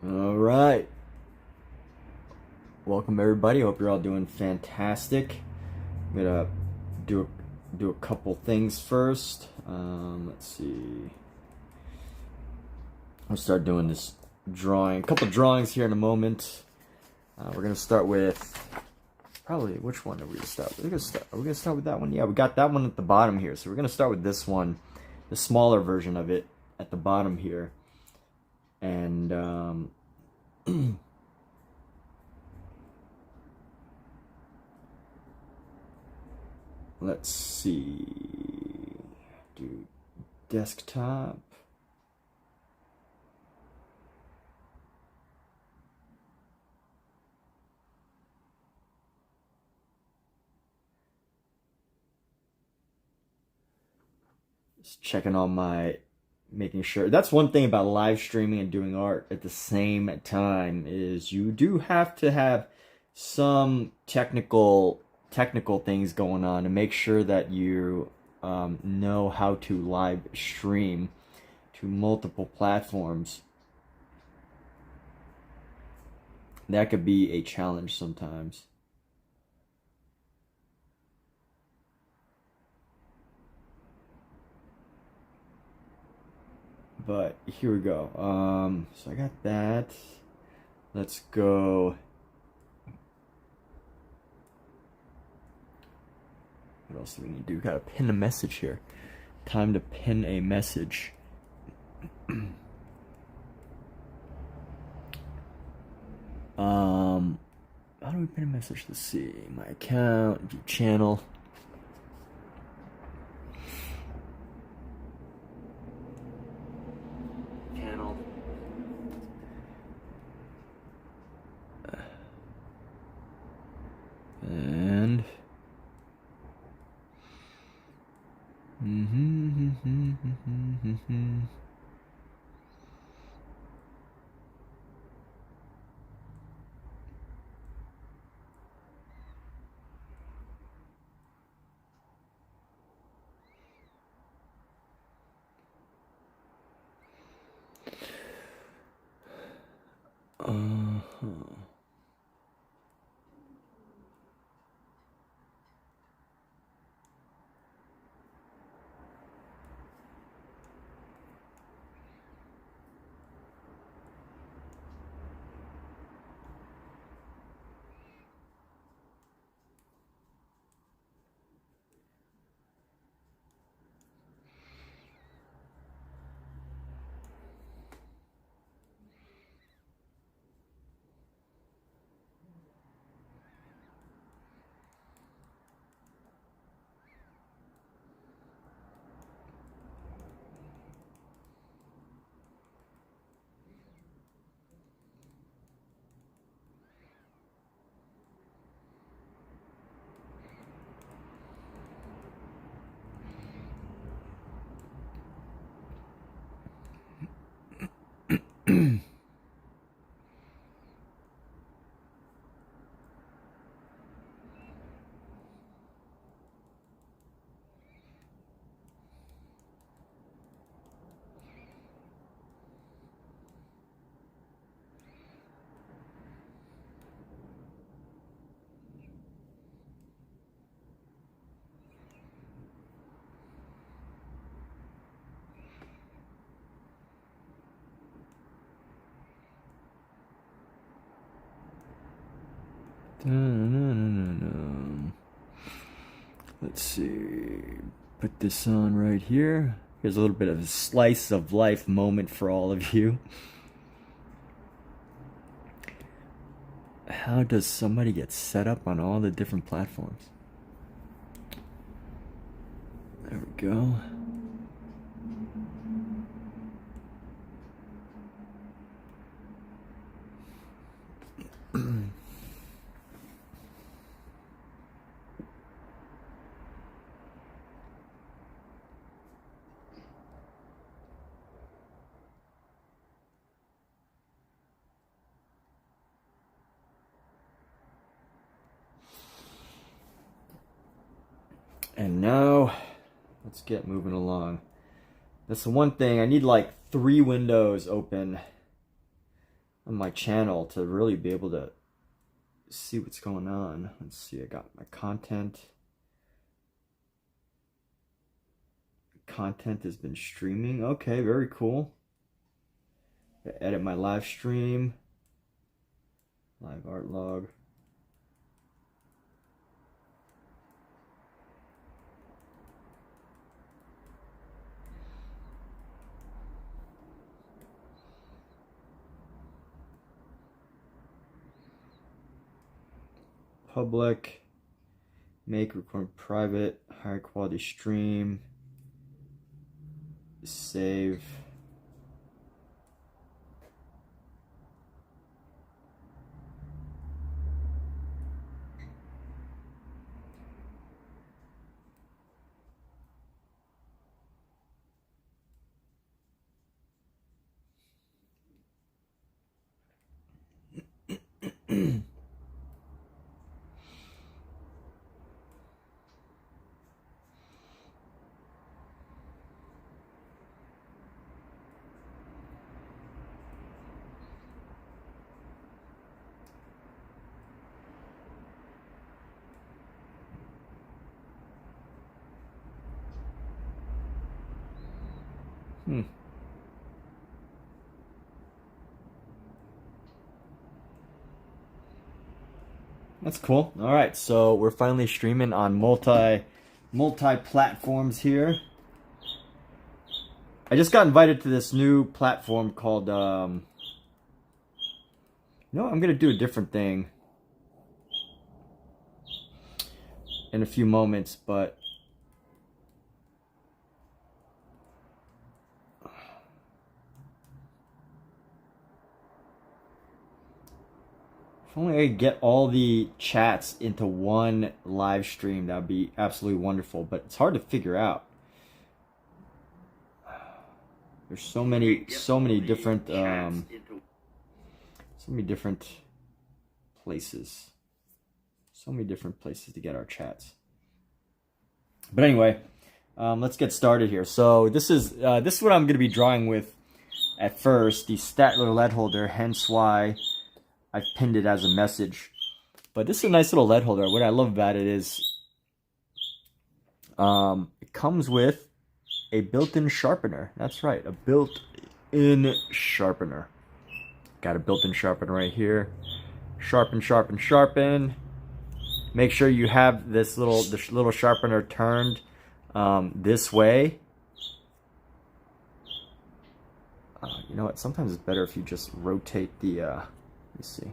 All right. Welcome everybody. Hope you're all doing fantastic. I'm gonna do a couple things first. Let's see. I'll start doing this drawing. A couple drawings here in a moment. We're gonna start with probably which one are we gonna start with? Are we gonna start with that one? Yeah, we got that one at the bottom here. So we're gonna start with this one, the smaller version of it at the bottom here, and let's see. Do desktop. Just checking on making sure. That's one thing about live streaming and doing art at the same time is you do have to have some technical things going on to make sure that you know how to live stream to multiple platforms. That could be a challenge sometimes. But here we go. So I got that. Let's go. What else do we need to do? Gotta pin a message here. Time to pin a message. How do we pin a message? Let's see. My account, view channel. And let's see. Put this on right here. Here's a little bit of a slice of life moment for all of you. How does somebody get set up on all the different platforms? There we go. And now, let's get moving along. That's the one thing, I need like 3 windows open. on my channel to really be able to see what's going on. Let's see, I got my content. Content has been streaming. Okay, very cool. Edit my live stream. Live art log. Public. Make, record private. High quality stream. Save. That's cool. All right, so we're finally streaming on multi platforms here. I just got invited to this new platform called I'm gonna do a different thing in a few moments, but if only I could get all the chats into one live stream, that would be absolutely wonderful. But it's hard to figure out. There's so many different places. So many different places to get our chats. But anyway, let's get started here. So this is what I'm going to be drawing with at first, the STAEDTLER lead holder, hence why I've pinned it as a message. But this is a nice little lead holder. What I love about it is it comes with a built-in sharpener. That's right, a built-in sharpener. Got a built-in sharpener right here. Sharpen, sharpen, sharpen. Make sure you have this little sharpener turned this way. You know what? Sometimes it's better if you just rotate the. Let me see.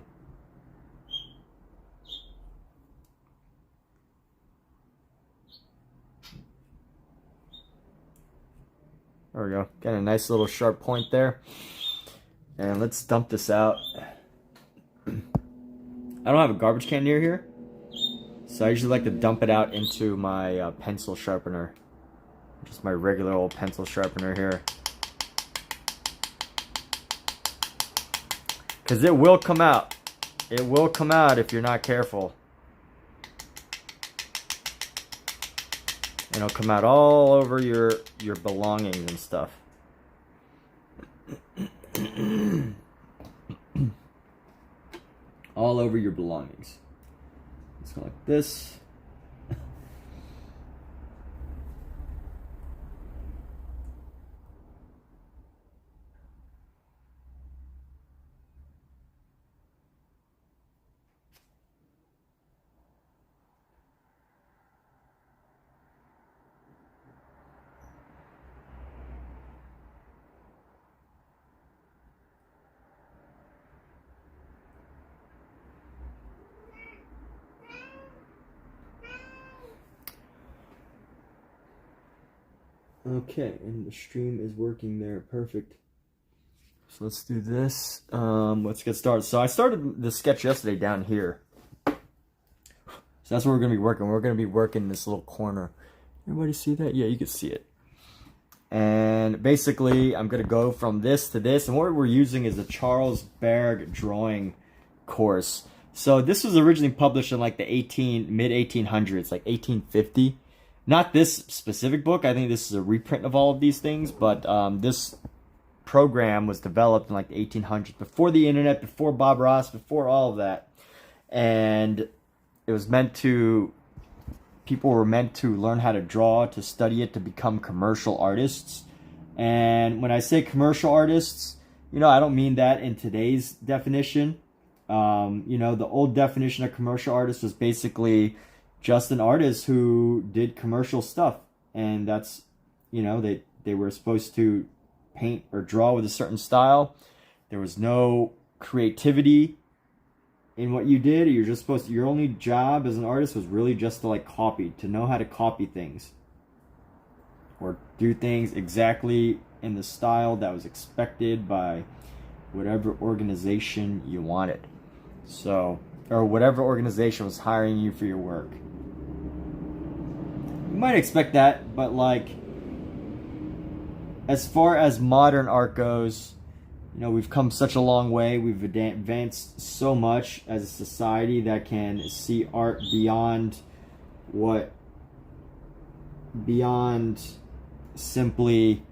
There we go. Got a nice little sharp point there. And let's dump this out. I don't have a garbage can near here, so I usually like to dump it out into my pencil sharpener. Just my regular old pencil sharpener here. Because it will come out. It will come out if you're not careful. And it'll come out all over your belongings and stuff. All over your belongings. Let's go like this. Okay, and the stream is working there. Perfect. So let's do this. Let's get started. So I started the sketch yesterday down here. So that's where we're going to be working. We're going to be working this little corner. Everybody see that? Yeah, you can see it. And basically, I'm going to go from this to this. And what we're using is the Charles Bargue drawing course. So this was originally published in like the mid-1800s, like 1850. Not this specific book. I think this is a reprint of all of these things, but this program was developed in like the 1800s, before the internet, before Bob Ross, before all of that. And it was meant to, people were meant to learn how to draw, to study it, to become commercial artists. And when I say commercial artists, you know, I don't mean that in today's definition. You know, the old definition of commercial artist was basically just an artist who did commercial stuff. And that's, you know, they were supposed to paint or draw with a certain style. There was no creativity in what you did. You're just supposed to, your only job as an artist was really just to like copy, to know how to copy things or do things exactly in the style that was expected by whatever organization you wanted. So, or whatever organization was hiring you for your work. You might expect that, but like, as far as modern art goes, you know, we've come such a long way. We've advanced so much as a society that can see art beyond simply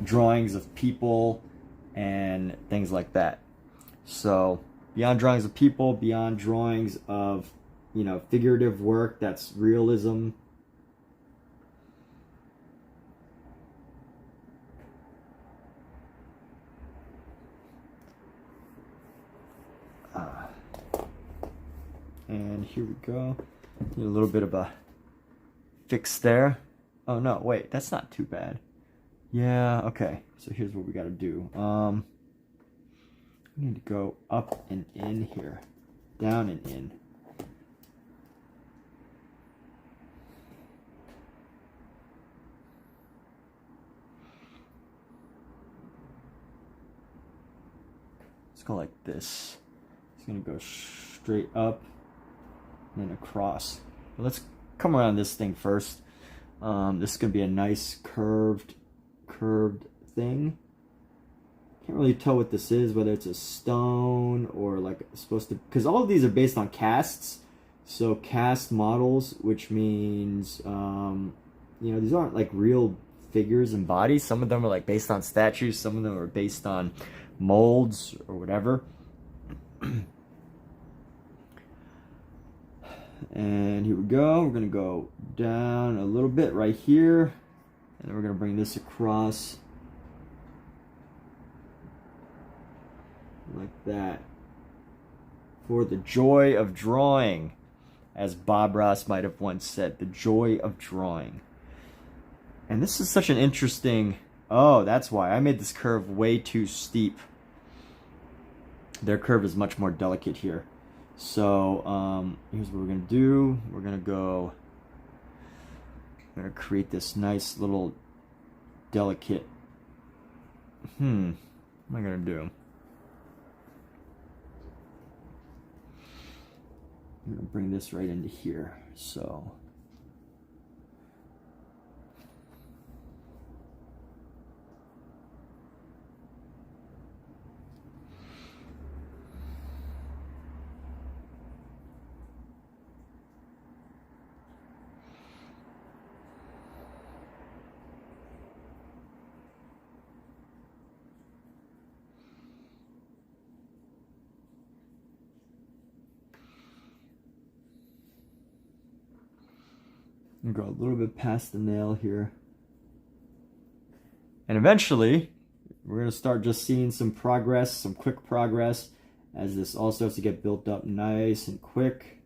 drawings of people and things like that. So beyond drawings of people, beyond drawings of, you know, figurative work that's realism. And here we go. Need a little bit of a fix there. Oh no, wait, that's not too bad. Yeah, okay. So here's what we gotta do. We need to go up and in here. Down and in. Let's go like this. It's gonna go straight up and then across. But let's come around this thing first. This is gonna be a nice curved thing. Can't really tell what this is, whether it's a stone or like supposed to, because all of these are based on casts. So cast models, which means you know, these aren't like real figures and bodies. Some of them are like based on statues, some of them are based on molds or whatever. And here we go. We're gonna go down a little bit right here, and then we're gonna bring this across like that. For the joy of drawing, as Bob Ross might have once said, the joy of drawing. And this is such an interesting, oh, that's why I made this curve way too steep. Their curve is much more delicate here. So here's what we're gonna do. We're gonna create this nice little delicate, what am I gonna do? I'm gonna bring this right into here. So I'm gonna go a little bit past the nail here. And eventually, we're gonna start just seeing some progress, some quick progress, as this all starts to get built up nice and quick.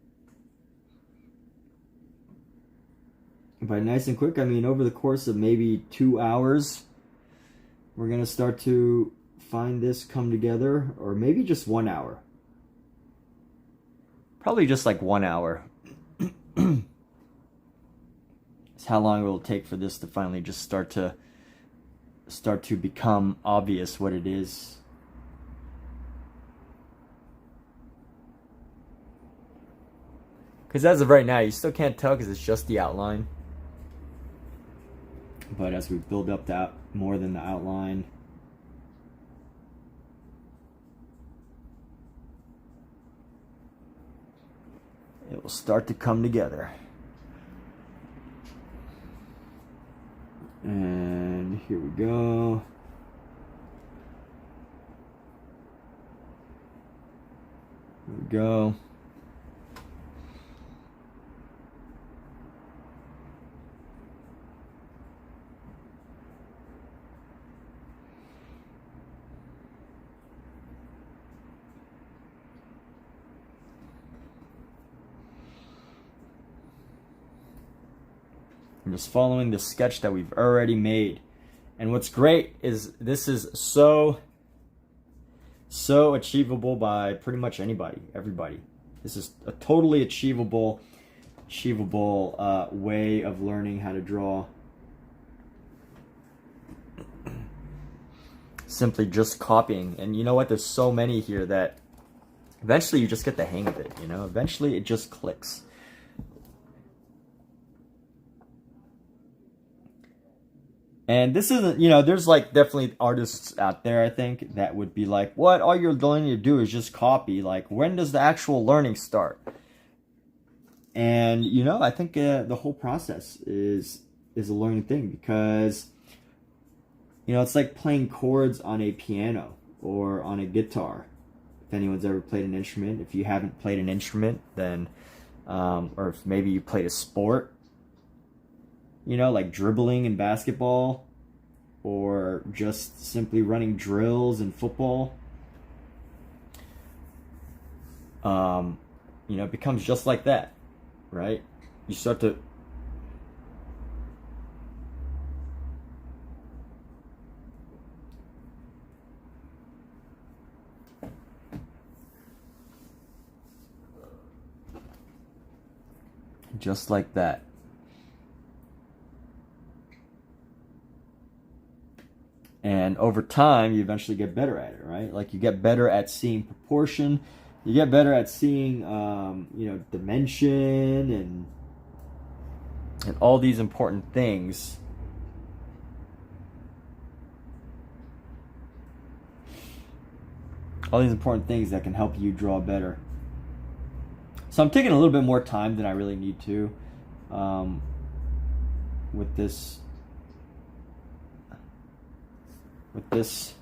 And by nice and quick, I mean over the course of maybe 2 hours, we're gonna start to find this come together, or maybe just 1 hour. Probably just like 1 hour. How long it will take for this to finally just start to become obvious what it is. Because as of right now, you still can't tell because it's just the outline. But as we build up that more than the outline, it will start to come together. And here we go. we go. I'm just following the sketch that we've already made. And what's great is this is so achievable by pretty much anybody, everybody. This is a totally achievable way of learning how to draw. Simply just copying. And you know what? There's so many here that eventually you just get the hang of it, you know? Eventually it just clicks. And this isn't, you know, there's like definitely artists out there, I think, that would be like, what? All you're going to do is just copy. Like, when does the actual learning start? And, you know, I think the whole process is a learning thing, because, you know, it's like playing chords on a piano or on a guitar. If anyone's ever played an instrument, if you haven't played an instrument, then, or if maybe you played a sport, you know, like dribbling in basketball, or just simply running drills in football. You know, it becomes just like that, right? You start to just like that. And over time, you eventually get better at it, right? Like, you get better at seeing proportion. You get better at seeing, you know, dimension and all these important things. All these important things that can help you draw better. So I'm taking a little bit more time than I really need to with this. Let's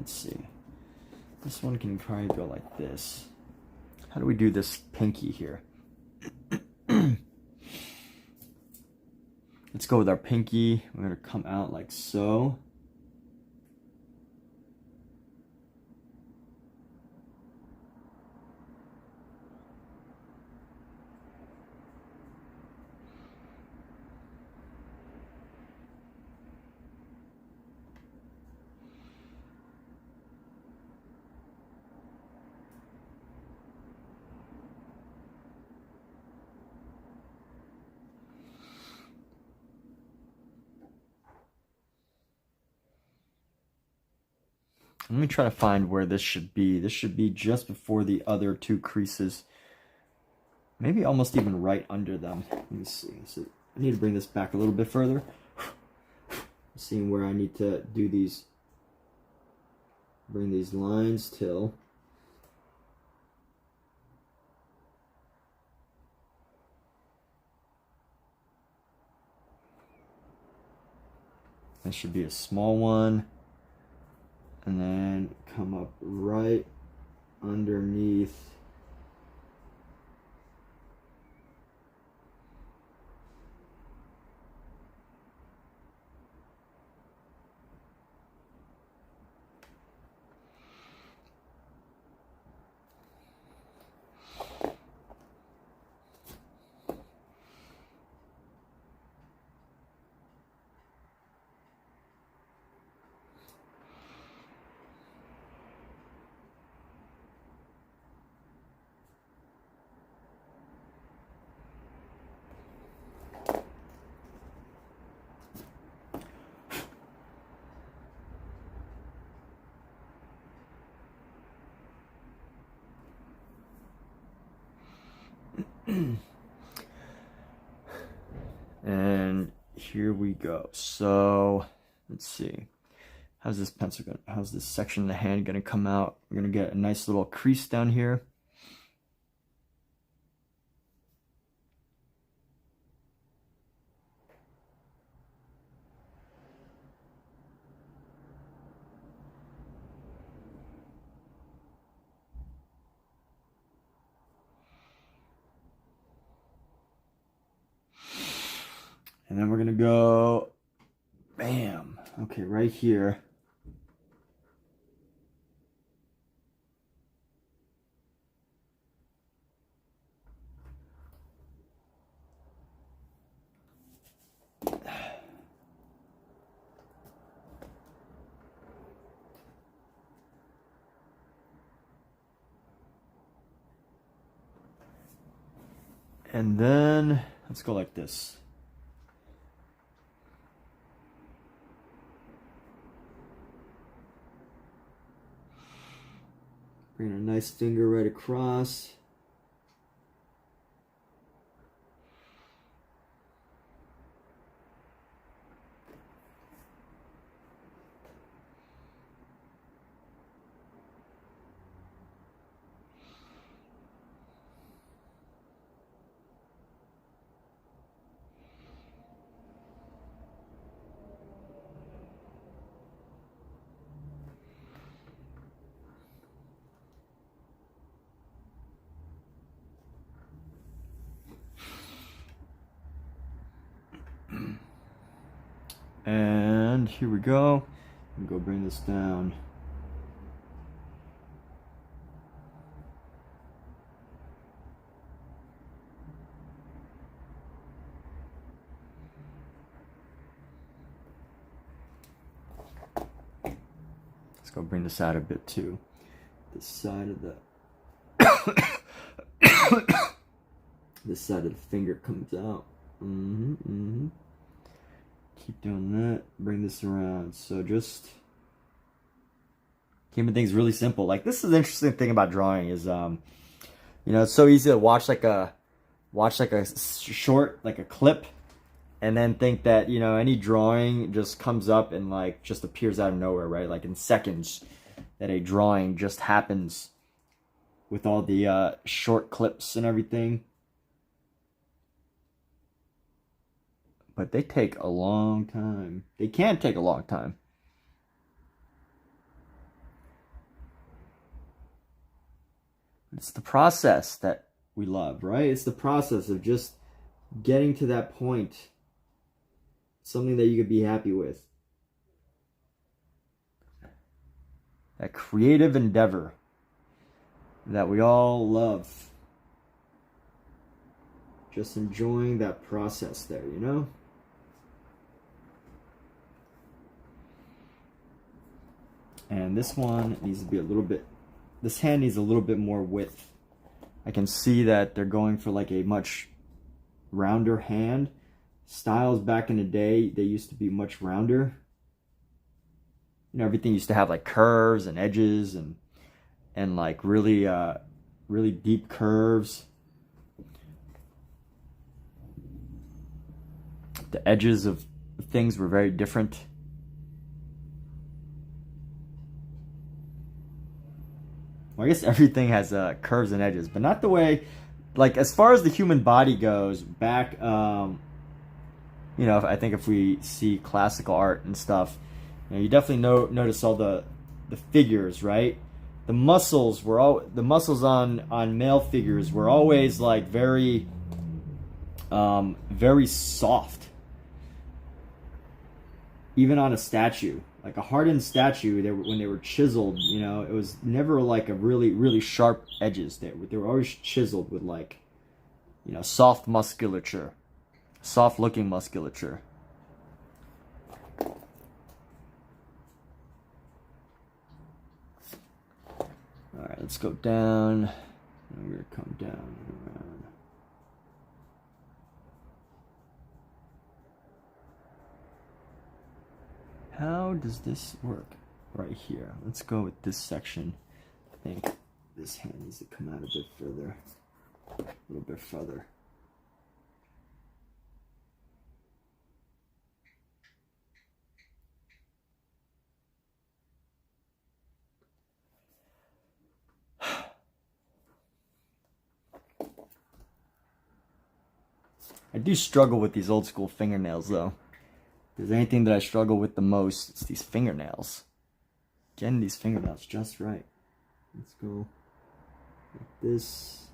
see. This one can probably go like this. How do we do this pinky here? Let's go with our pinky. We're going to come out like so. Let me try to find where this should be. This should be just before the other two creases. Maybe almost even right under them. Let me see. So I need to bring this back a little bit further. Seeing where I need to do these. Bring these lines till. This should be a small one. And then come up right underneath. And here we go. So let's see. How's this pencil going? How's this section of the hand going to come out? We're going to get a nice little crease down here. And then we're gonna go, bam. Okay, right here. And then let's go like this. Bring a nice finger right across. And here we go. I'm gonna go bring this down. Let's go bring this out a bit too. This side of the this side of the finger comes out. Keep doing that. Bring this around. So just keeping things really simple. Like, this is the interesting thing about drawing is, you know, it's so easy to watch like a short, like a clip, and then think that, you know, any drawing just comes up and like just appears out of nowhere, right? Like in seconds, that a drawing just happens with all the short clips and everything. But they take a long time. They can take a long time. It's the process that we love, right? It's the process of just getting to that point. Something that you could be happy with. That creative endeavor that we all love. Just enjoying that process there, you know? And this one needs to be a little bit, this hand needs a little bit more width. I can see that they're going for like a much rounder hand. Styles back in the day, they used to be much rounder. You know, everything used to have like curves and edges and like really really deep curves. The edges of things were very different. Well, I guess everything has curves and edges, but not the way, like as far as the human body goes, back, you know, I think if we see classical art and stuff, you know, you definitely notice all the figures, right? The muscles were the muscles on male figures were always like very very soft. Even on a statue, like a hardened statue, when they were chiseled, you know, it was never like a really sharp edges. They were always chiseled with like, you know, soft musculature, soft looking musculature. All right, let's go down. And we're gonna come down and around. How does this work? Right here. Let's go with this section. I think this hand needs to come out a bit further. A little bit further. I do struggle with these old school fingernails though. If there's anything that I struggle with the most, it's these fingernails. Getting these fingernails just right. Let's go like this.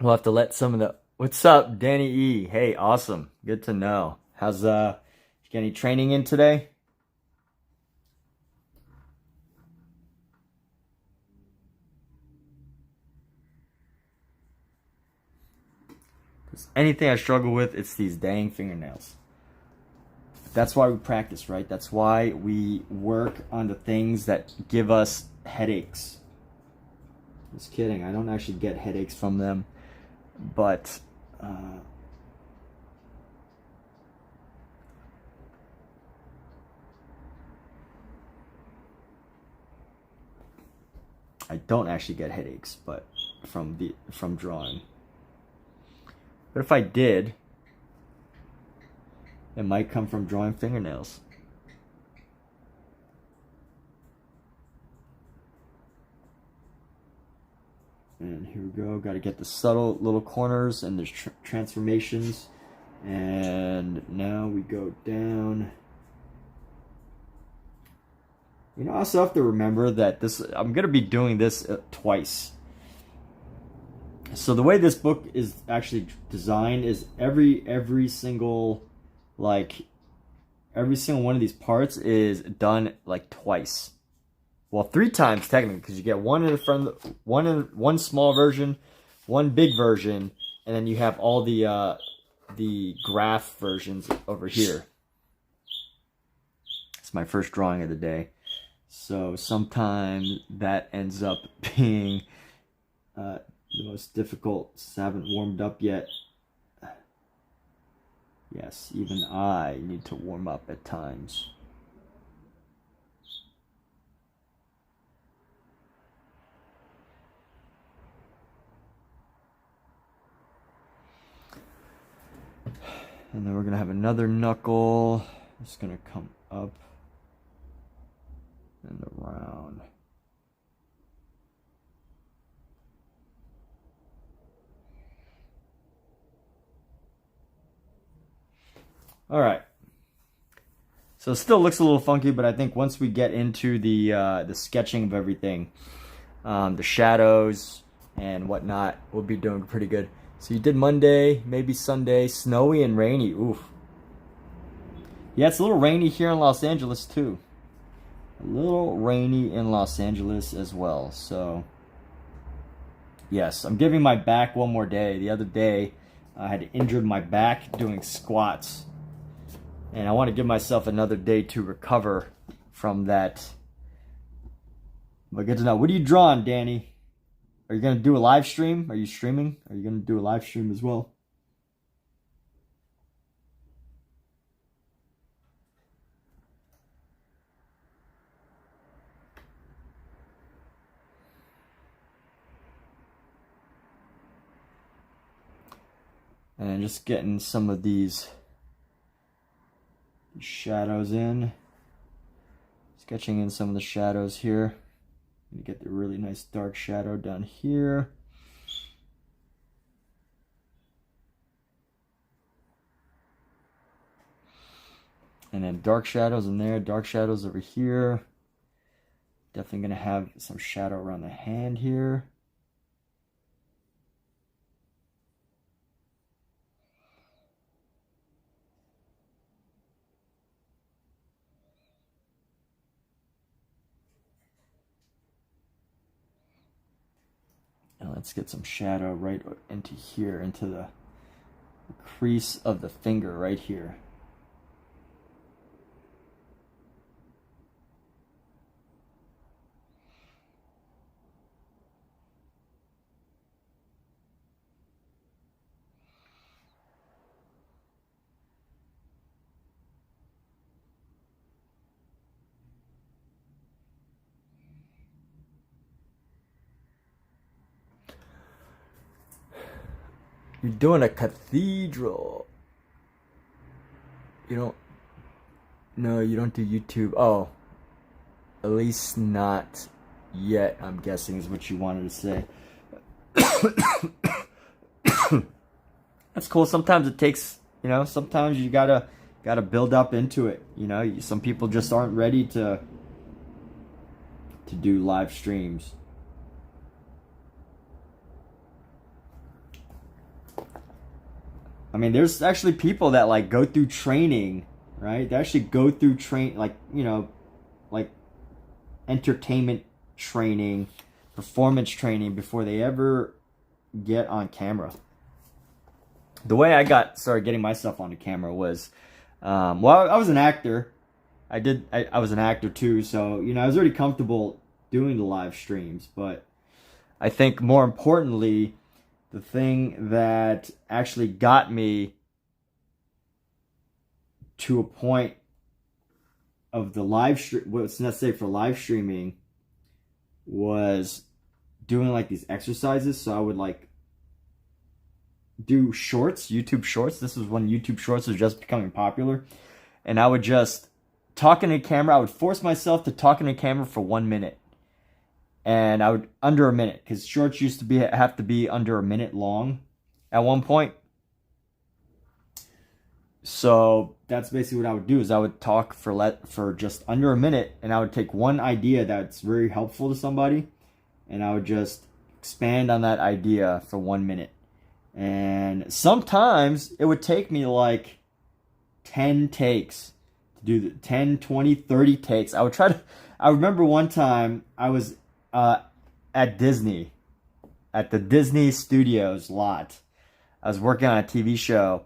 We'll have to let some of the... What's up, Danny E? Hey, awesome. Good to know. How's, you get any training in today? Anything I struggle with, it's these dang fingernails. That's why we practice, right? That's why we work on the things that give us headaches. Just kidding. I don't actually get headaches from them, but I don't actually get headaches, but from drawing. But if I did, it might come from drawing fingernails. And here we go. Got to get the subtle little corners and there's transformations. And now we go down. You know, I also have to remember that I'm going to be doing this twice. So the way this book is actually designed is every single one of these parts is done like twice. Well, 3 times technically, because you get one in the front, one small version, one big version, and then you have all the graph versions over here. It's my first drawing of the day, so sometimes that ends up being the most difficult. Since I haven't warmed up yet. Yes, even I need to warm up at times. And then we're going to have another knuckle. It's going to come up and around. All right. So it still looks a little funky, but I think once we get into the sketching of everything, the shadows and whatnot, we'll be doing pretty good. So you did Monday, maybe Sunday, snowy and rainy. Oof. Yeah, it's a little rainy here in Los Angeles too. A little rainy in Los Angeles as well. So yes, I'm giving my back one more day. The other day, I had injured my back doing squats. And I want to give myself another day to recover from that. But good to know. What are you drawing, Danny? Are you going to do a live stream? Are you streaming? Are you going to do a live stream as well? And just getting some of these shadows in. Sketching in some of the shadows here. You get the really nice dark shadow down here. And then dark shadows in there, dark shadows over here. Definitely going to have some shadow around the hand here. And let's get some shadow right into here, into the crease of the finger right here. You're doing a cathedral. You don't... No, you don't do YouTube. Oh. At least not yet, I'm guessing, is what you wanted to say. That's cool. Sometimes it takes, you know, sometimes you gotta build up into it. You know, some people just aren't ready to do live streams. I mean, there's actually people that like go through training, right? They actually go through like, you know, like entertainment training, performance training before they ever get on camera. The way I started getting myself onto camera was, well, I was an actor. I was an actor too, so, you know, I was already comfortable doing the live streams, but I think more importantly, the thing that actually got me to a point of the what's necessary for live streaming was doing like these exercises. So I would like do shorts, YouTube shorts. This was when YouTube shorts was just becoming popular. And I would just talk into camera. I would force myself to talk into camera for 1 minute. And I would under a minute, because shorts used to have to be under a minute long at one point. So that's basically what I would do, is I would talk for just under a minute, and I would take one idea that's very helpful to somebody, and I would just expand on that idea for 1 minute. And sometimes it would take me like 10 takes to do the 10, 20, 30 takes. I remember one time I was at Disney, at the Disney Studios lot. I was working on a TV show,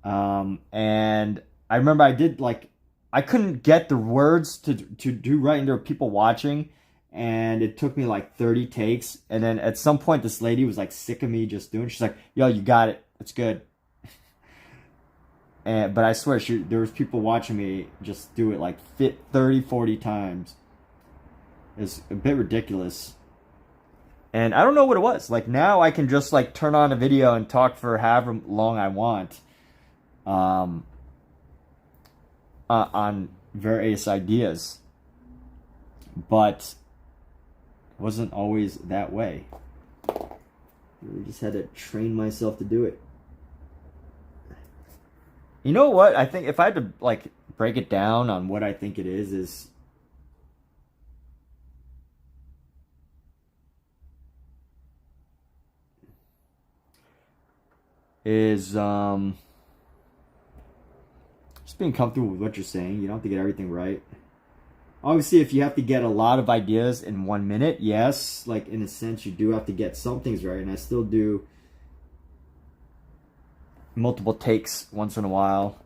and I remember I couldn't get the words to do right, and there were people watching, and it took me like 30 takes, and then at some point this lady was like sick of me just doing it. She's like, yo, you got it, it's good. But I swear, there was people watching me just do it like 30, 40 times. It's a bit ridiculous. And I don't know what it was. Like, now I can just like turn on a video and talk for however long I want on various ideas. But it wasn't always that way. I really just had to train myself to do it. You know what? I think if I had to like break it down on what I think it is just being comfortable with what you're saying. You don't have to get everything right. Obviously, if you have to get a lot of ideas in 1 minute, yes, like in a sense, you do have to get some things right, and I still do multiple takes once in a while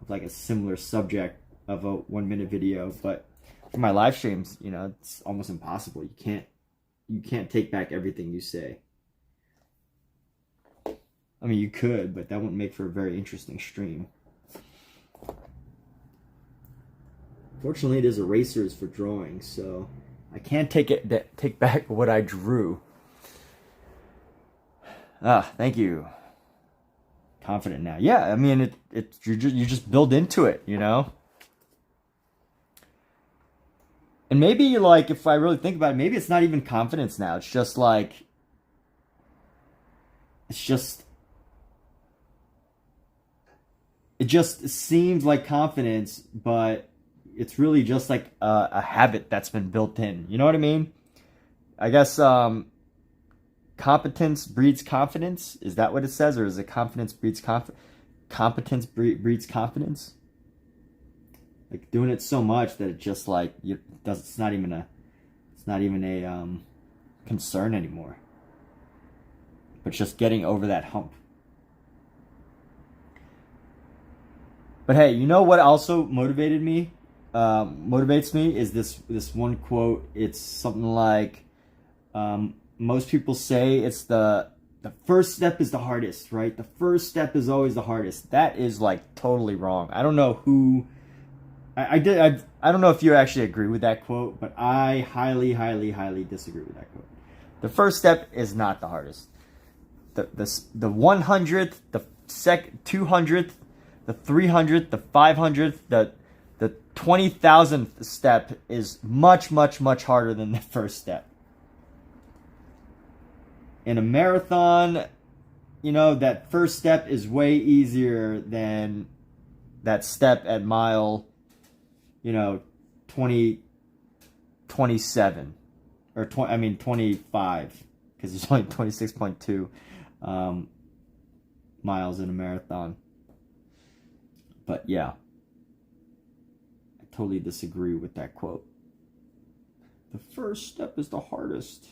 of like a similar subject of a 1 minute video. But for my live streams, you know, it's almost impossible. You can't take back everything you say. I mean, you could, but that wouldn't make for a very interesting stream. Fortunately, there's erasers for drawing, so I can't take back what I drew. Thank you. Confident now. Yeah, I mean, you just build into it, you know? And maybe, like, if I really think about it, maybe it's not even confidence now. It's just like, it just seems like confidence, but it's really just like a habit that's been built in. You know what I mean? I guess competence breeds confidence. Is that what it says? Or is it confidence breeds competence breeds confidence? Like doing it so much that it just like it's not even a concern anymore. But just getting over that hump. But hey, you know what also motivates me is this one quote. It's something like, most people say it's the first step is the hardest, right? The first step is always the hardest. That is like totally wrong. I don't know who. I don't know if you actually agree with that quote, but I highly, highly, highly disagree with that quote. The first step is not the hardest. The 100th, the 200th, the 300th, the 500th, the 20,000th step is much, much, much harder than the first step. In a marathon, you know, that first step is way easier than that step at mile, 27 or 25, because it's only 26.2 miles in a marathon. But yeah, I totally disagree with that quote. The first step is the hardest.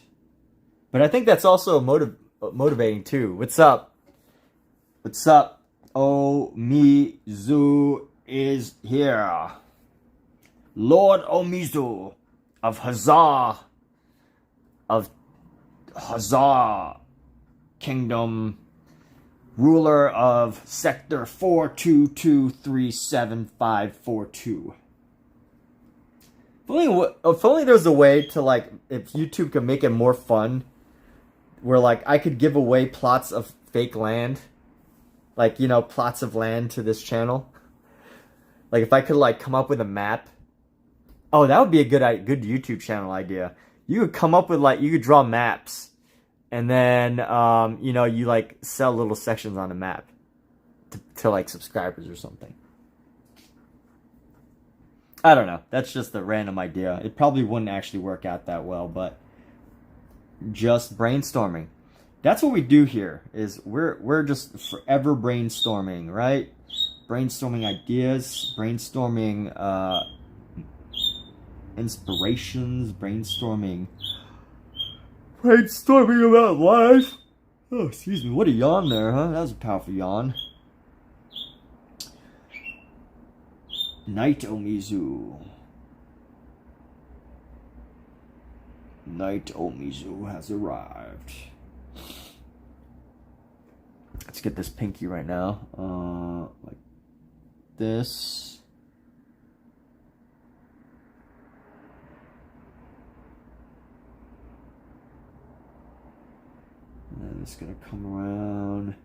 But I think that's also motivating too. What's up? What's up? Omizu is here. Lord Omizu of Hazar Kingdom, ruler of sector 422375542. If only there was a way to, like, if YouTube could make it more fun, where, like, I could give away plots of fake land, like, you know, plots of land to this channel. Like, if I could, like, come up with a map. Oh, that would be a good YouTube channel idea. You could come up with, like, you could draw maps, and then, you know, you, like, sell little sections on the map to like, subscribers or something. I don't know. That's just a random idea. It probably wouldn't actually work out that well, but just brainstorming. That's what we do here, is we're just forever brainstorming, right? Brainstorming ideas, brainstorming inspirations, brainstorming about life. Oh, excuse me. What a yawn there, huh? That was a powerful yawn. Night Omizu. Night Omizu has arrived. Let's get this pinky right now. Like this. And then it's gonna come around.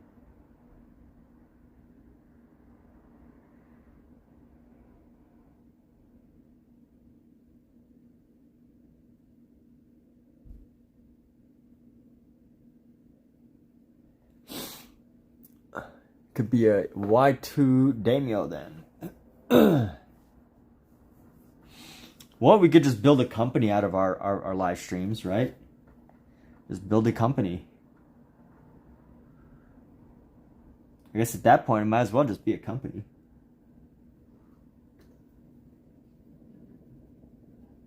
Could be a Y2 daimyo then. Well, we could just build a company out of our live streams, right? Just build a company. I guess at that point, it might as well just be a company.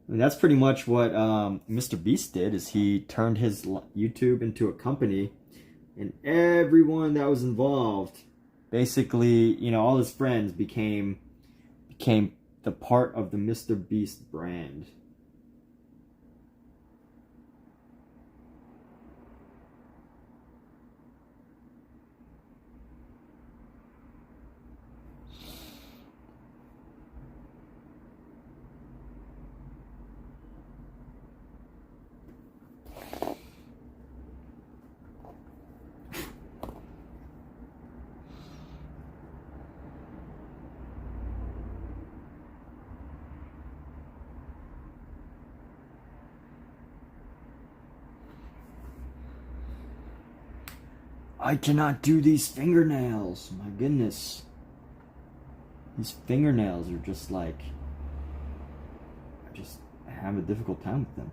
I mean, that's pretty much what Mr. Beast did, is he turned his YouTube into a company, and everyone that was involved, basically, you know, all his friends became the part of the Mr. Beast brand. I cannot do these fingernails. My goodness. These fingernails are just like... I just have a difficult time with them.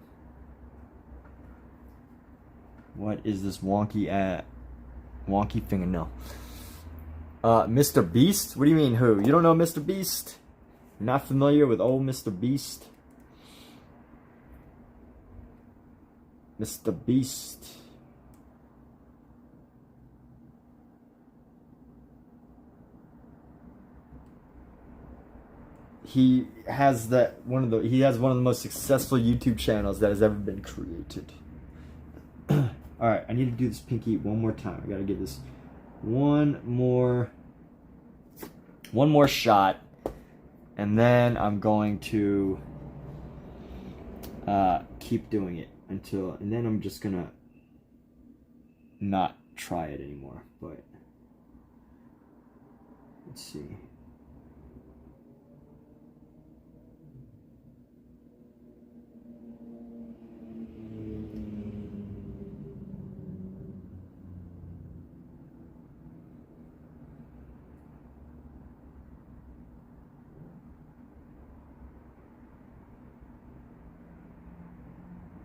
What is this wonky fingernail? Mr. Beast? What do you mean, who? You don't know Mr. Beast? You're not familiar with old Mr. Beast? Mr. Beast. He has one of the most successful YouTube channels that has ever been created. All right, I need to do this pinky one more time. I gotta give this one more shot, and then I'm going to keep doing it and then I'm just gonna not try it anymore. But let's see.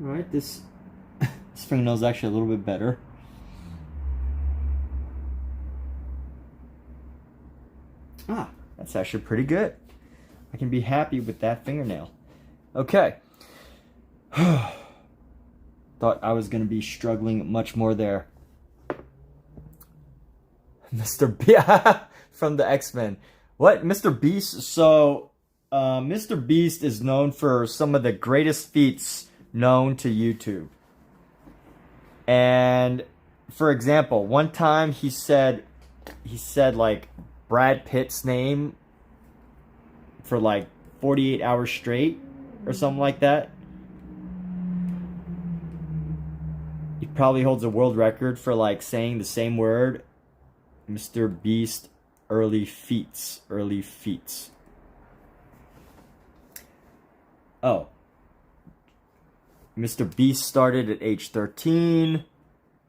Alright, this fingernail is actually a little bit better. Ah, that's actually pretty good. I can be happy with that fingernail. Okay. Thought I was going to be struggling much more there. Mr. B from the X-Men. What? Mr. Beast? So, Mr. Beast is known for some of the greatest feats known to YouTube. And, for example, one time he said like Brad Pitt's name for like 48 hours straight or something like that. He probably holds a world record for like saying the same word. Mr. Beast early feats. Oh. Mr. Beast started at age 13,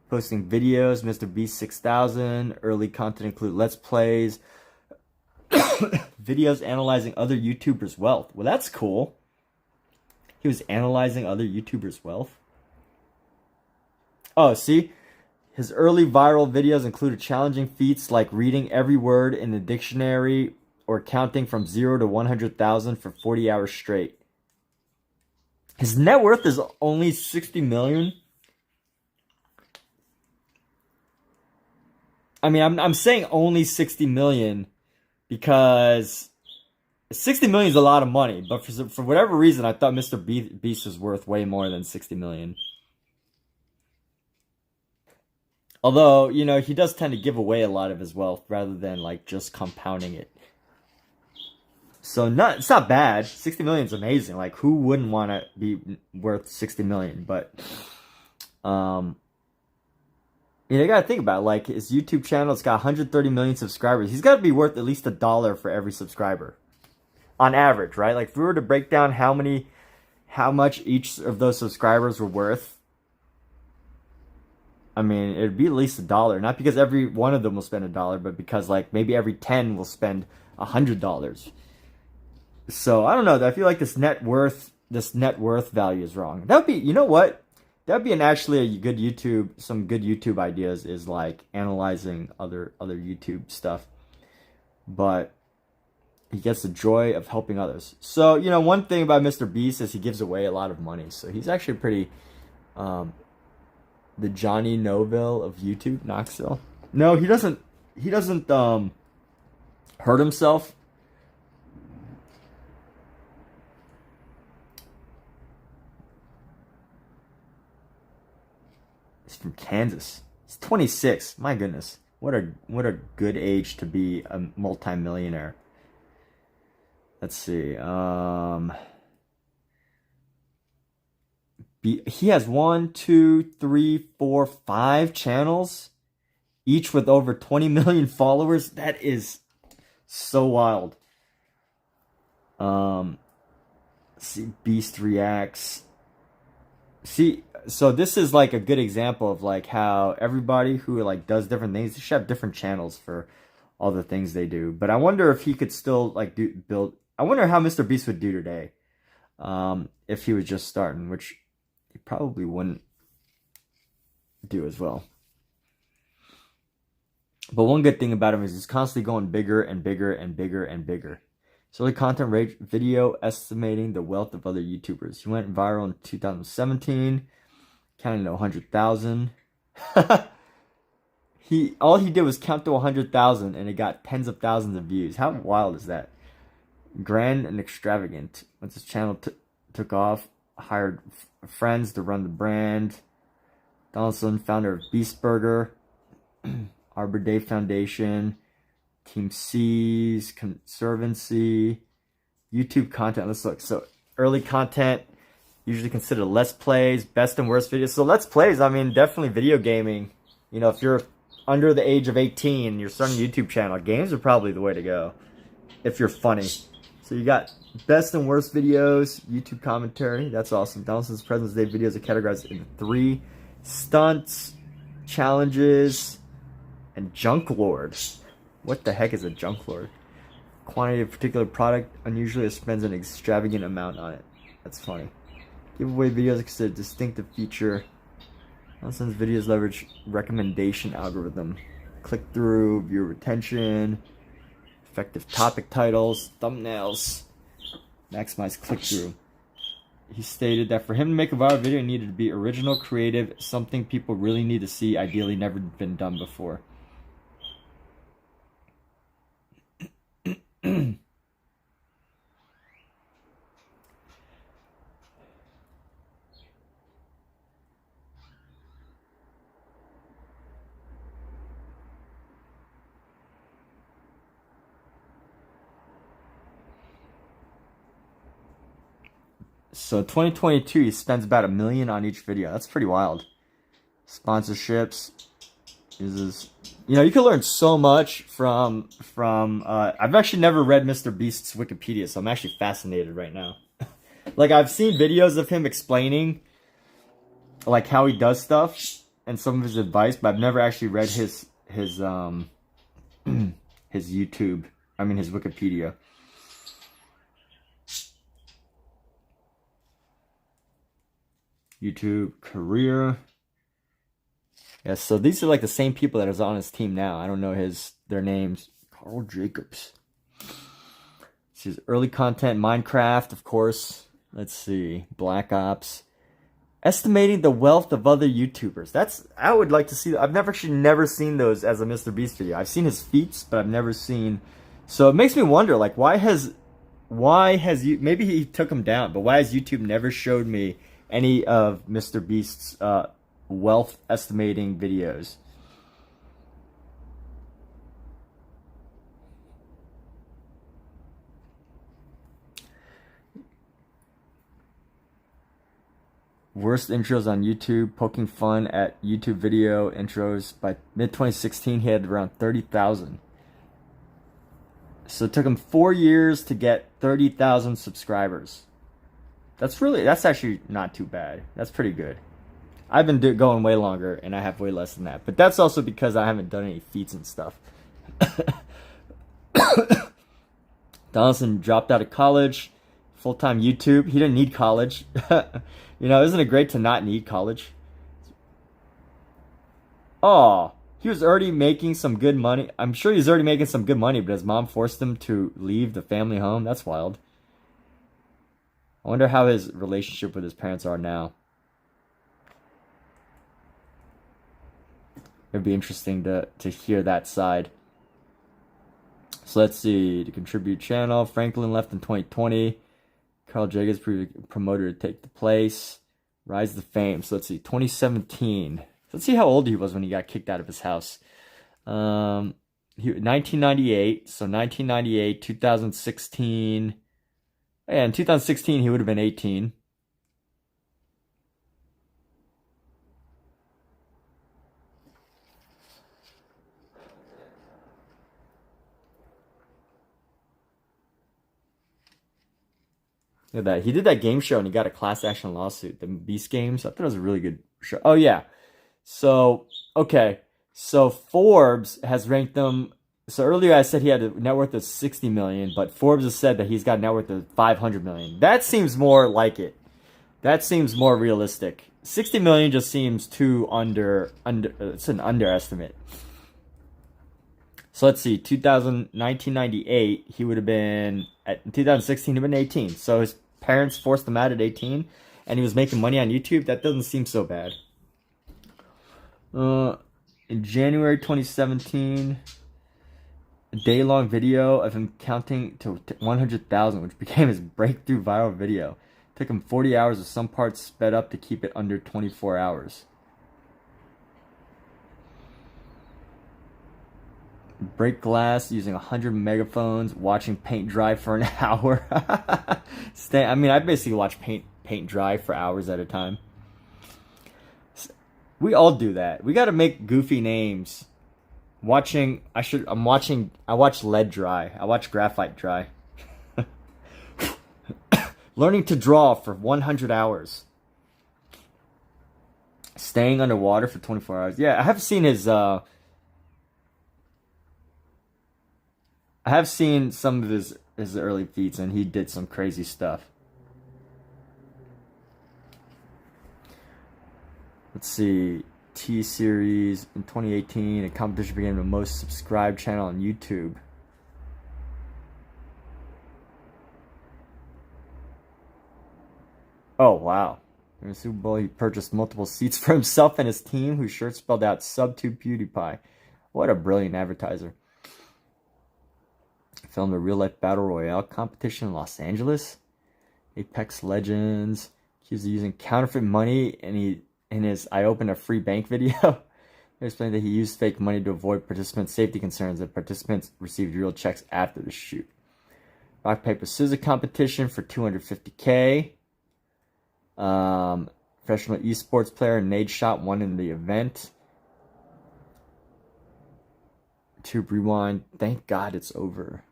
posting videos. Mr. Beast 6000. Early content include Let's Plays, videos analyzing other YouTubers' wealth. Well, that's cool. He was analyzing other YouTubers' wealth. Oh, see? His early viral videos included challenging feats like reading every word in the dictionary or counting from 0 to 100,000 for 40 hours straight. His net worth is only 60 million. I mean, I'm saying only 60 million because 60 million is a lot of money, but for whatever reason, I thought Mr. Beast was worth way more than 60 million. Although, you know, he does tend to give away a lot of his wealth rather than like just compounding it. So it's not bad. 60 million is amazing. Like, who wouldn't want to be worth 60 million? But you know, you gotta think about it. Like, his YouTube channel, it's got 130 million subscribers. He's got to be worth at least $1 for every subscriber, on average, right? Like, if we were to break down how much each of those subscribers were worth, I mean, it'd be at least $1. Not because every one of them will spend $1, but because like maybe every 10 will spend $100. So I don't know. I feel like this net worth value is wrong. That would be, you know what? That'd be actually a good YouTube. Some good YouTube ideas is like analyzing other YouTube stuff. But he gets the joy of helping others. So, you know, one thing about Mr. Beast is he gives away a lot of money. So he's actually pretty. The Johnny Noville of YouTube, Knoxville. No, he doesn't hurt himself. He's from Kansas. He's 26. My goodness. What a good age to be a multimillionaire. Let's see. He has 1, 2, 3, 4, 5 channels, each with over 20 million followers. That is so wild. See, Beast Reacts. See, so this is like a good example of like how everybody who like does different things, they should have different channels for all the things they do. But I wonder if he could still like build. I wonder how Mr. Beast would do today, if he was just starting, which he probably wouldn't do as well. But one good thing about him is he's constantly going bigger and bigger and bigger and bigger. So the content rate video estimating the wealth of other YouTubers. He went viral in 2017, counting to 100,000. All he did was count to 100,000 and it got tens of thousands of views. How wild is that? Grand and extravagant. Once his channel took off, hired friends to run the brand. Donaldson, founder of Beast Burger, Arbor Day Foundation, Team C's, Conservancy, YouTube content. Let's look. So early content, usually considered Let's Plays, best and worst videos. So Let's Plays, I mean, definitely video gaming. You know, if you're under the age of 18 and you're starting a YouTube channel, games are probably the way to go if you're funny. So you got best and worst videos, YouTube commentary. That's awesome. Donaldson's President's Day videos are categorized into 3: stunts, challenges, and junk lord. What the heck is a junk lord? Quantity of particular product unusually spends an extravagant amount on it. That's funny. Giveaway videos are considered a distinctive feature. Donaldson's videos leverage recommendation algorithm. Click through, viewer retention, effective topic titles, thumbnails, maximize click-through. He stated that for him to make a viral video, it needed to be original, creative, something people really need to see, ideally never been done before. So 2022, he spends about $1 million on each video. That's pretty wild. Sponsorships. Uses, you know, you can learn so much from I've actually never read Mr. Beast's Wikipedia, so I'm actually fascinated right now. Like, I've seen videos of him explaining, like, how he does stuff and some of his advice, but I've never actually read his his YouTube, his Wikipedia. YouTube career. Yeah, so these are like the same people that is on his team now. I don't know their names. Carl Jacobs. This is early content. Minecraft, of course. Let's see. Black Ops. Estimating the wealth of other YouTubers. I would like to see. I've never seen those as a Mr. Beast video. I've seen his feats, but I've never seen. So it makes me wonder, like, why has you? Maybe he took him down, but why has YouTube never showed me any of Mr. Beast's wealth estimating videos? Worst intros on YouTube, poking fun at YouTube video intros. By mid-2016, he had around 30,000. So it took him 4 years to get 30,000 subscribers. That's actually not too bad. That's pretty good. I've been going way longer, and I have way less than that. But that's also because I haven't done any feats and stuff. Donaldson dropped out of college. Full-time YouTube. He didn't need college. You know, isn't it great to not need college? Oh, he was already making some good money. I'm sure he's already making some good money, but his mom forced him to leave the family home. That's wild. I wonder how his relationship with his parents are now. It'd be interesting to hear that side. So let's see. To contribute channel. Franklin left in 2020. Carl Jacobs promoted to take the place. Rise to fame. So let's see. 2017. Let's see how old he was when he got kicked out of his house. 1998. So 1998, 2016. Yeah, in 2016, he would have been 18. Look at that. He did that game show and he got a class action lawsuit. The Beast Games. I thought it was a really good show. Oh, yeah. So, okay. So, Forbes has ranked them. So, earlier I said he had a net worth of 60 million, but Forbes has said that he's got a net worth of 500 million. That seems more like it. That seems more realistic. 60 million just seems too it's an underestimate. So, let's see. 1998, he would have been, in 2016, he would have been 18. So, his parents forced him out at 18, and he was making money on YouTube. That doesn't seem so bad. In January 2017, a day-long video of him counting to 100,000, which became his breakthrough viral video. It took him 40 hours with some parts sped up to keep it under 24 hours. Break glass using 100 megaphones, watching paint dry for an hour. I basically watch paint dry for hours at a time. We all do that. We got to make goofy names. I watch lead dry. I watch graphite dry. Learning to draw for 100 hours. Staying underwater for 24 hours. Yeah, I have seen some of his early feats, and he did some crazy stuff. Let's see. T-Series in 2018, a competition became the most subscribed channel on YouTube. Oh, wow. In the Super Bowl, he purchased multiple seats for himself and his team, whose shirt spelled out Sub2 PewDiePie. What a brilliant advertiser. Filmed a real-life battle royale competition in Los Angeles. Apex Legends. Accused of using counterfeit money in his I opened a free bank video. He explained that he used fake money to avoid participant safety concerns, that participants received real checks after the shoot. Rock, paper, scissors competition for $250K. Professional esports player Nade Shot won in the event. YouTube Rewind. Thank God it's over.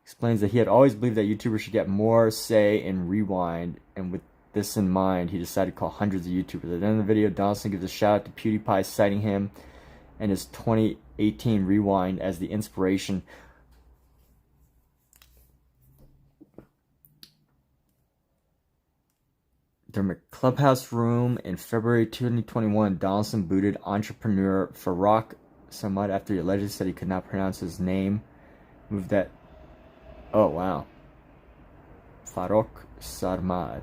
Explains that he had always believed that YouTubers should get more say in Rewind, and with this in mind, he decided to call hundreds of YouTubers. At the end of the video, Donaldson gives a shout out to PewDiePie, citing him and his 2018 Rewind as the inspiration. During a clubhouse room in February 2021, Donaldson booted entrepreneur Farrokh Samad after he allegedly said he could not pronounce his name. Moved that. Oh, wow. Farrokh Samad.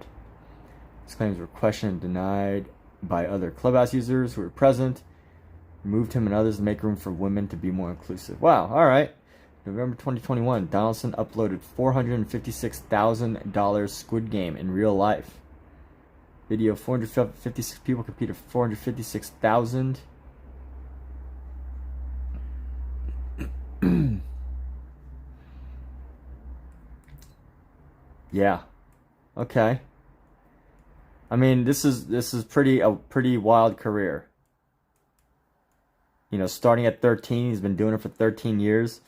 His claims were questioned and denied by other clubhouse users who were present. Removed him and others to make room for women to be more inclusive. Wow, alright. November 2021, Donaldson uploaded $456,000 Squid Game in real life. Video, 456 people competed for 456,000. Yeah. Okay. I mean, this is a pretty wild career. You know, starting at 13, he's been doing it for 13 years.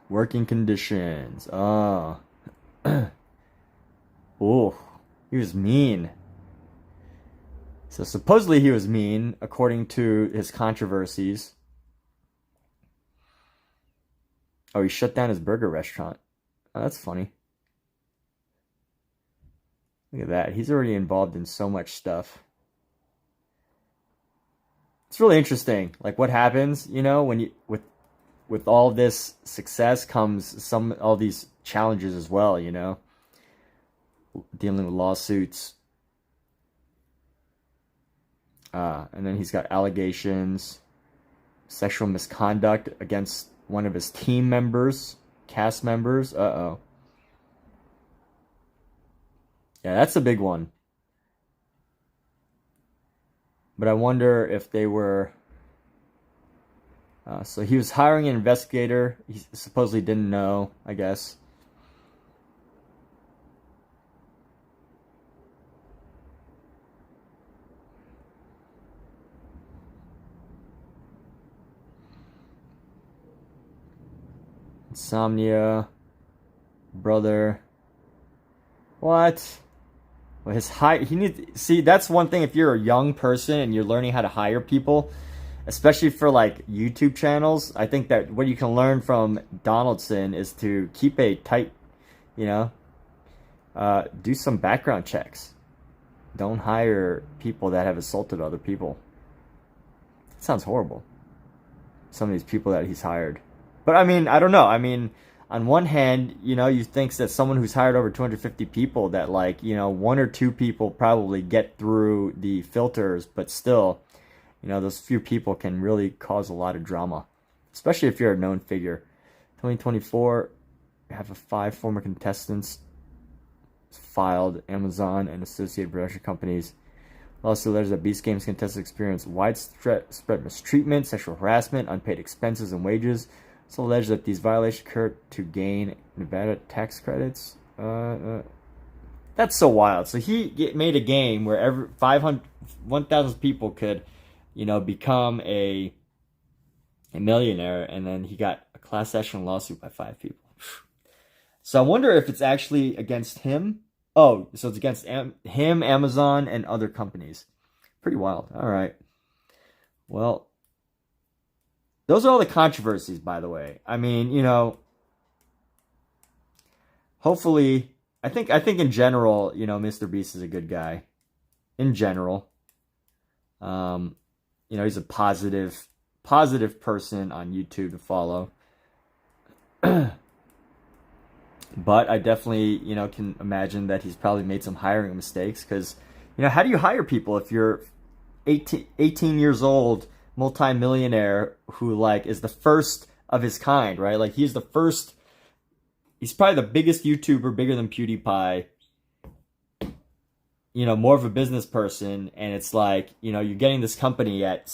Working conditions. Oh. Oh, he was mean. So supposedly he was mean, according to his controversies. Oh, he shut down his burger restaurant. Oh, that's funny. Look at that. He's already involved in so much stuff. It's really interesting. Like what happens, you know, when you with all this success comes all these challenges as well, you know. Dealing with lawsuits. And then he's got allegations, sexual misconduct against one of his team members, cast members. Uh-oh. Yeah, that's a big one. But I wonder if they were... so he was hiring an investigator. He supposedly didn't know, I guess. Insomnia. Brother. What? Well, he needs... See, that's one thing if you're a young person and you're learning how to hire people, especially for like YouTube channels. I think that what you can learn from Donaldson is to keep a tight, you know, do some background checks. Don't hire people that have assaulted other people. It sounds horrible. Some of these people that he's hired. But I mean, I don't know. I mean, on one hand, you know, you think that someone who's hired over 250 people, that like, you know, one or two people probably get through the filters, but still, you know, those few people can really cause a lot of drama, especially if you're a known figure. 2024, half of 5 former contestants filed Amazon and associated production companies. Lawsuit alleges that Beast Games contestants experienced widespread mistreatment, sexual harassment, unpaid expenses, and wages. It's alleged that these violations occurred to gain Nevada tax credits. That's so wild. So he made a game where 1,000 people could, you know, become a millionaire, and then he got a class action lawsuit by 5 people. So I wonder if it's actually against him. Oh, so it's against him, Amazon, and other companies. Pretty wild. All right. Well, those are all the controversies, by the way. I mean, you know, hopefully, I think in general, you know, Mr. Beast is a good guy. In general. You know, he's a positive person on YouTube to follow. But I definitely, you know, can imagine that he's probably made some hiring mistakes because, you know, how do you hire people if you're 18 years old, multi-millionaire who like is the first of his kind, right? Like he's the first, he's probably the biggest YouTuber, bigger than PewDiePie, you know, more of a business person. And it's like, you know, you're getting this company at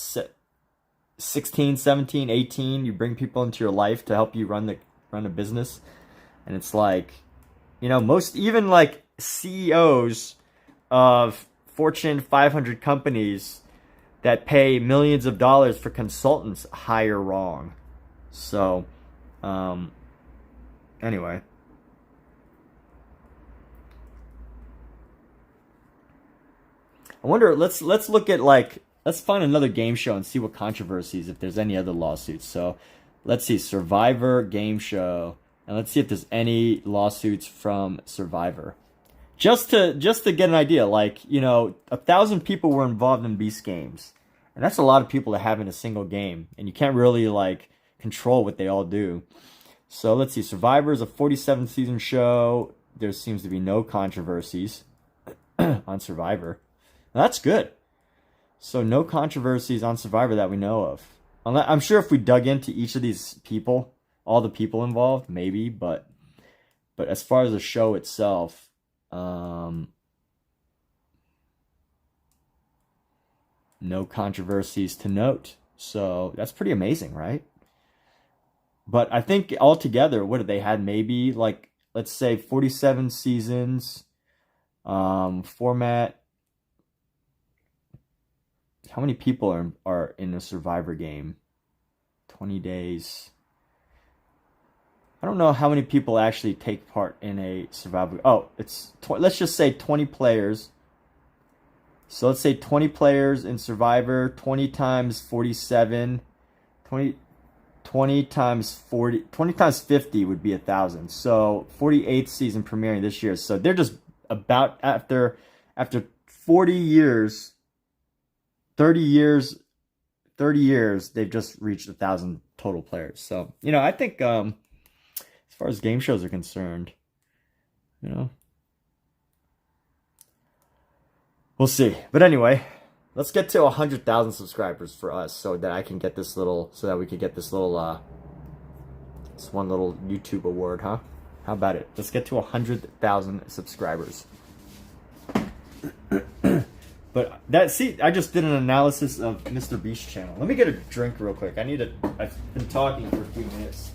16, 17, 18. You bring people into your life to help you run a business. And it's like, you know, most, even like CEOs of Fortune 500 companies that pay millions of dollars for consultants hire wrong. So, anyway. I wonder, let's look at like, let's find another game show and see what controversies, if there's any other lawsuits. So, let's see, Survivor game show. And let's see if there's any lawsuits from Survivor. Just to get an idea, like, you know, 1,000 people were involved in Beast Games. And that's a lot of people to have in a single game. And you can't really, like, control what they all do. So let's see, Survivor is a 47 season show. There seems to be no controversies on Survivor. Now, that's good. So no controversies on Survivor that we know of. I'm sure if we dug into each of these people, all the people involved, maybe, but as far as the show itself, no controversies to note. So that's pretty amazing, right? But I think altogether, what did they had? Maybe like, let's say 47 seasons, format. How many people are in a Survivor game? 20 days. I don't know how many people actually take part in a Survivor. Oh, let's just say 20 players. So let's say 20 players in Survivor, 20 times 47, 20 times 40, 20 times 50 would be 1,000. So 48th season premiering this year. So they're just about after 40 years, 30 years, they've just reached 1,000 total players. So, you know, I think as far as game shows are concerned, you know, we'll see. But anyway, let's get to 100,000 subscribers for us so that I can get this little, this one little YouTube award, huh? How about it? Let's get to 100,000 subscribers. But I just did an analysis of Mr. Beast's channel. Let me get a drink real quick. I've been talking for a few minutes.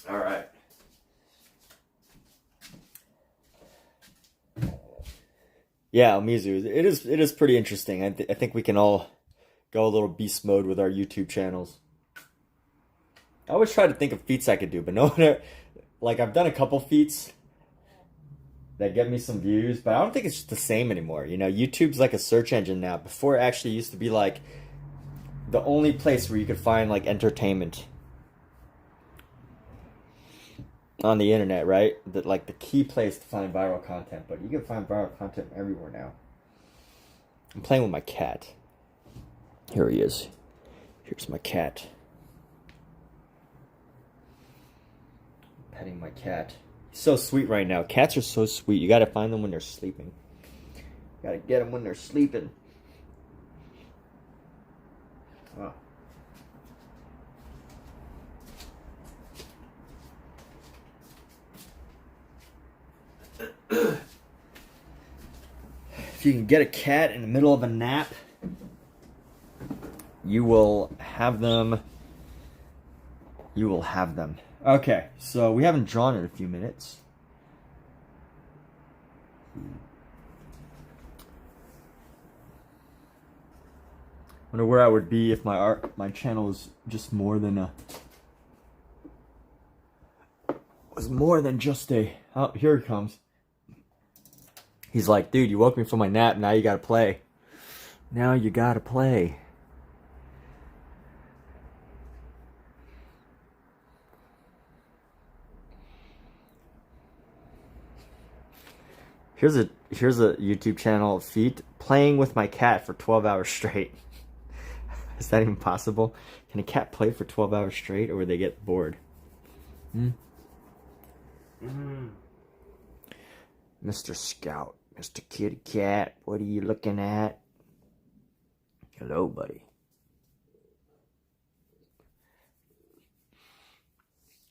All right. Yeah, Mizu. It is pretty interesting. I think we can all go a little beast mode with our YouTube channels. I always try to think of feats I could do, but no one, like I've done a couple feats that get me some views, but I don't think it's just the same anymore. You know, YouTube's like a search engine now. Before it actually used to be like the only place where you could find like entertainment on the internet, right? Like the key place to find viral content, but you can find viral content everywhere now. I'm playing with my cat. Here he is. Here's my cat. Petting my cat. He's so sweet right now. Cats are so sweet. You gotta find them when they're sleeping. You gotta get them when they're sleeping. Oh. if you can get a cat in the middle of a nap, you will have them. You will have them. Okay, so we haven't drawn in a few minutes. Wonder where I would be if my channel was just more than just a. Oh, here he comes. He's like, dude, you woke me from my nap. Now you gotta play. Now you gotta play. Here's a YouTube channel, feet playing with my cat for 12 hours straight. Is that even possible? Can a cat play for 12 hours straight, or would they get bored? Mr. Scout, Mr. Kitty Cat, what are you looking at? Hello, buddy.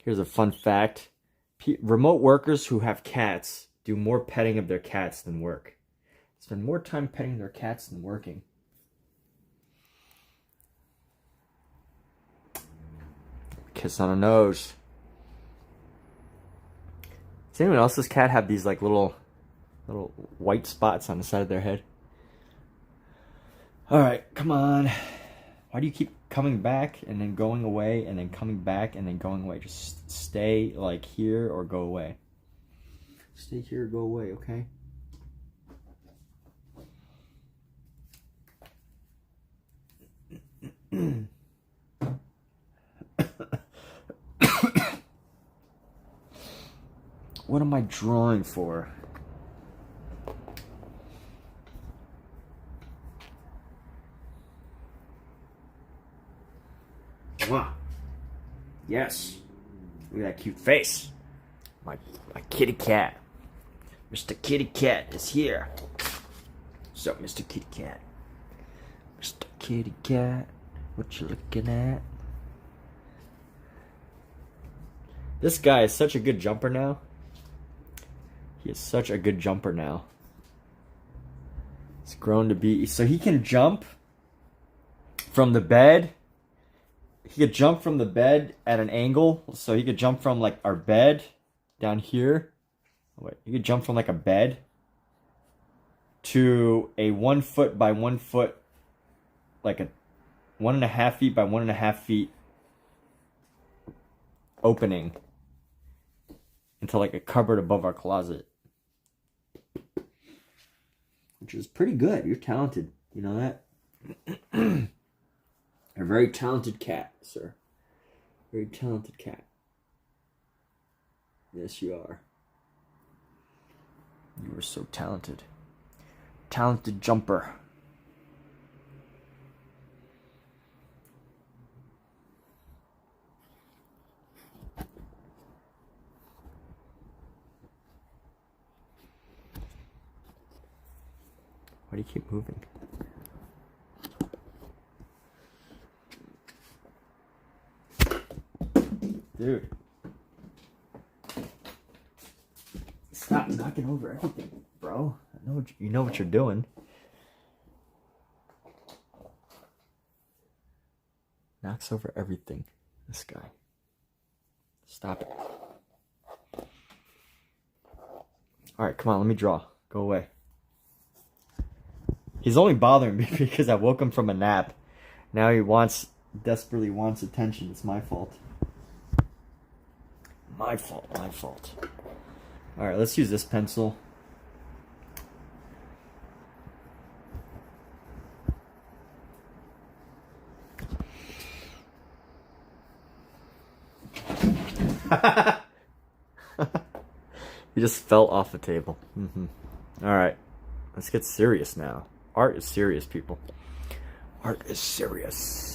Here's a fun fact. Remote workers who have cats do more petting of their cats than work. Spend more time petting their cats than working. Kiss on a nose. Does anyone else's cat have these like little white spots on the side of their head? All right, come on. Why do you keep coming back and then going away and then coming back and then going away? Just stay like here or go away. Stay here or go away, okay? What am I drawing for? Wow. Yes. Look at that cute face. My kitty cat. Mr. Kitty Cat is here. What's up, Mr. Kitty Cat? Mr. Kitty Cat, what you looking at? This guy is such a good jumper now. He is such a good jumper now. It's grown to be... So he can jump from the bed. He could jump from the bed at an angle. So he could jump from like our bed down here. Wait, he could jump from like a bed to a 1 foot by 1 foot, like a 1.5 feet by 1.5 feet opening into like a cupboard above our closet. Which is pretty good. You're talented. You know that? A very talented cat, sir. Very talented cat. Yes, you are. You are so talented. Talented jumper. Why do you keep moving? Dude. Stop knocking over everything, bro. I know you know what you're doing. Knocks over everything. This guy. Stop it. Alright, come on, let me draw. Go away. He's only bothering me because I woke him from a nap. Now he desperately wants attention. It's my fault. My fault, my fault. Alright, let's use this pencil. He just fell off the table. Alright, let's get serious now. Art is serious, people. Art is serious.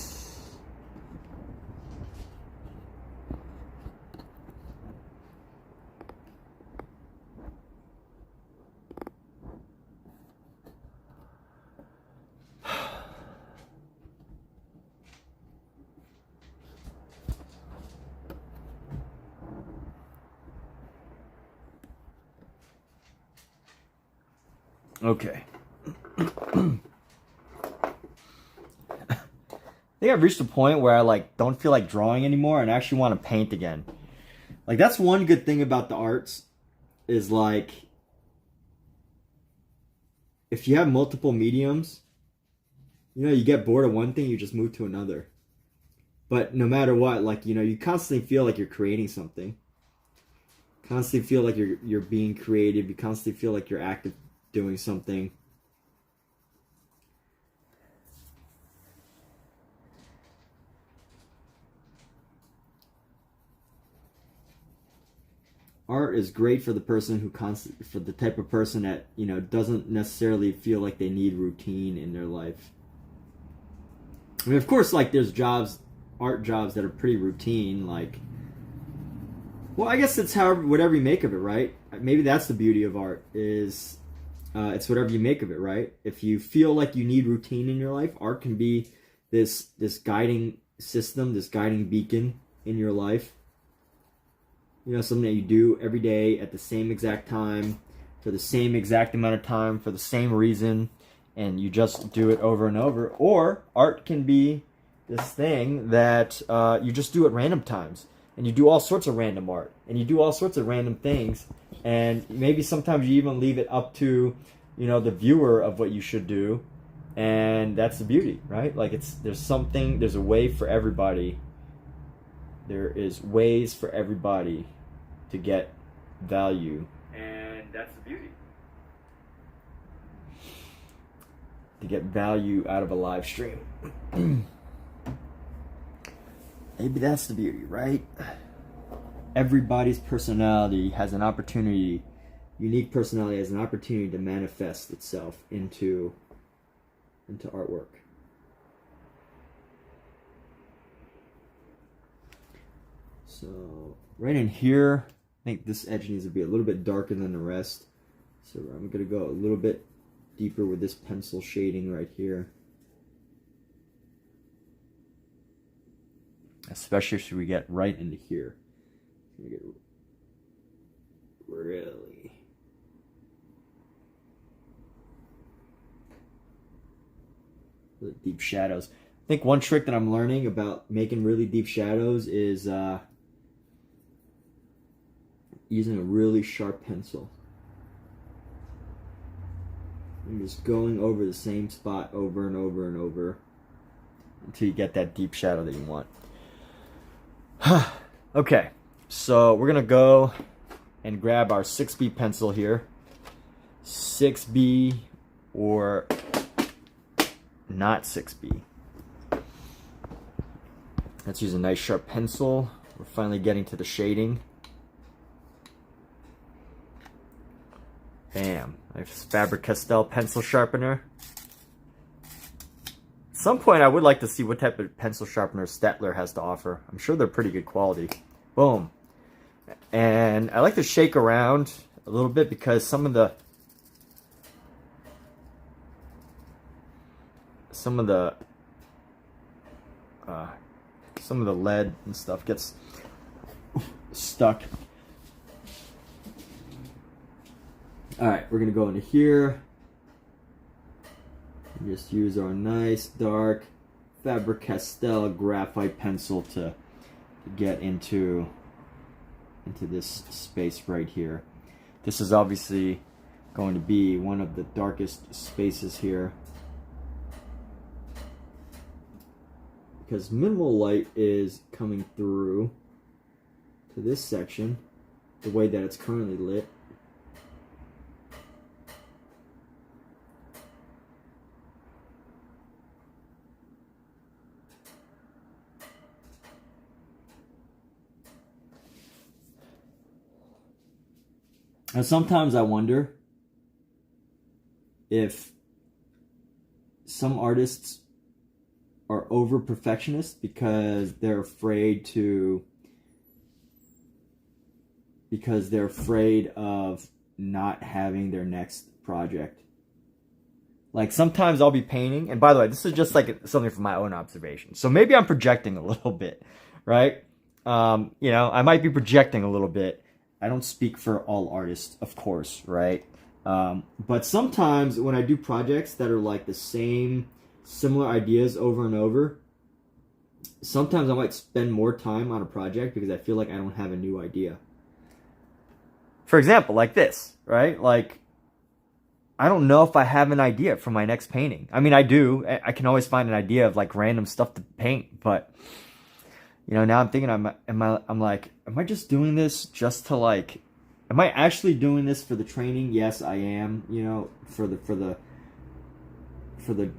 Okay. I think I've reached a point where I like don't feel like drawing anymore and actually want to paint again. Like that's one good thing about the arts is like if you have multiple mediums, you know, you get bored of one thing, you just move to another. But no matter what, like, you know, you constantly feel like you're creating something. Constantly feel like you're being creative. You constantly feel like you're active doing something. Art is great for the person who for the type of person that, you know, doesn't necessarily feel like they need routine in their life. I mean, of course, like there's jobs, art jobs that are pretty routine, like, well, I guess it's whatever you make of it, right? Maybe that's the beauty of art is it's whatever you make of it, right? If you feel like you need routine in your life, art can be this guiding system, this guiding beacon in your life. You know, something that you do every day at the same exact time, for the same exact amount of time, for the same reason, and you just do it over and over. Or art can be this thing that you just do at random times, and you do all sorts of random art, and you do all sorts of random things, and maybe sometimes you even leave it up to, you know, the viewer of what you should do, and that's the beauty, right? Like there's a way for everybody. There is ways for everybody to get value, and that's the beauty. To get value out of a live stream. Maybe that's the beauty, right? Everybody's personality has an opportunity, unique personality has an opportunity to manifest itself into artwork. So right in here, I think this edge needs to be a little bit darker than the rest. So I'm going to go a little bit deeper with this pencil shading right here. Especially as we get right into here. It's going to get really... deep shadows. I think one trick that I'm learning about making really deep shadows is using a really sharp pencil. I'm just going over the same spot over and over and over until you get that deep shadow that you want. Okay, so we're gonna go and grab our 6B pencil here. 6B or not 6B. Let's use a nice sharp pencil. We're finally getting to the shading. Bam. I have Faber-Castell pencil sharpener. At some point I would like to see what type of pencil sharpener STAEDTLER has to offer. I'm sure they're pretty good quality. Boom. And I like to shake around a little bit because some of the lead and stuff gets stuck. Alright, we're going to go into here. Just use our nice dark Faber-Castell graphite pencil to get into this space right here. This is obviously going to be one of the darkest spaces here, because minimal light is coming through to this section the way that it's currently lit. And sometimes I wonder if some artists are over perfectionists because they're afraid of not having their next project. Like sometimes I'll be painting, and by the way, this is just like something from my own observation. So maybe I'm projecting a little bit, right? You know, I might be projecting a little bit. I don't speak for all artists, of course, right? But sometimes when I do projects that are like the same, similar ideas over and over, sometimes I might spend more time on a project because I feel like I don't have a new idea. For example, like this, right? Like, I don't know if I have an idea for my next painting. I mean, I do. I can always find an idea of like random stuff to paint, but you know, now I'm thinking, I'm like, am I just doing this just to like, am I actually doing this for the training? Yes, I am. You know, for the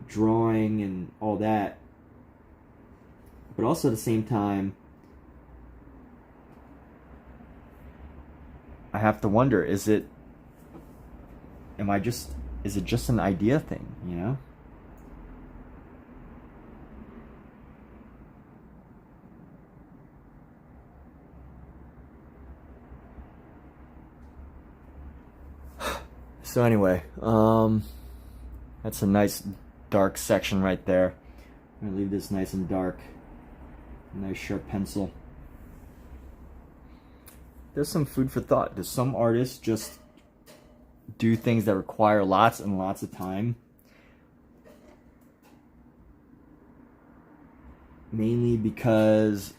drawing and all that. But also at the same time, I have to wonder, is it just an idea thing, you know? So anyway, that's a nice dark section right there. I'm gonna leave this nice and dark. Nice sharp pencil. There's some food for thought. Does some artists just do things that require lots and lots of time, mainly because,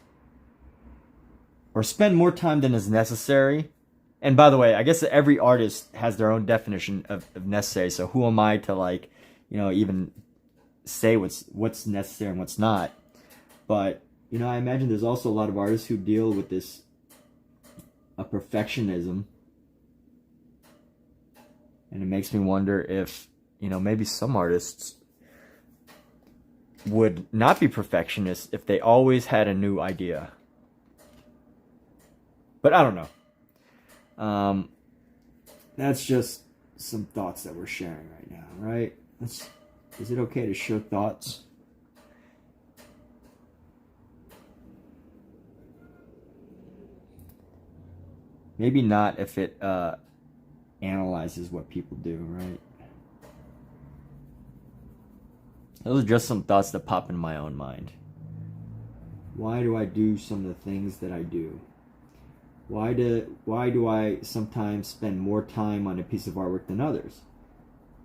or spend more time than is necessary? And by the way, I guess every artist has their own definition of necessary, so who am I to like, you know, even say what's necessary and what's not? But you know, I imagine there's also a lot of artists who deal with this perfectionism. And it makes me wonder if, you know, maybe some artists would not be perfectionists if they always had a new idea. But I don't know. That's just some thoughts that we're sharing right now, right? Is it okay to share thoughts? Maybe not if it analyzes what people do, right? Those are just some thoughts that pop in my own mind. Why do I do some of the things that I do? Why do I sometimes spend more time on a piece of artwork than others?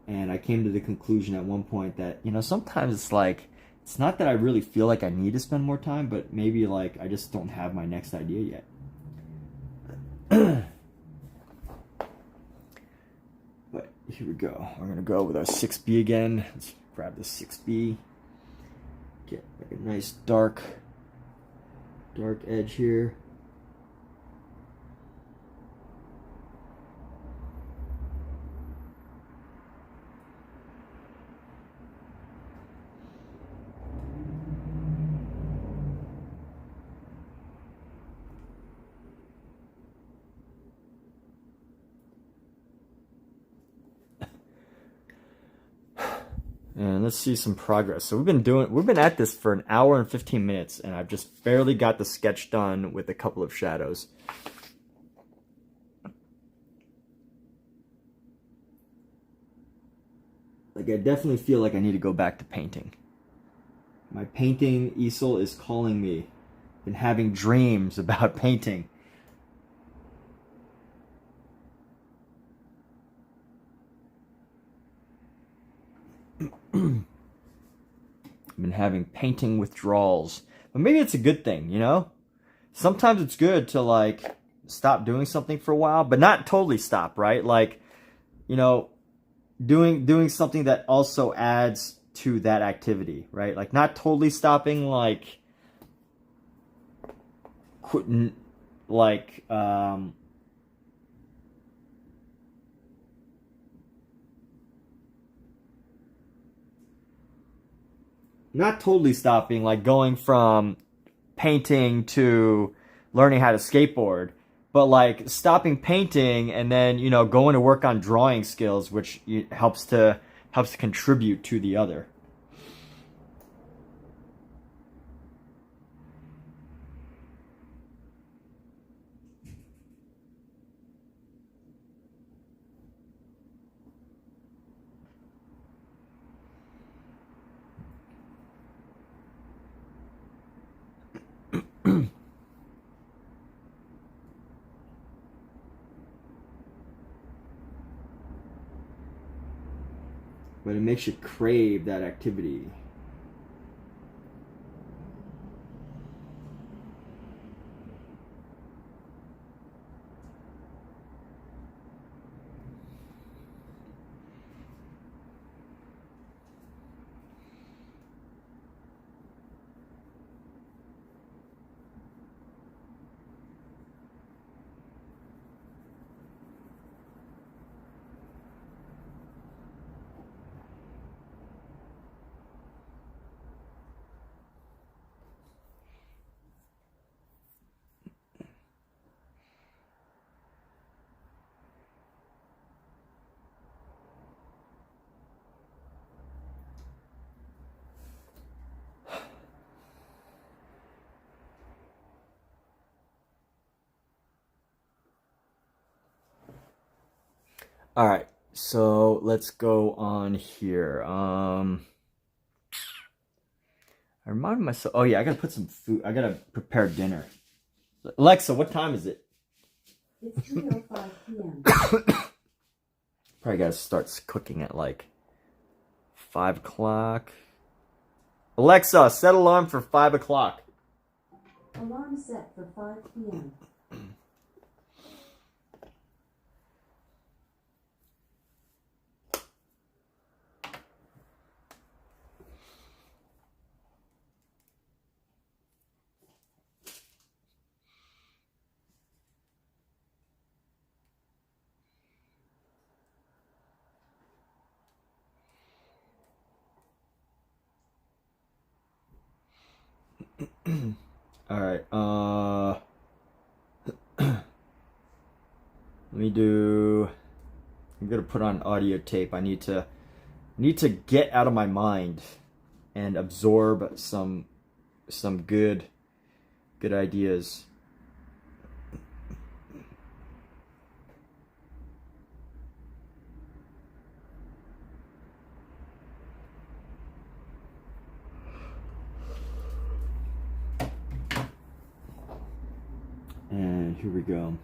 And I came to the conclusion at one point that, you know, sometimes it's like, it's not that I really feel like I need to spend more time, but maybe like I just don't have my next idea yet. But here we go. We're gonna go with our 6B again. Let's grab the 6B. Get like a nice dark edge here. And let's see some progress. So we've been at this for an hour and 15 minutes, and I've just barely got the sketch done with a couple of shadows. Like, I definitely feel like I need to go back to painting. My painting easel is calling me. Been having dreams about painting. I've been having painting withdrawals. But maybe it's a good thing, you know? Sometimes it's good to, like, stop doing something for a while, but not totally stop, right? Like, you know, doing something that also adds to that activity, right? Like, not totally stopping, like, quitting, like, not totally stopping, like going from painting to learning how to skateboard, but like stopping painting and then, you know, going to work on drawing skills, which helps to contribute to the other. but it makes you crave that activity. All right, so let's go on here. I reminded myself. Oh yeah, I gotta put some food. I gotta prepare dinner. Alexa, what time is it? It's 3:05 p.m. Probably gotta start cooking at like 5 o'clock. Alexa, set alarm for 5 o'clock. Alarm set for 5 p.m. All right. Let me do. I'm gonna put on audio tape. I need to get out of my mind and absorb some good ideas. And here we go.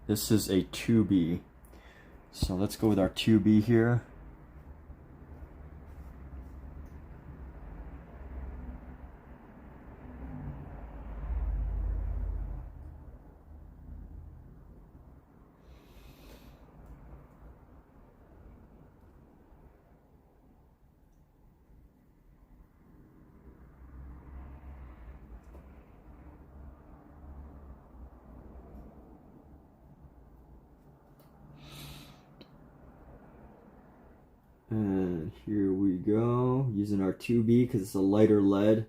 This is a 2B. So let's go with our 2B here. And here we go, using our 2B because it's a lighter lead.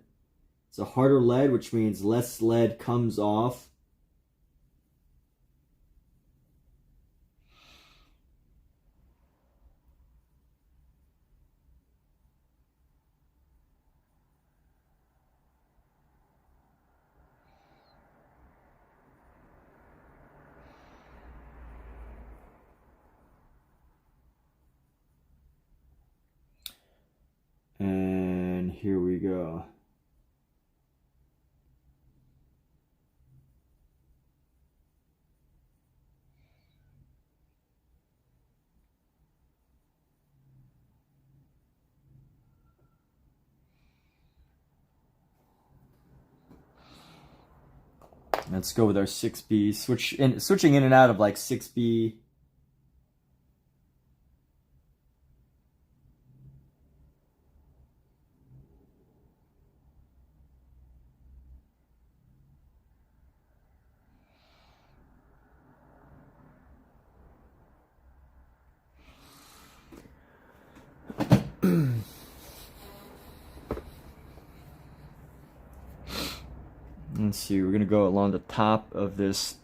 It's a harder lead, which means less lead comes off. And here we go. Let's go with our 6B. Switching in and out of like 6B. Let's see, we're gonna go along the top of this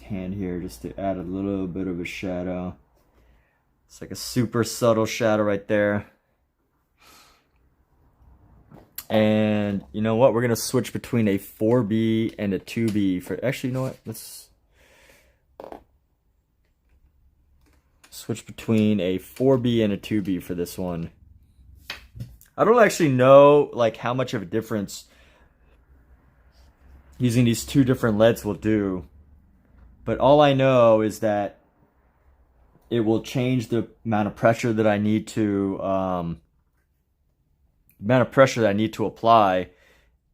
hand here just to add a little bit of a shadow. It's like a super subtle shadow right there. And you know what? We're gonna switch between a 4B and a 2B for. Actually, you know what? Let's switch between a 4B and a 2B for this one. I don't actually know like how much of a difference using these two different leads will do. But all I know is that it will change the amount of pressure that I need to apply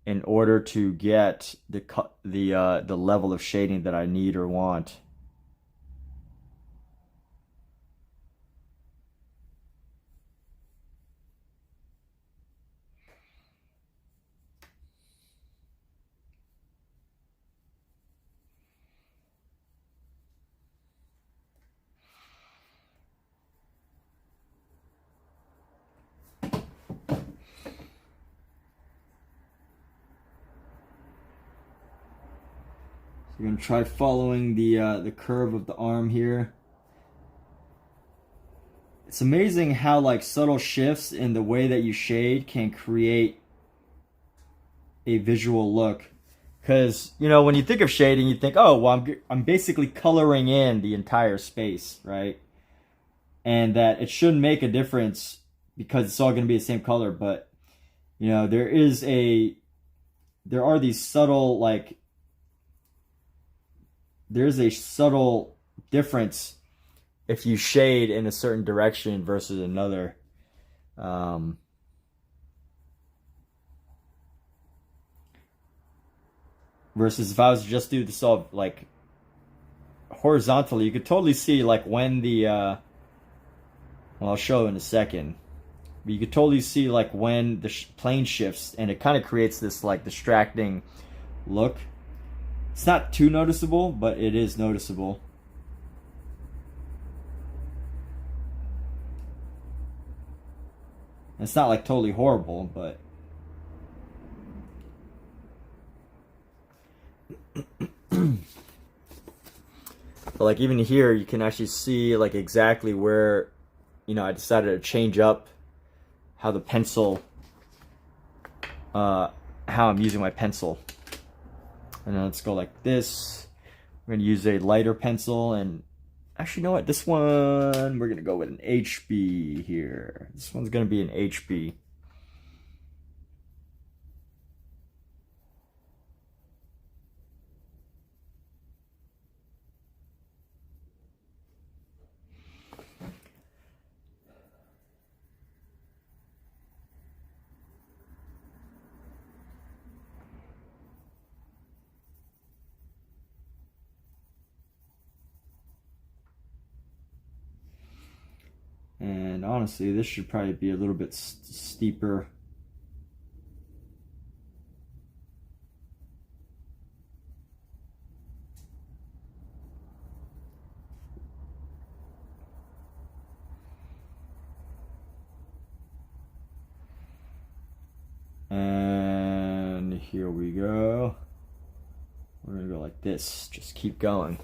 in order to get the level of shading that I need or want. We're going to try following the curve of the arm here. It's amazing how like subtle shifts in the way that you shade can create a visual look. Because, you know, when you think of shading, you think, oh, well, I'm basically coloring in the entire space, right? And that it shouldn't make a difference because it's all going to be the same color. But, you know, there are these subtle, like, there's a subtle difference if you shade in a certain direction versus another. Versus if I was to just do this all like horizontally, you could totally see like when well, I'll show in a second. But you could totally see like when the plane shifts, and it kind of creates this like distracting look. It's not too noticeable, but it is noticeable. It's not like totally horrible, but like even here you can actually see like exactly where, you know, I decided to change up how the pencil, how I'm using my pencil. And then let's go like this. We're going to use a lighter pencil, and actually, you know what? This one, we're going to go with an HB here. This one's going to be an HB. And honestly, this should probably be a little bit steeper. And here we go. We're gonna go like this. Just keep going.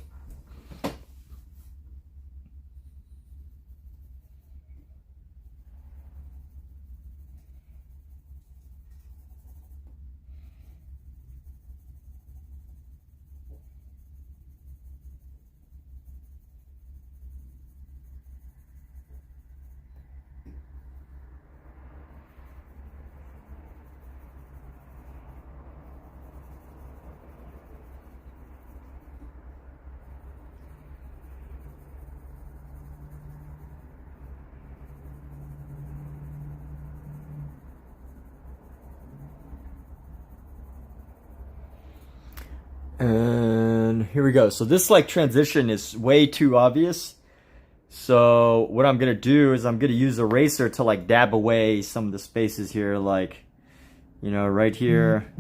And here we go. So this like transition is way too obvious. So what I'm gonna do is I'm gonna use a eraser to like dab away some of the spaces here, like, you know, right here.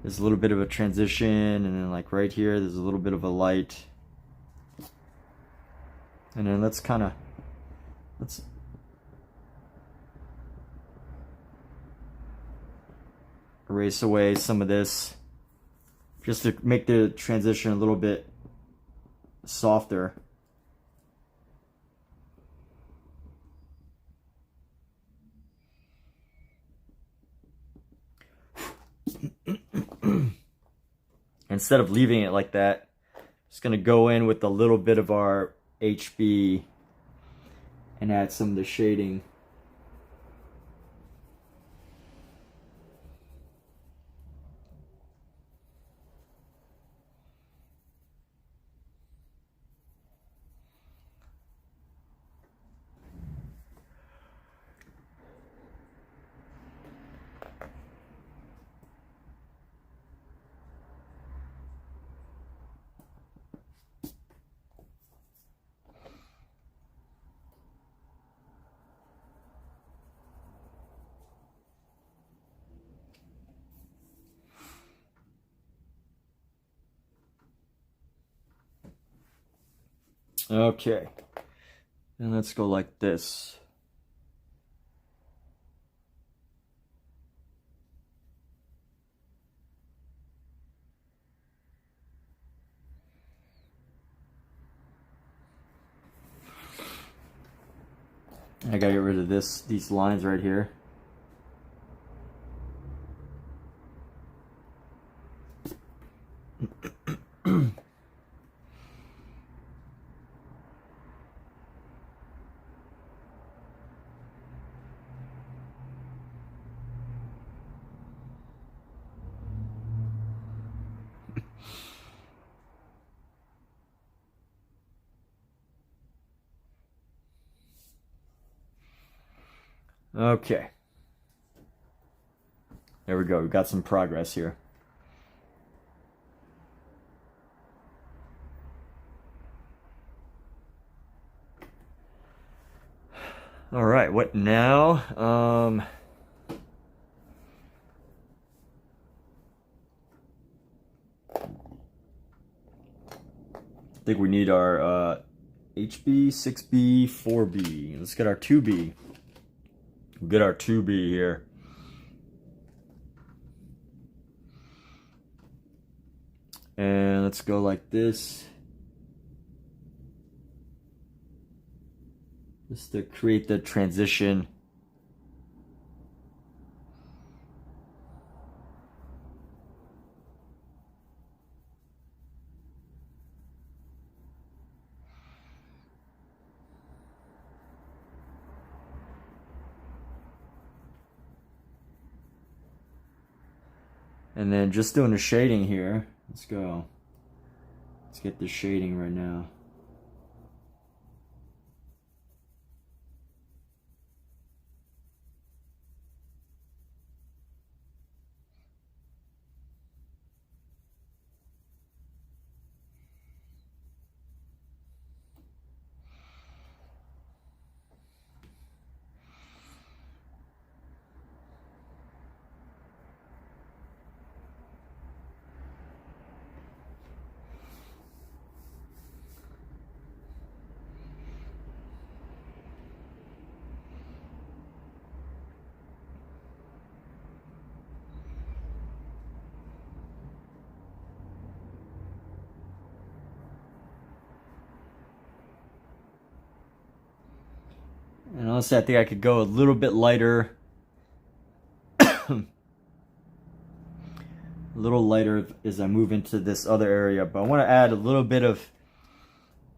There's a little bit of a transition, and then like right here, there's a little bit of a light. And then let's erase away some of this, just to make the transition a little bit softer. Instead of leaving it like that, just gonna go in with a little bit of our HB and add some of the shading. Okay. And let's go like this. I gotta get rid of these lines right here. Okay. There we go. We got some progress here. All right, what now? I think we need our HB, 6B, 4B. Let's get our 2B. We'll get our 2B here. And let's go like this. Just to create the transition. And then just doing the shading here. Let's go. Let's get the shading right now. And honestly, I think I could go a little bit lighter. A little lighter as I move into this other area. But I want to add a little bit of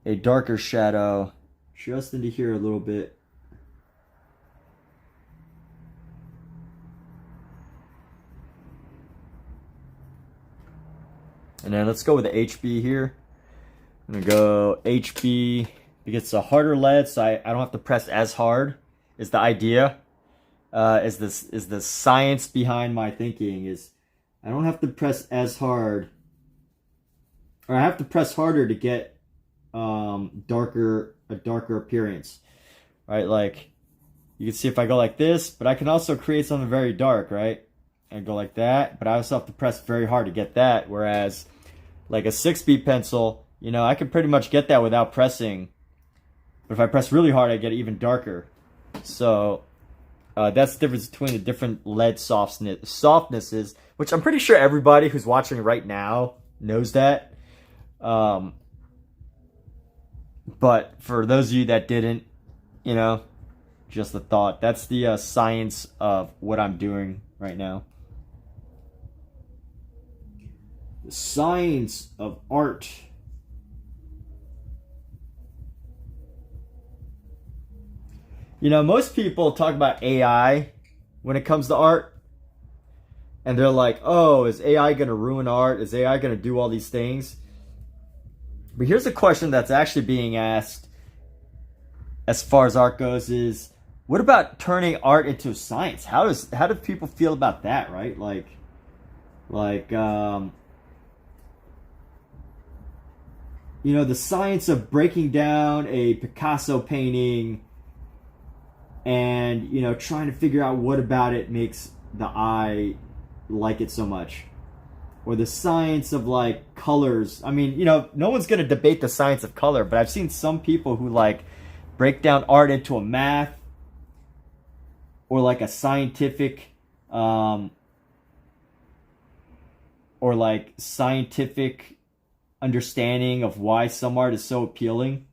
a darker shadow just into here a little bit. And then let's go with the HB here. I'm going to go HB because it's a harder lead, so I don't have to press as hard, is the idea. Is the science behind my thinking is I don't have to press as hard, or I have to press harder to get a darker appearance, right? Like you can see if I go like this, but I can also create something very dark, right? And go like that, but I also have to press very hard to get that. Whereas like a 6B pencil, you know, I can pretty much get that without pressing. But if I press really hard, I get even darker. So that's the difference between the different lead softnesses, which I'm pretty sure everybody who's watching right now knows that. But for those of you that didn't, you know, just a thought. That's the science of what I'm doing right now. The science of art. You know, most people talk about AI when it comes to art. And they're like, oh, is AI going to ruin art? Is AI going to do all these things? But here's a question that's actually being asked as far as art goes is, what about turning art into science? How do people feel about that, right? Like you know, the science of breaking down a Picasso painting and, you know, trying to figure out what about it makes the eye like it so much. or the science of like colors. I mean, you know, no one's gonna debate the science of color, but I've seen some people who like break down art into a math or like a scientific or like scientific understanding of why some art is so appealing.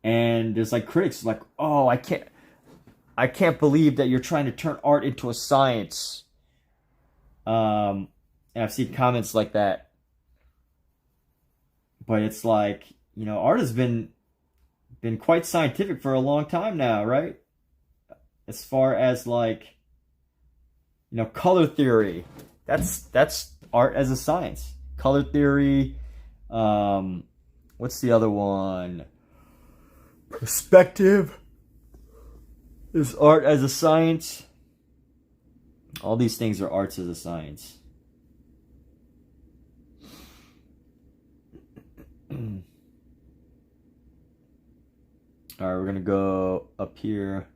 And there's like critics like, oh, I can't believe that you're trying to turn art into a science. And I've seen comments like that. But it's like, you know, art has been quite scientific for a long time now, right? As far as like, you know, color theory. That's art as a science. Color theory. What's the other one? Perspective is art as a science. All these things are arts as a science. Alright, we're gonna go up here.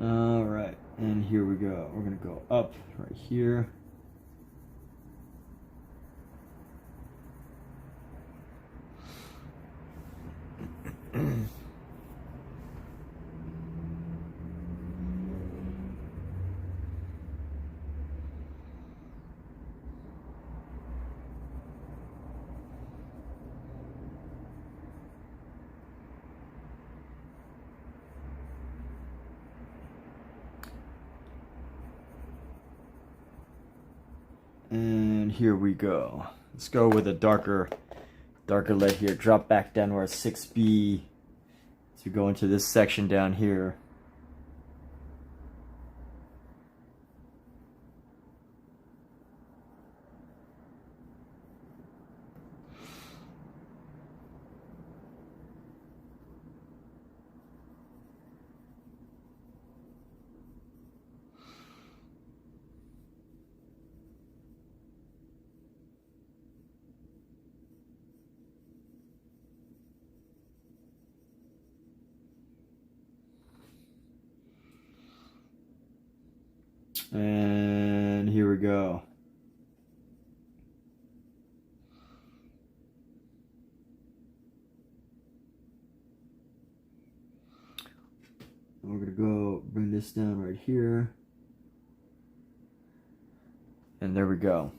All right, and here we go. We're gonna go up right here. And here we go. Let's go with a darker lead here. Drop back down to our 6B to go into this section down here. And here we go. We're gonna go bring this down right here. And there we go.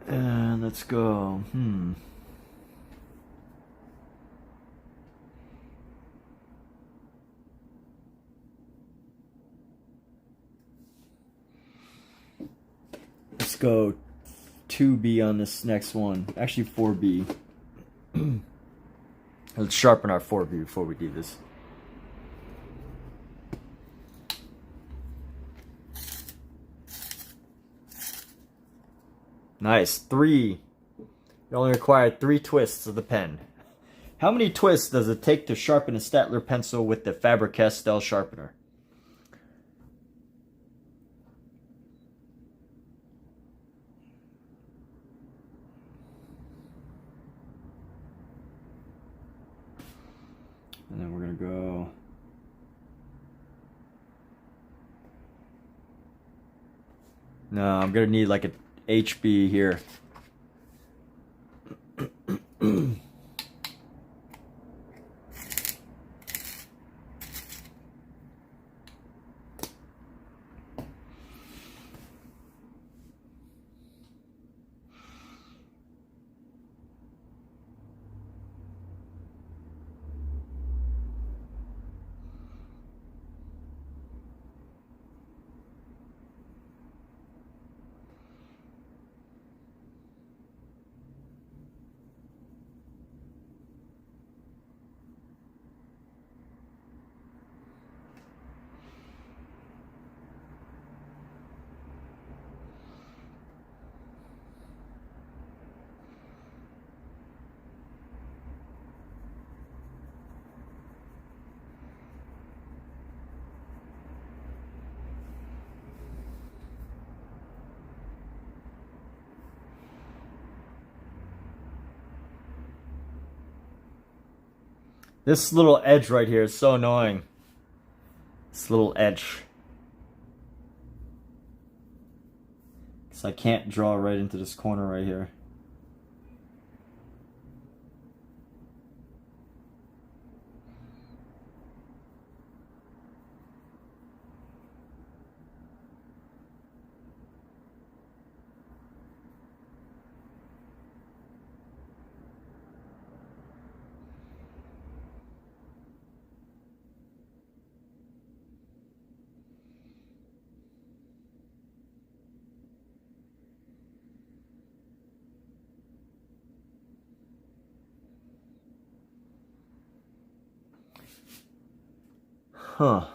And let's go. Let's go 2B on this next one. Actually 4B. Let's sharpen our 4B before we do this. Nice. 3. You only require 3 twists of the pen. How many twists does it take to sharpen a STAEDTLER pencil with the Faber-Castell sharpener? And then we're going to go... No, I'm going to need like a HB here. This little edge right here is so annoying. This little edge. Because I can't draw right into this corner right here. Huh.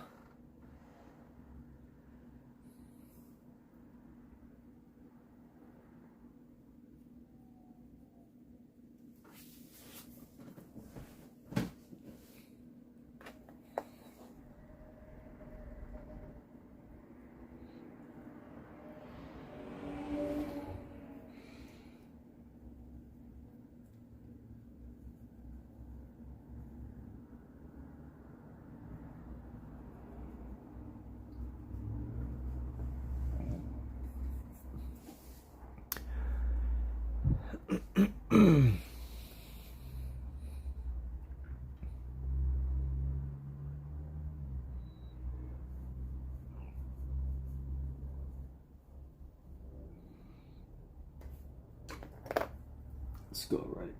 Let's go right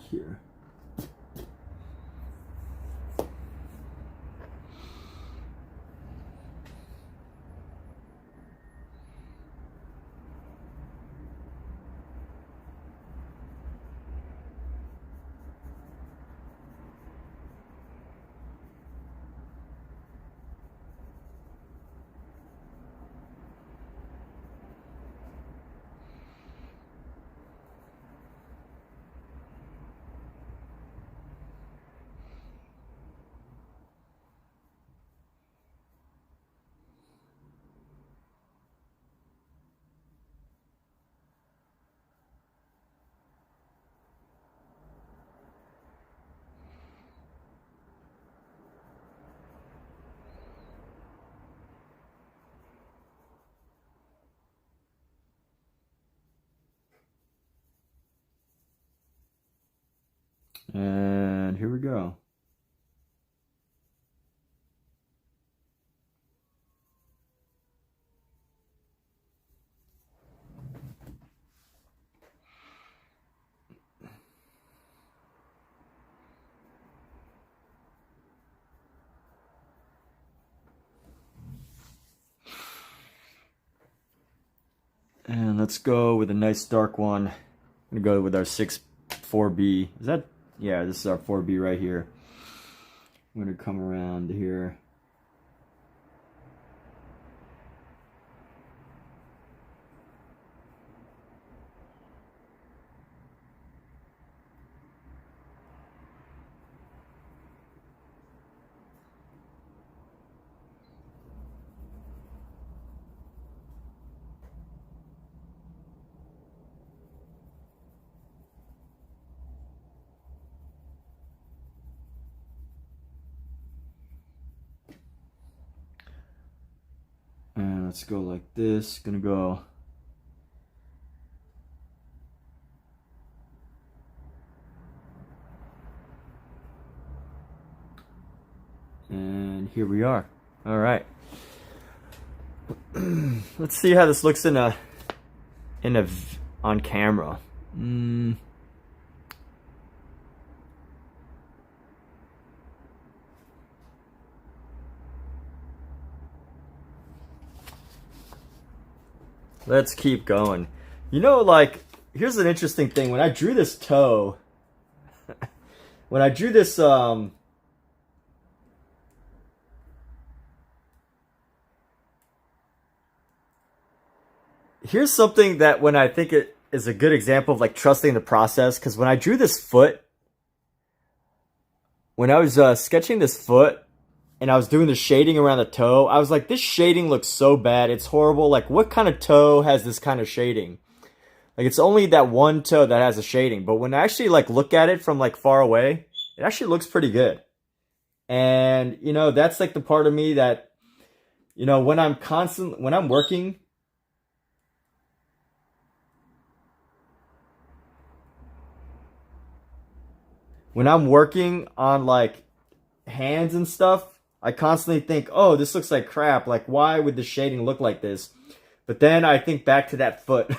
here. And here we go. And let's go with a nice dark one. I'm gonna go with our 4B. Is that? Yeah, this is our 4B right here. I'm gonna come around here. let's go like this. Gonna go. And here we are. All right. Let's see how this looks on camera. Let's keep going. You know, like, here's an interesting thing. When I drew this toe, when I drew this, here's something that when I think it is a good example of like trusting the process, because when I drew this foot, when I was sketching this foot and I was doing the shading around the toe, I was like, this shading looks so bad. It's horrible. Like, what kind of toe has this kind of shading? Like, it's only that one toe that has a shading. But when I actually like look at it from like far away, it actually looks pretty good. And, you know, that's like the part of me that, you know, when I'm working, on like hands and stuff, I constantly think, oh, this looks like crap. Like, why would the shading look like this? But then I think back to that foot,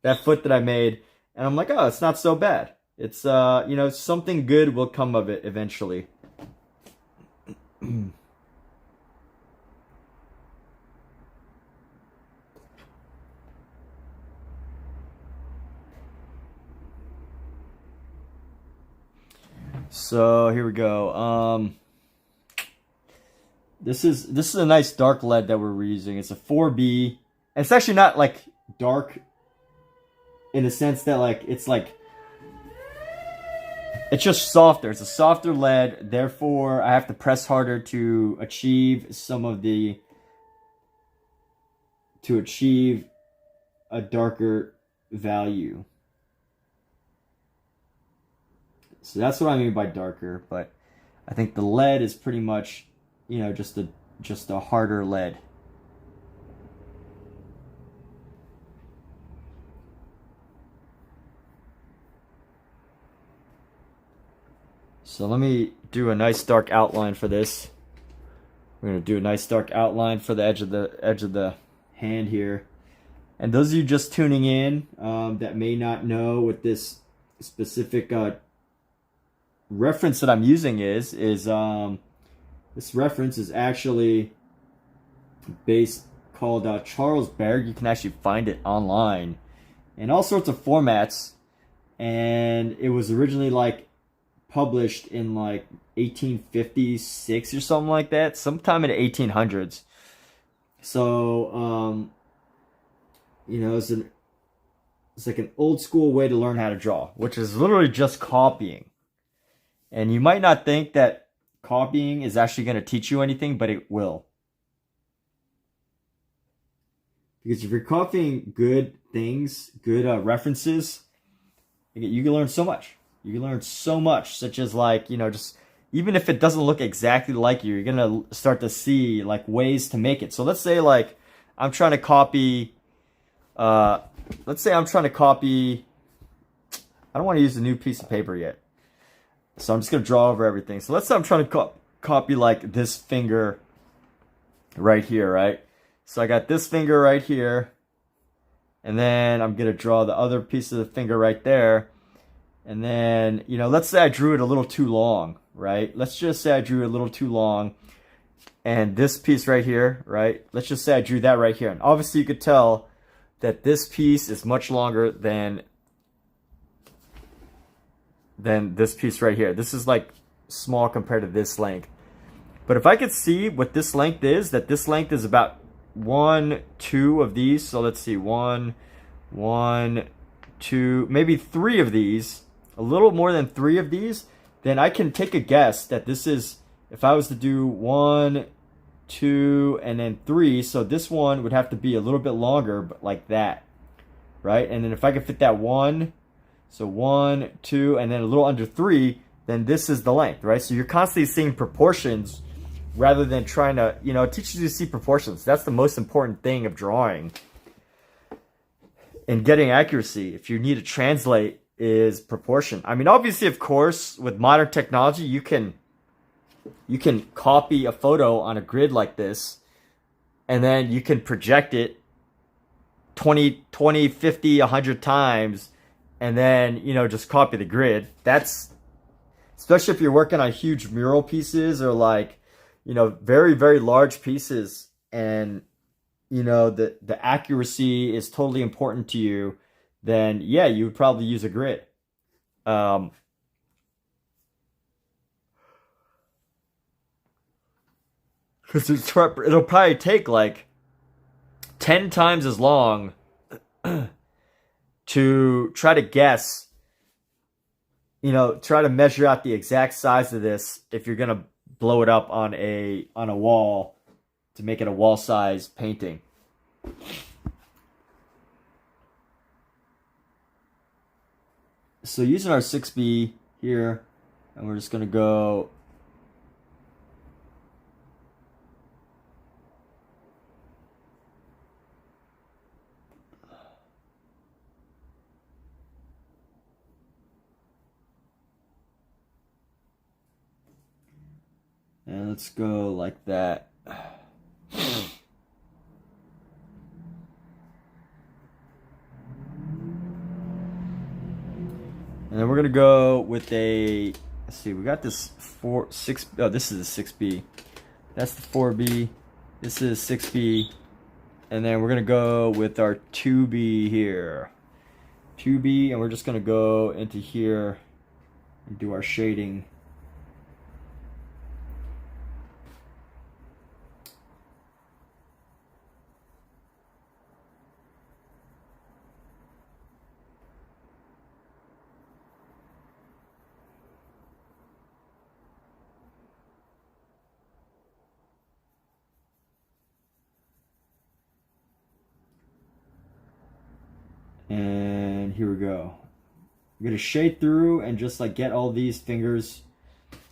that foot that I made, and I'm like, oh, it's not so bad. It's, you know, something good will come of it eventually. So here we go. This is a nice dark lead that we're reusing. It's a 4B. And it's actually not like dark in the sense that like it's just softer. It's a softer lead. Therefore, I have to press harder to achieve a darker value. So that's what I mean by darker, but I think the lead is pretty much, you know, just a harder lead. So let me do a nice dark outline for this. We're gonna do a nice dark outline for the edge of the hand here. And those of you just tuning in that may not know what this specific reference that I'm using is this reference is actually called Charles Bargue. You can actually find it online in all sorts of formats, and it was originally like published in like 1856 or something like that, sometime in the 1800s. So you know, it's like an old school way to learn how to draw, which is literally just copying. And you might not think that copying is actually going to teach you anything, but it will. Because if you're copying good things, good references, you can learn so much. You can learn so much, such as like, you know, just even if it doesn't look exactly like you, you're going to start to see like ways to make it. So let's say like I'm trying to copy, I don't want to use a new piece of paper yet. So I'm just going to draw over everything. So let's say I'm trying to copy like this finger right here, right? So I got this finger right here. And then I'm going to draw the other piece of the finger right there. And then, you know, let's say I drew it a little too long, right? Let's just say I drew it a little too long. And this piece right here, right? Let's just say I drew that right here. And obviously you could tell that this piece is much longer than this piece right here. This is like small compared to this length. But if I could see what this length is, that this length is about 1, 2 of these. So let's see, 1, 2, maybe 3 of these, a little more than 3 of these, then I can take a guess that this is, if I was to do 1, 2, and then 3, so this one would have to be a little bit longer, but like that, right? And then if I could fit that 1, so 1, 2, and then a little under 3, then this is the length, right? So you're constantly seeing proportions rather than trying to, you know, it teaches you to see proportions. That's the most important thing of drawing and getting accuracy. If you need to translate, is proportion. I mean, obviously, of course, with modern technology, you can copy a photo on a grid like this, and then you can project it 20, 50, 100 times, and then, you know, just copy the grid. That's, especially if you're working on huge mural pieces or like, you know, very, very large pieces, and, you know, the accuracy is totally important to you, then yeah, you would probably use a grid. Because it'll probably take like 10 times as long to try to guess, you know, try to measure out the exact size of this if you're gonna blow it up on a wall to make it a wall size painting. So using our 6B here, and we're just gonna go and let's go like that. And then we're gonna go with a, let's see, we got this 6, oh, this is a 6B. That's the 4B. This is 6B. And then we're gonna go with our 2B here. 2B, and we're just gonna go into here and do our shading. And here we go. I'm gonna shade through and just like get all these fingers,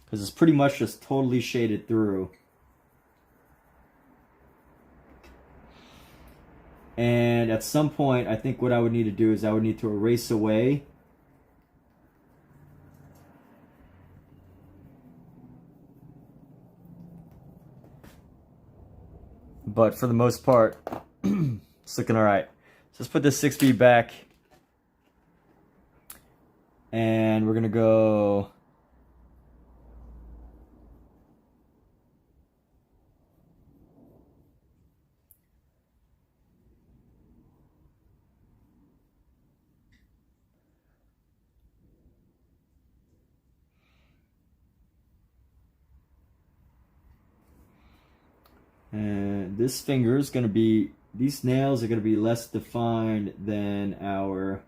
because it's pretty much just totally shaded through. And at some point, I think what I would need to do is I would need to erase away but for the most part, it's looking all right. So let's put this 6B back, and we're gonna go and this finger is gonna be, these nails are going to be less defined than our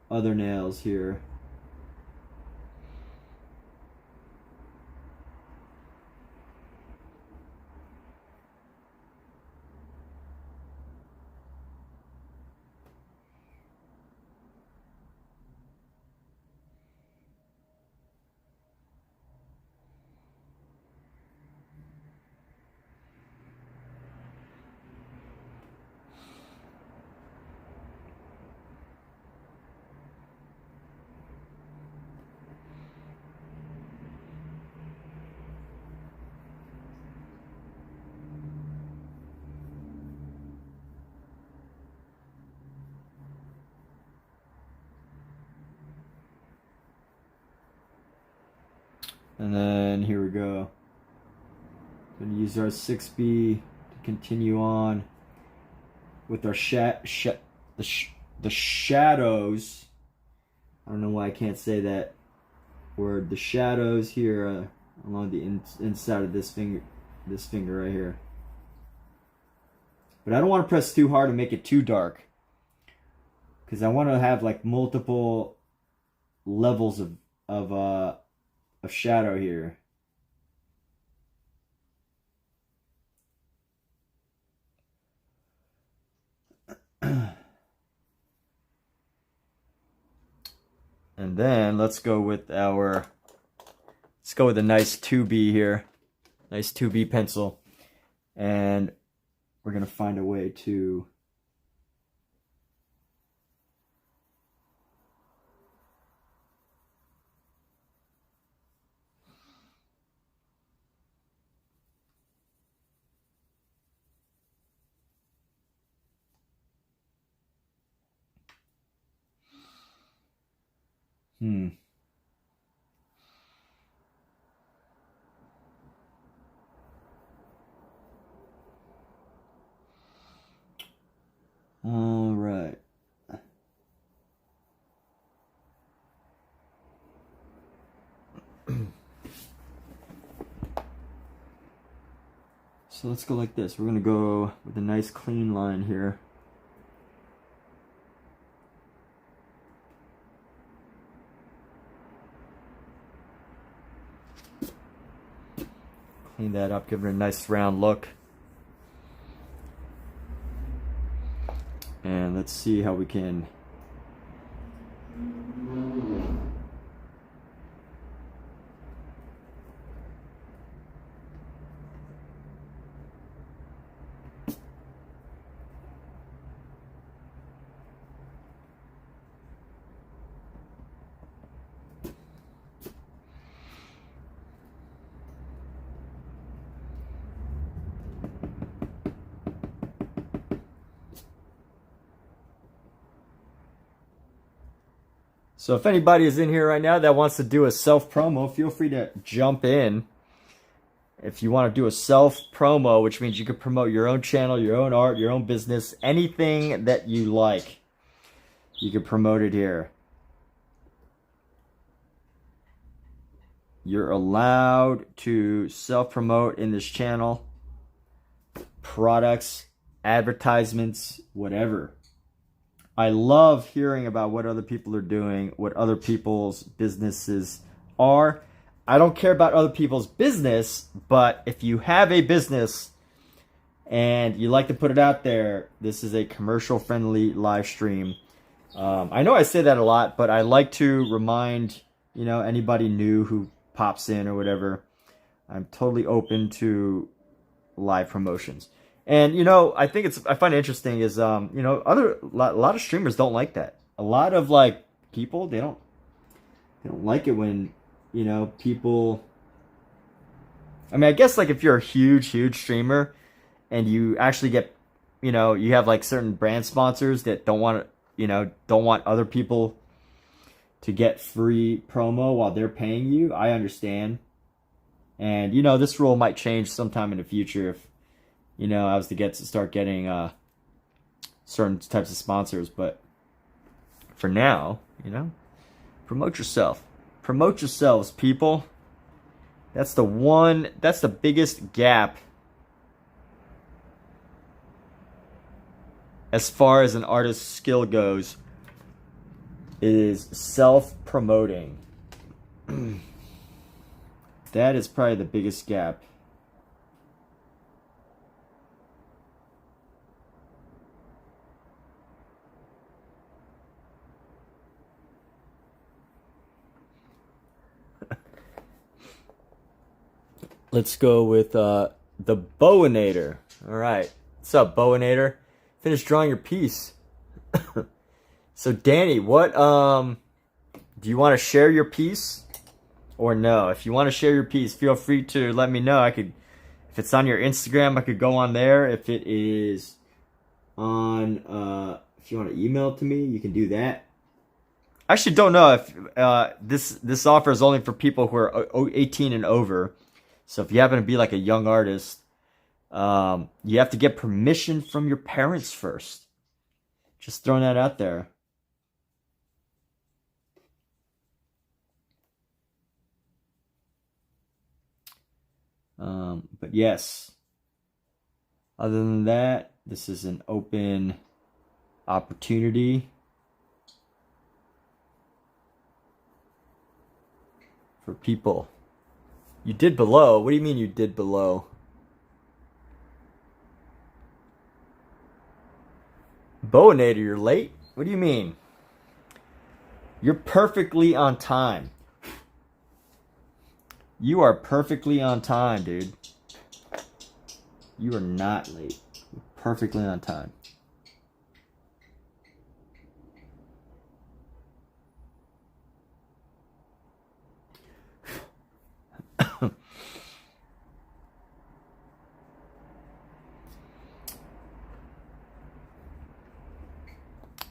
other nails here. And then here we go. Going to use our 6B to continue on with our the shadows. I don't know why I can't say that word. The shadows here along the inside of this finger right here. But I don't want to press too hard and make it too dark, because I want to have like multiple levels of shadow here. And then let's go with a nice 2B here. Nice 2B pencil. And we're going to find a way to All right. So let's go like this. We're going to go with a nice clean line here. Clean that up, give it a nice round look. And let's see how we can So if anybody is in here right now that wants to do a self-promo, feel free to jump in. If you want to do a self-promo, which means you can promote your own channel, your own art, your own business, anything that you like, you can promote it here. You're allowed to self-promote in this channel. Products, advertisements, whatever. I love hearing about what other people are doing, what other people's businesses are. I don't care about other people's business, but if you have a business and you like to put it out there, this is a commercial-friendly live stream. I know I say that a lot, but I like to remind, anybody new who pops in or whatever, I'm totally open to live promotions. And, I find it interesting is, a lot of streamers don't like that. A lot of, people, they don't like it when, people, I guess, if you're a huge streamer and you actually get, you have, certain brand sponsors that don't want other people to get free promo while they're paying you, I understand. And, this rule might change sometime in the future if, I was to start getting certain types of sponsors. But for now, promote yourself. Promote yourselves, people. That's the biggest gap as far as an artist's skill goes, is self-promoting. That is probably the biggest gap. Let's go with the Bowinator. All right. What's up, Bowinator? Finish drawing your piece. So, Danny, what do you want to share your piece or no? If you want to share your piece, feel free to let me know. If it's on your Instagram, I could go on there. If it is on, if you want to email it to me, you can do that. I actually don't know if this offer is only for people who are 18 and over. So if you happen to be a young artist, you have to get permission from your parents first. Just throwing that out there. But yes, other than that, this is an open opportunity for people. You did below? What do you mean you did below? Bowinator, you're late? What do you mean? You're perfectly on time. You are perfectly on time, dude. You are not late. You're perfectly on time.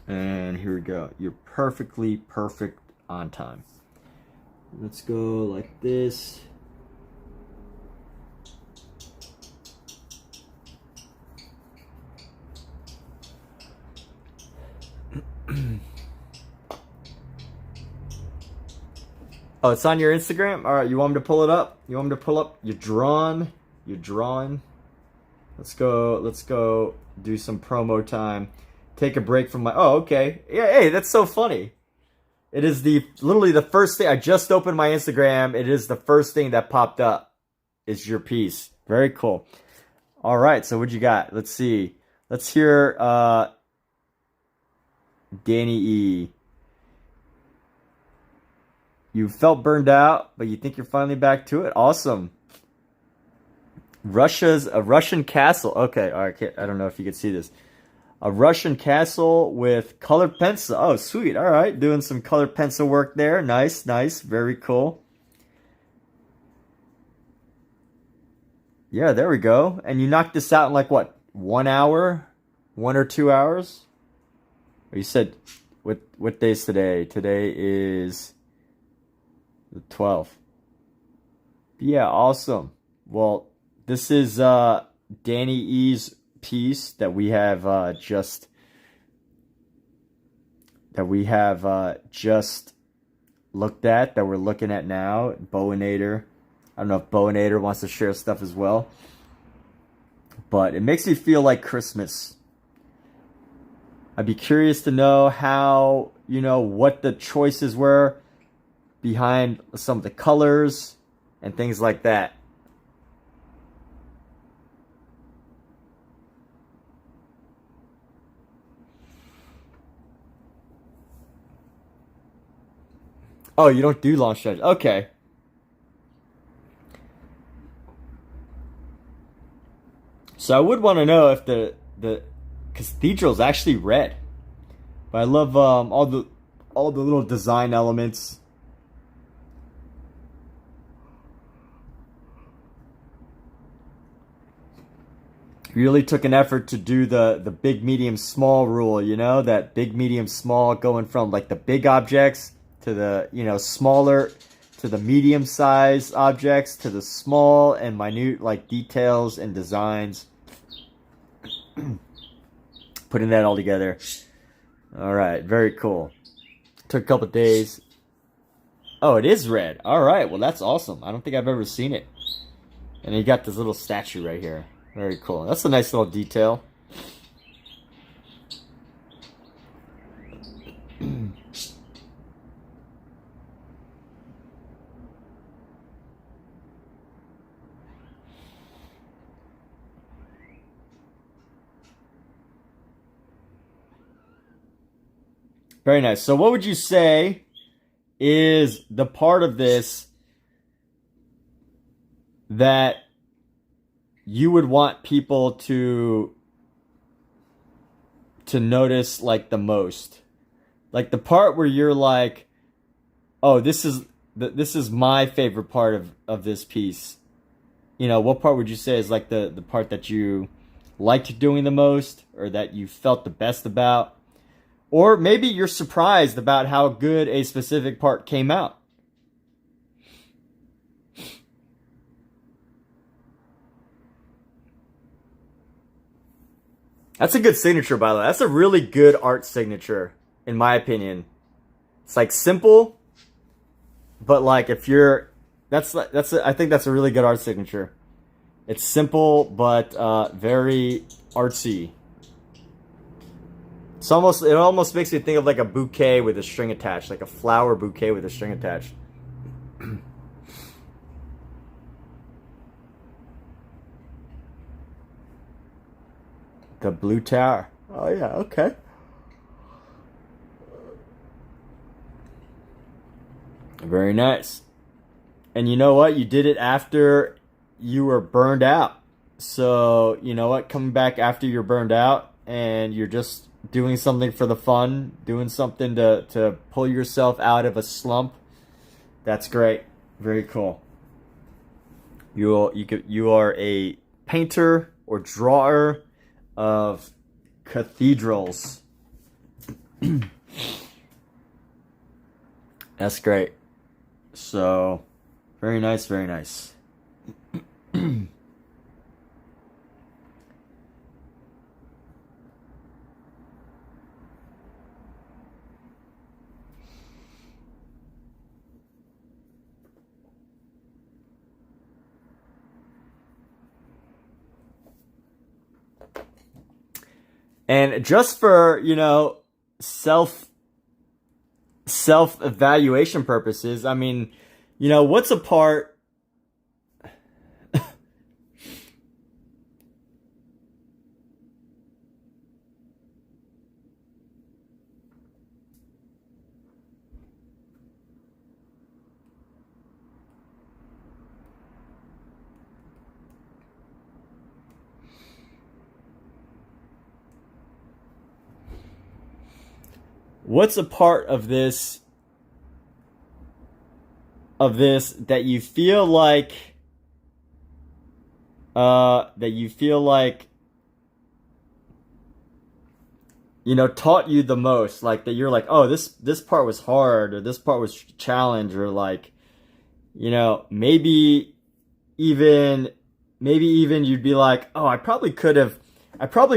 And here we go. You're perfectly perfect on time. Let's go like this. Oh, it's on your Instagram? All right, you want me to pull it up? You want me to pull up? You're drawing. You're drawing. Let's go do some promo time. Take a break from my... Oh, okay. Yeah, hey, that's so funny. It is literally the first thing. I just opened my Instagram. It is the first thing that popped up. Is your piece. Very cool. All right, so what you got? Let's see. Let's hear Danny E. You felt burned out, but you think you're finally back to it? Awesome. A Russian castle. Okay, all right. I don't know if you can see this. A Russian castle with colored pencil. Oh, sweet. All right. Doing some colored pencil work there. Nice, nice. Very cool. Yeah, there we go. And you knocked this out in like what? 1 hour? 1 or 2 hours? You said, what day is today? Today is the 12th. Yeah, awesome. Well, this is Danny E's piece that we have just looked at, that we're looking at now. Bowinator. I don't know if Bowinator wants to share stuff as well, but it makes me feel like Christmas. I'd be curious to know how, what the choices were behind some of the colors and things like that. Oh, you don't do long stretches. Okay. So I would want to know if the cathedral is actually red. But I love all the little design elements. Really took an effort to do the big, medium, small rule, that big, medium, small, going from like the big objects to the, smaller, to the medium size objects, to the small and minute like details and designs. Putting that all together. All right, very cool. Took a couple days. Oh, it is red. All right, well, that's awesome. I don't think I've ever seen it. And you got this little statue right here. Very cool. That's a nice little detail. Very nice. So what would you say is the part of this that you would want people to notice like the most? Like the part where you're like, oh, this is my favorite part of this piece. What part would you say is like the part that you liked doing the most, or that you felt the best about? Or maybe you're surprised about how good a specific part came out. That's a good signature, by the way. That's a really good art signature, in my opinion. It's like simple, but like if you're, I think that's a really good art signature. It's simple, but very artsy. It almost makes me think of like a bouquet with a string attached, like a flower bouquet with a string attached. The blue tower. Oh yeah, okay. Very nice. And you know what? You did it after you were burned out. So, you know what? Coming back after you're burned out and you're just doing something for the fun, doing something to pull yourself out of a slump, that's great. Very cool. You are a painter or drawer of cathedrals. That's great. So, very nice, very nice. And just for, you know, self evaluation purposes, I mean, you know, what's a part what's a part of this that you feel like you know, taught you the most, like that you're like, oh, this part was hard, or this part was challenge, or like, you know, maybe even you'd be like, oh, I probably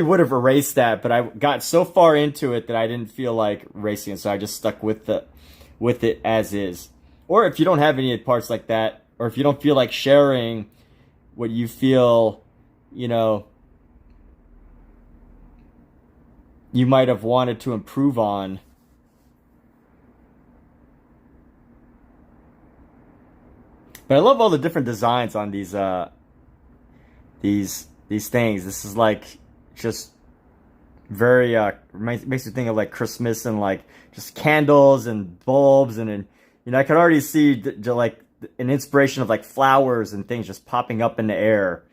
would have erased that, but I got so far into it that I didn't feel like erasing it, so I just stuck with it as is. Or if you don't have any parts like that, or if you don't feel like sharing what you feel, you know, you might have wanted to improve on. But I love all the different designs on these things. This is like just very makes me think of like Christmas and like just candles and bulbs and you know, I could already see like an inspiration of like flowers and things just popping up in the air.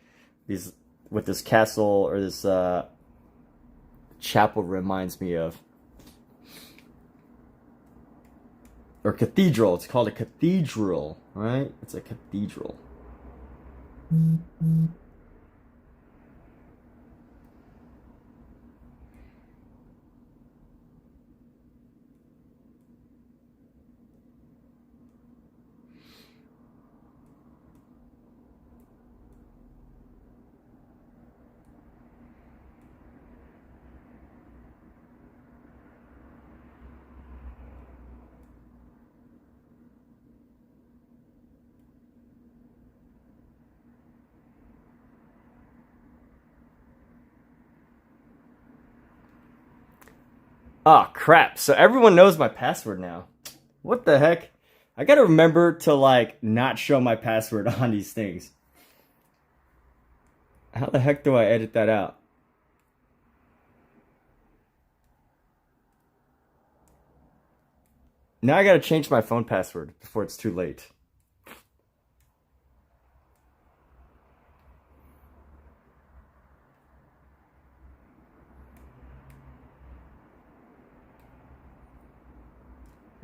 These with this castle or this chapel reminds me of. Or cathedral. It's called a cathedral, right? It's a cathedral. Oh, crap. So everyone knows my password now. What the heck? I gotta remember to, like, not show my password on these things. How the heck do I edit that out? Now I gotta change my phone password before it's too late.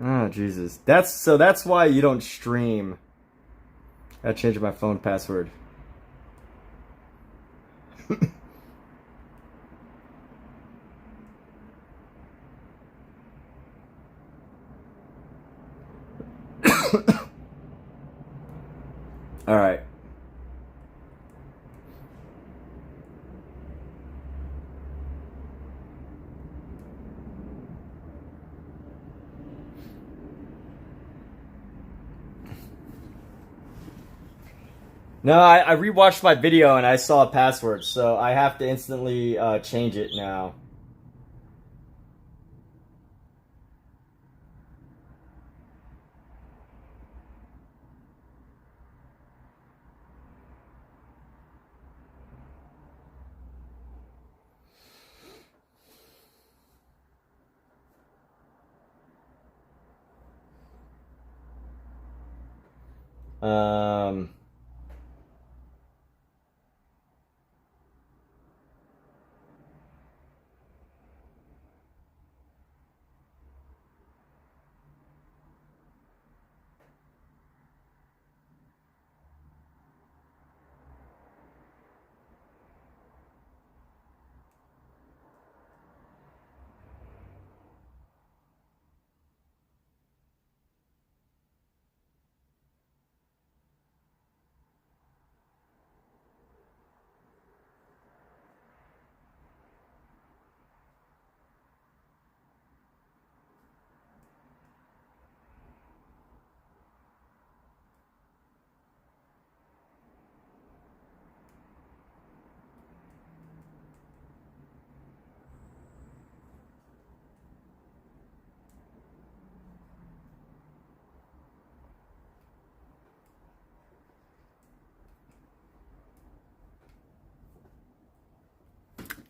Oh, Jesus. That's why you don't stream. I gotta change my phone password. All right. No, I rewatched my video and I saw a password, so I have to instantly change it now. Um.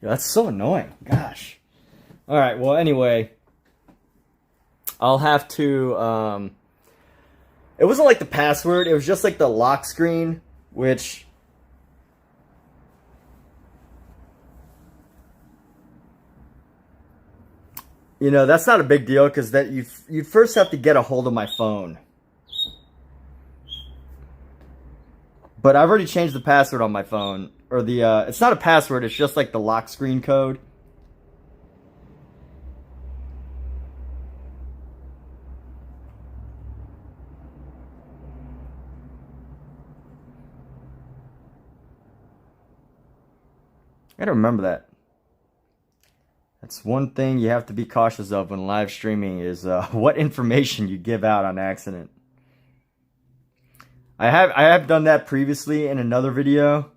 That's so annoying. Gosh. All right. Well, anyway, I'll have to. It wasn't like the password. It was just like the lock screen, which. You know, that's not a big deal because that you first have to get a hold of my phone. But I've already changed the password on my phone, or the it's not a password. It's just like the lock screen code. I gotta remember that. That's one thing you have to be cautious of when live streaming is what information you give out on accident. I have done that previously in another video.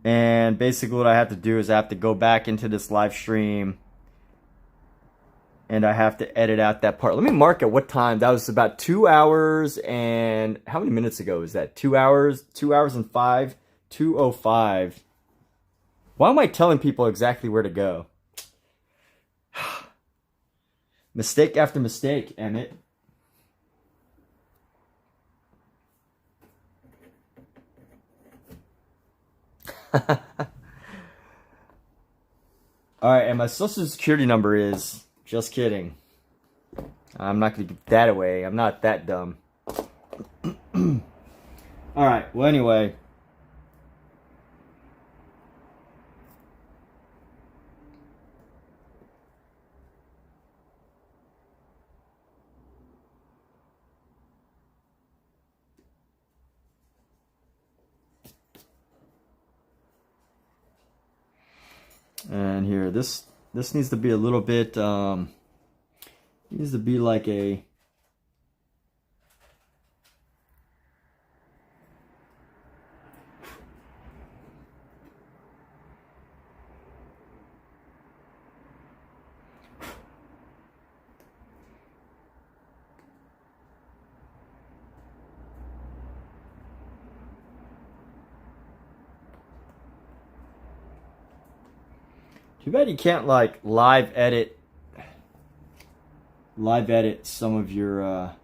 And basically what I have to do is I have to go back into this live stream and I have to edit out that part. Let me mark at what time. That was about 2 hours and how many minutes ago was that? 2 hours? 2 hours and 5? 2:05. Why am I telling people exactly where to go? Mistake after mistake, Emmett. Alright, and my social security number is... Just kidding. I'm not going to give that away. I'm not that dumb. Alright, well anyway... And here, this needs to be a little bit, needs to be like a, too bad you can't like live edit some of your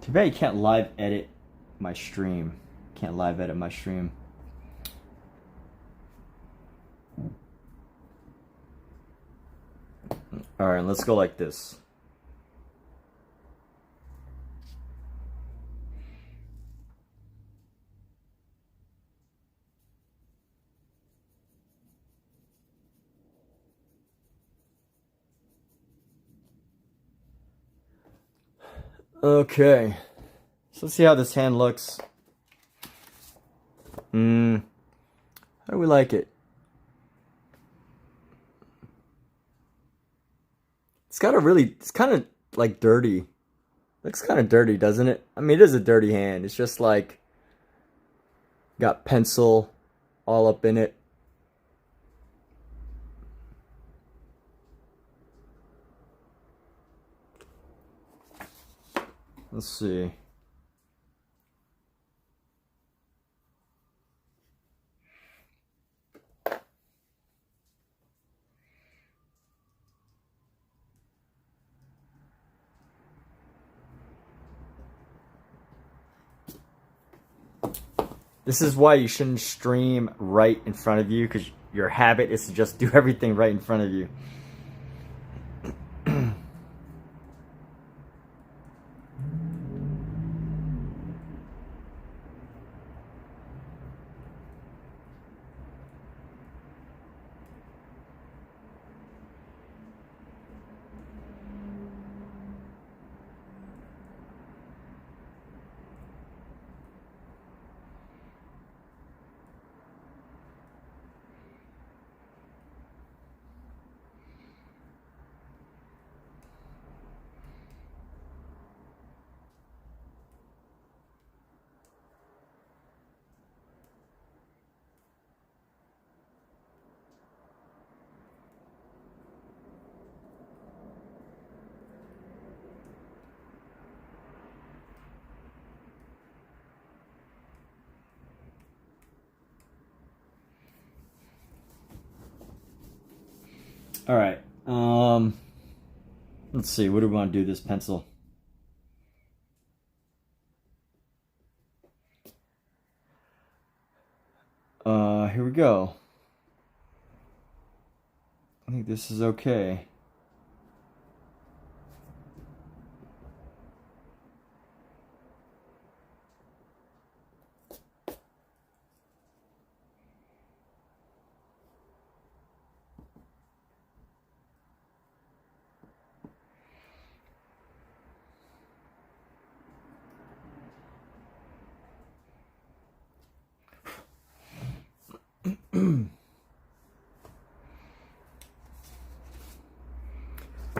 too bad you can't live edit my stream. Can't live edit my stream. Alright, let's go like this. Okay. So let's see how this hand looks. How do we like it? It's got a really, it's kind of like dirty. Looks kind of dirty, doesn't it? I mean, it is a dirty hand. It's just like got pencil all up in it. Let's see. This is why you shouldn't stream right in front of you, because your habit is to just do everything right in front of you. All right. Let's see. What do we want to do this pencil? Here we go. I think this is okay.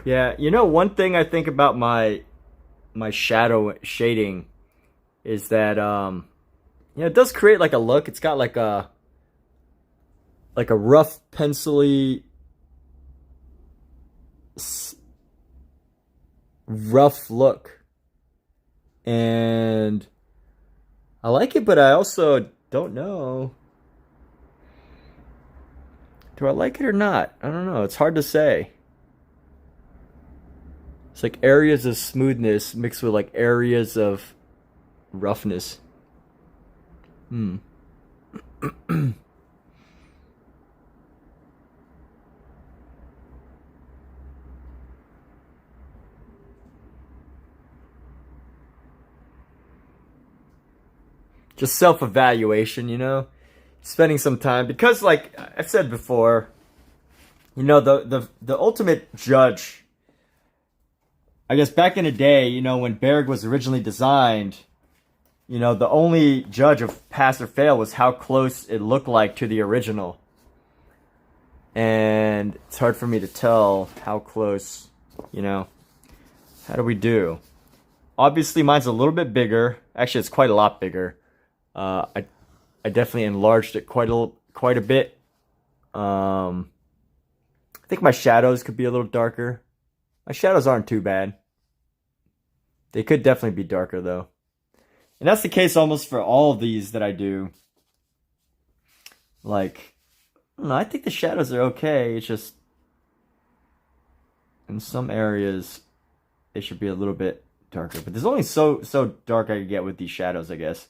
Yeah, you know, one thing I think about my shadow shading is that yeah, it does create like a look. It's got like a rough pencily rough look. And I like it, but I also don't know. Do I like it or not? I don't know. It's hard to say. It's like areas of smoothness mixed with like areas of roughness. Just self-evaluation, you know? Spending some time because like I've said before, you know, the ultimate judge, I guess back in the day, you know, when Bargue was originally designed, you know, the only judge of pass or fail was how close it looked like to the original. And it's hard for me to tell how close, you know. How do we do? Obviously, mine's a little bit bigger. Actually, it's quite a lot bigger. I definitely enlarged it quite a bit. I think my shadows could be a little darker. My shadows aren't too bad. They could definitely be darker though. And that's the case almost for all of these that I do. Like, I don't know, I think the shadows are okay. It's just in some areas they should be a little bit darker. But there's only so dark I can get with these shadows, I guess.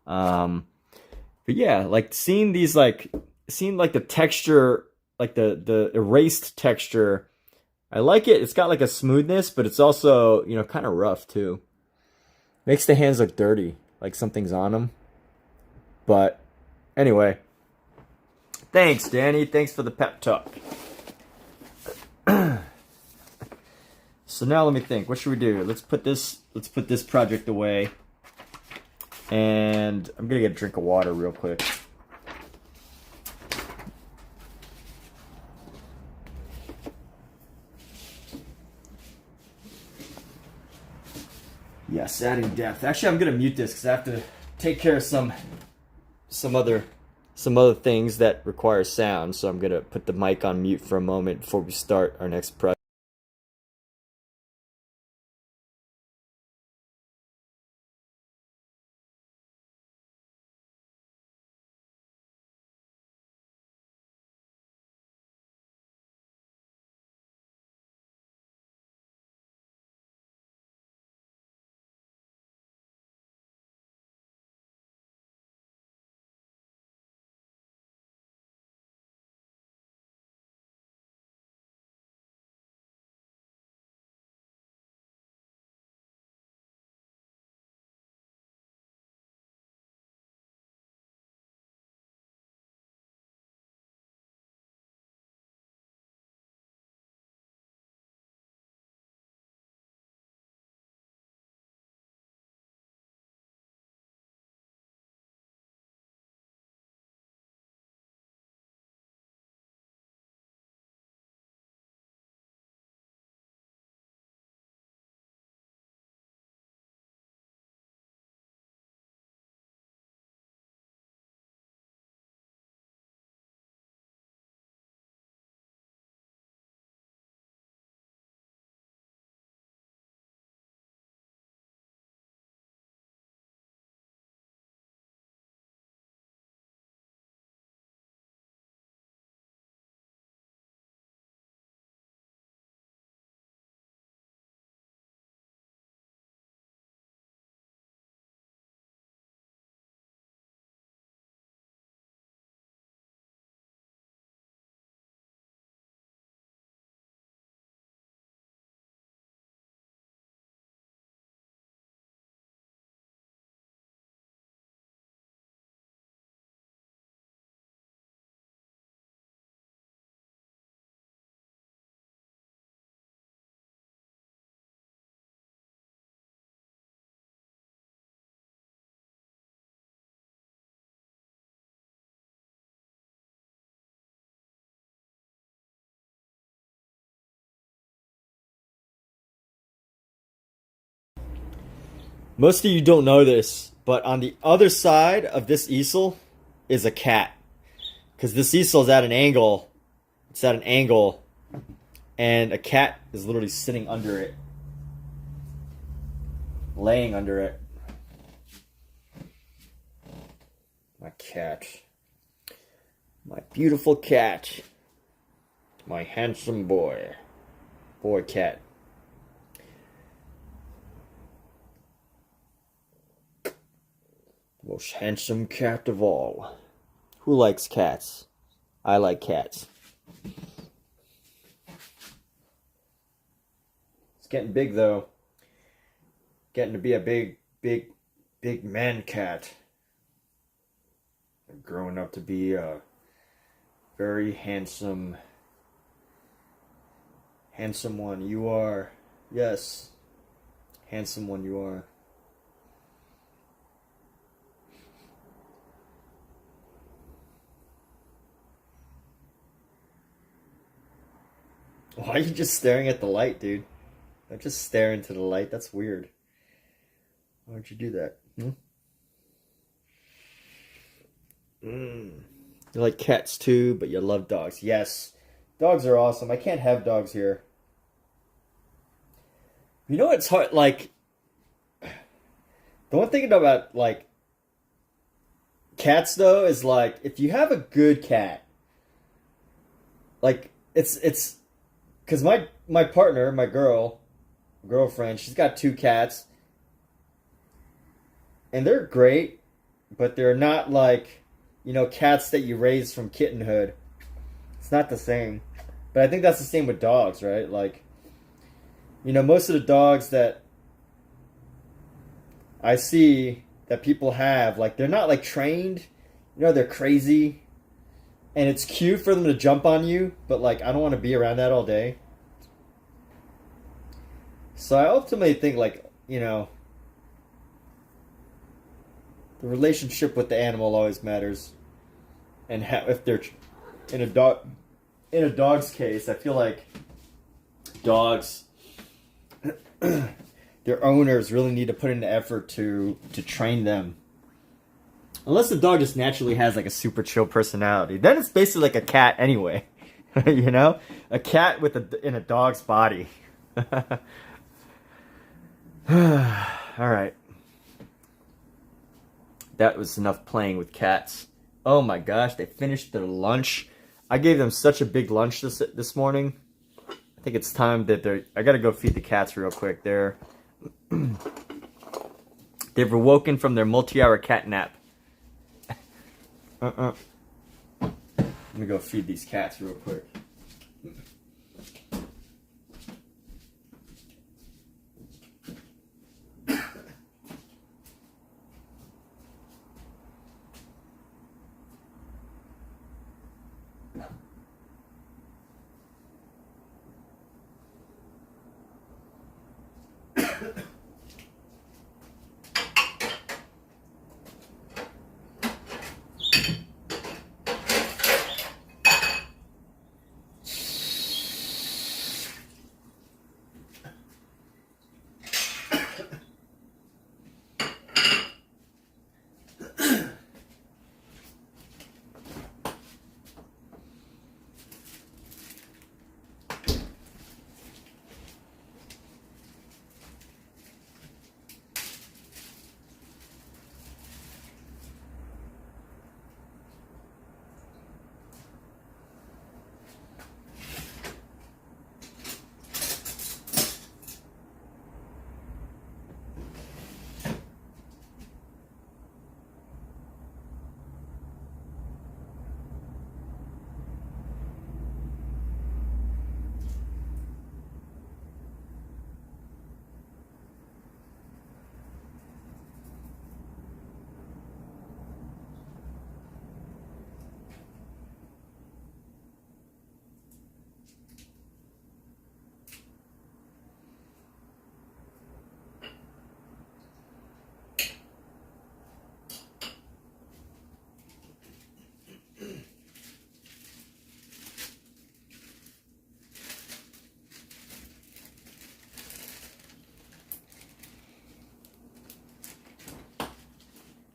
But yeah, like seeing the texture, like the erased texture, I like it. It's got like a smoothness, but it's also, you know, kind of rough too. Makes the hands look dirty, like something's on them. But anyway, thanks, Danny. Thanks for the pep talk. So now let me think. What should we do? Let's put this project away. And I'm gonna get a drink of water real quick. Yes, adding depth. Actually, I'm gonna mute this because I have to take care of some other things that require sound. So I'm gonna put the mic on mute for a moment before we start our next project. Most of you don't know this, but on the other side of this easel is a cat. Because this easel is at an angle. It's at an angle. And a cat is literally sitting under it. Laying under it. My cat. My beautiful cat. My handsome boy. Boy cat. Most handsome cat of all. Who likes cats? I like cats. It's getting big though. Getting to be a big man cat. I'm growing up to be a very handsome one. You are. Yes. Handsome one you are. Why are you just staring at the light, dude? Don't just stare into the light. That's weird. Why would you do that? You like cats too, but you love dogs. Yes. Dogs are awesome. I can't have dogs here. You know what's hard? Like, the one thing about, like, cats, though, is, like, if you have a good cat, like, it's, because my partner, my girlfriend, she's got 2 cats, and they're great, but they're not, like, you know, cats that you raise from kittenhood. It's not the same. But I think that's the same with dogs, right? Like, you know, most of the dogs that I see that people have, like, they're not, like, trained. You know, they're crazy. And it's cute for them to jump on you, but, like, I don't want to be around that all day. So I ultimately think, like, you know, the relationship with the animal always matters. And if they're in a dog's case, I feel like dogs, their owners really need to put in the effort to train them. Unless the dog just naturally has like a super chill personality, then it's basically like a cat anyway. You know, a cat in a dog's body. All right, that was enough playing with cats. Oh my gosh, they finished their lunch. I gave them such a big lunch this morning. I think it's time that I gotta go feed the cats real quick. They've awoken from their multi-hour cat nap. Let me go feed these cats real quick.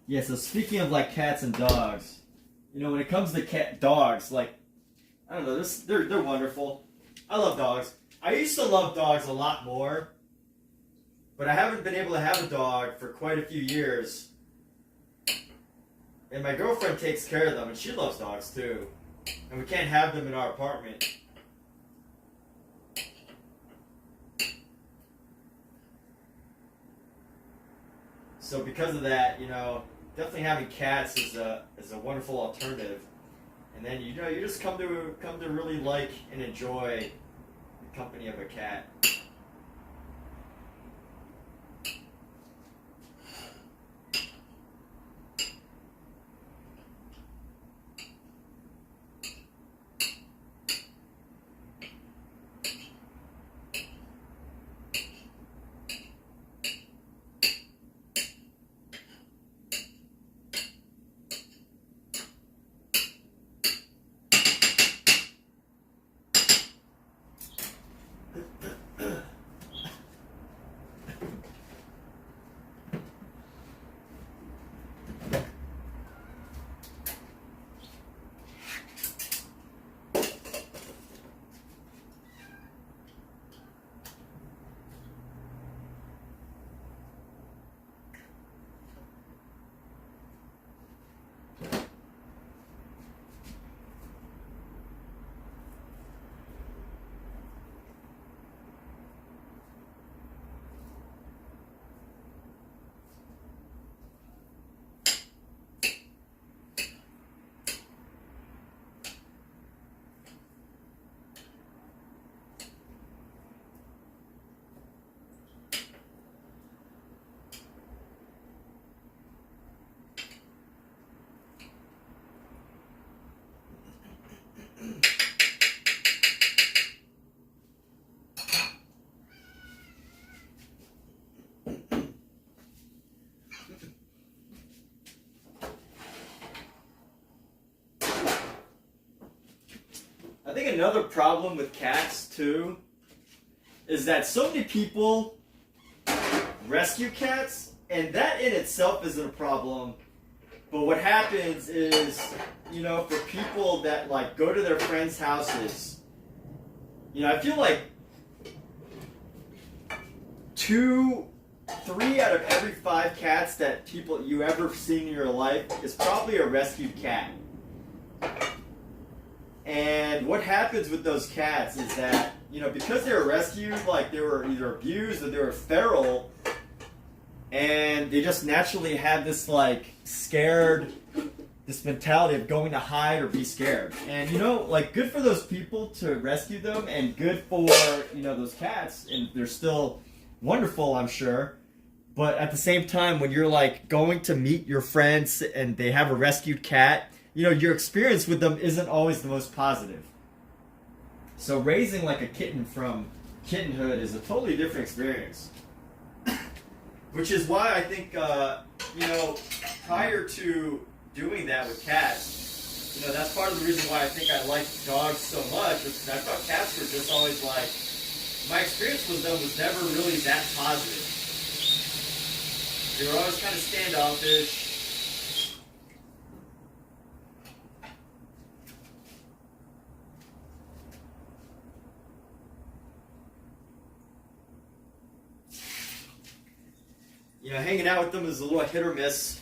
Yeah, so speaking of like cats and dogs, you know, when it comes to dogs, like, I don't know, they're wonderful. I love dogs. I used to love dogs a lot more, but I haven't been able to have a dog for quite a few years. And my girlfriend takes care of them, and she loves dogs too. And we can't have them in our apartment. So because of that, you know, definitely having cats is a wonderful alternative. And then you know you just come to really like and enjoy the company of a cat. I think another problem with cats too is that so many people rescue cats, and that in itself isn't a problem. But what happens is, you know, for people that like go to their friends' houses, you know, I feel like 3 out of every 5 cats that you ever seen in your life is probably a rescued cat. And what happens with those cats is that, you know, because they were rescued, like they were either abused or they were feral, and they just naturally have this like this mentality of going to hide or be scared. And you know, like good for those people to rescue them, and good for, you know, those cats, and they're still wonderful, I'm sure. But at the same time, when you're like going to meet your friends and they have a rescued cat, you know, your experience with them isn't always the most positive. So raising like a kitten from kittenhood is a totally different experience. Which is why I think, you know, prior to doing that with cats, you know, that's part of the reason why I think I like dogs so much, is because I thought cats were just always like, my experience with them was never really that positive. They were always kind of standoffish. You know, hanging out with them is a little hit or miss.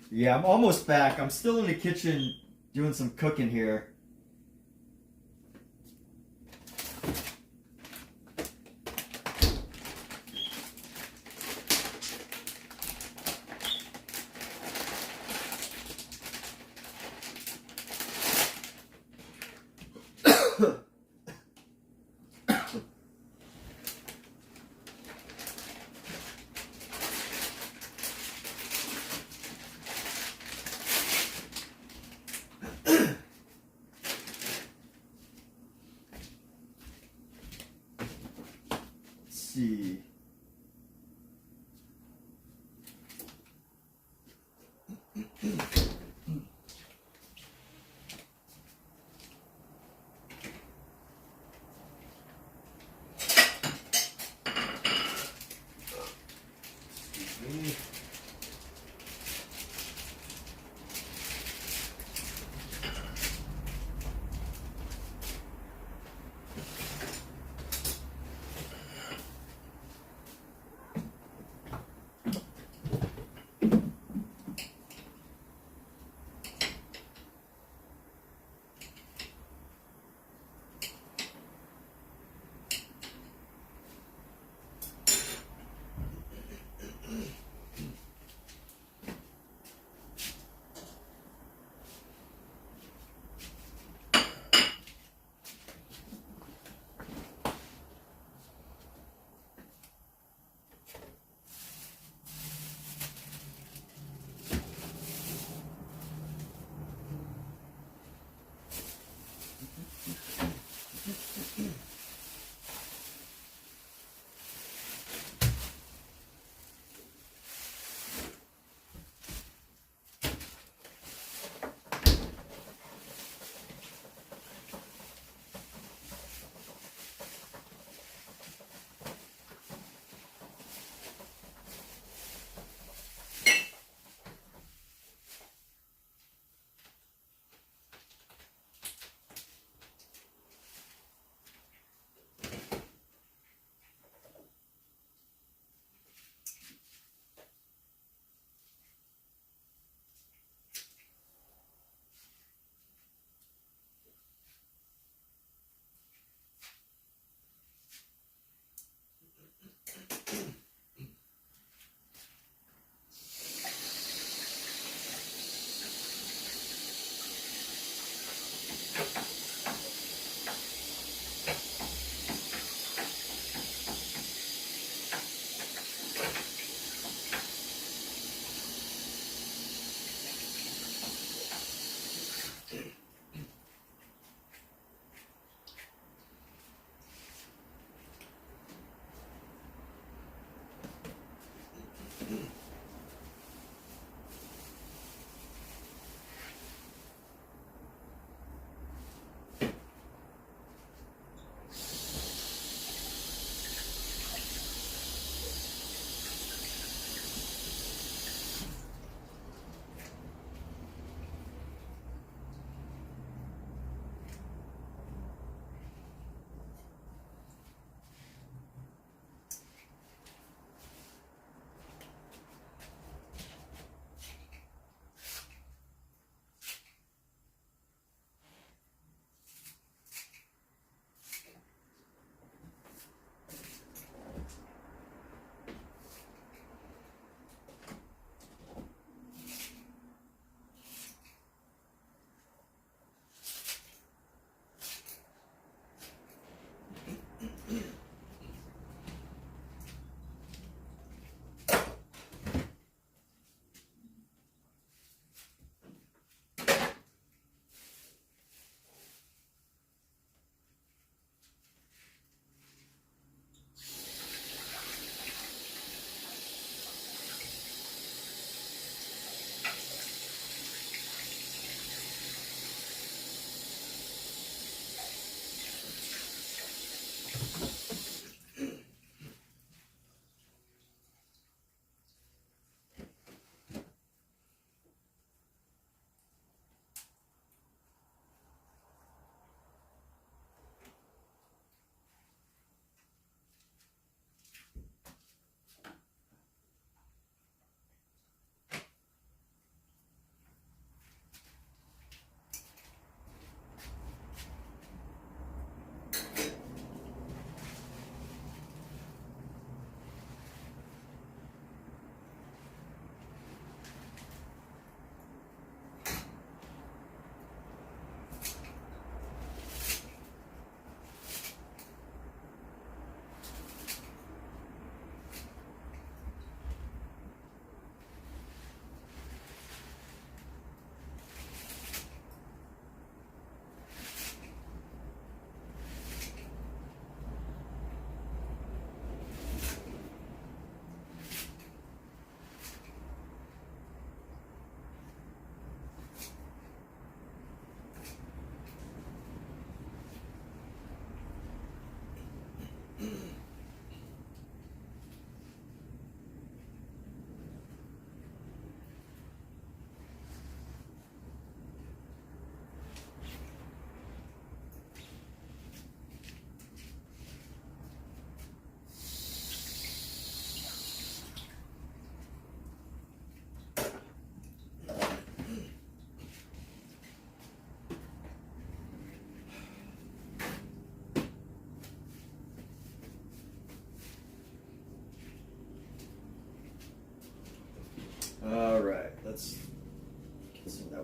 Yeah, I'm almost back. I'm still in the kitchen doing some cooking here. see.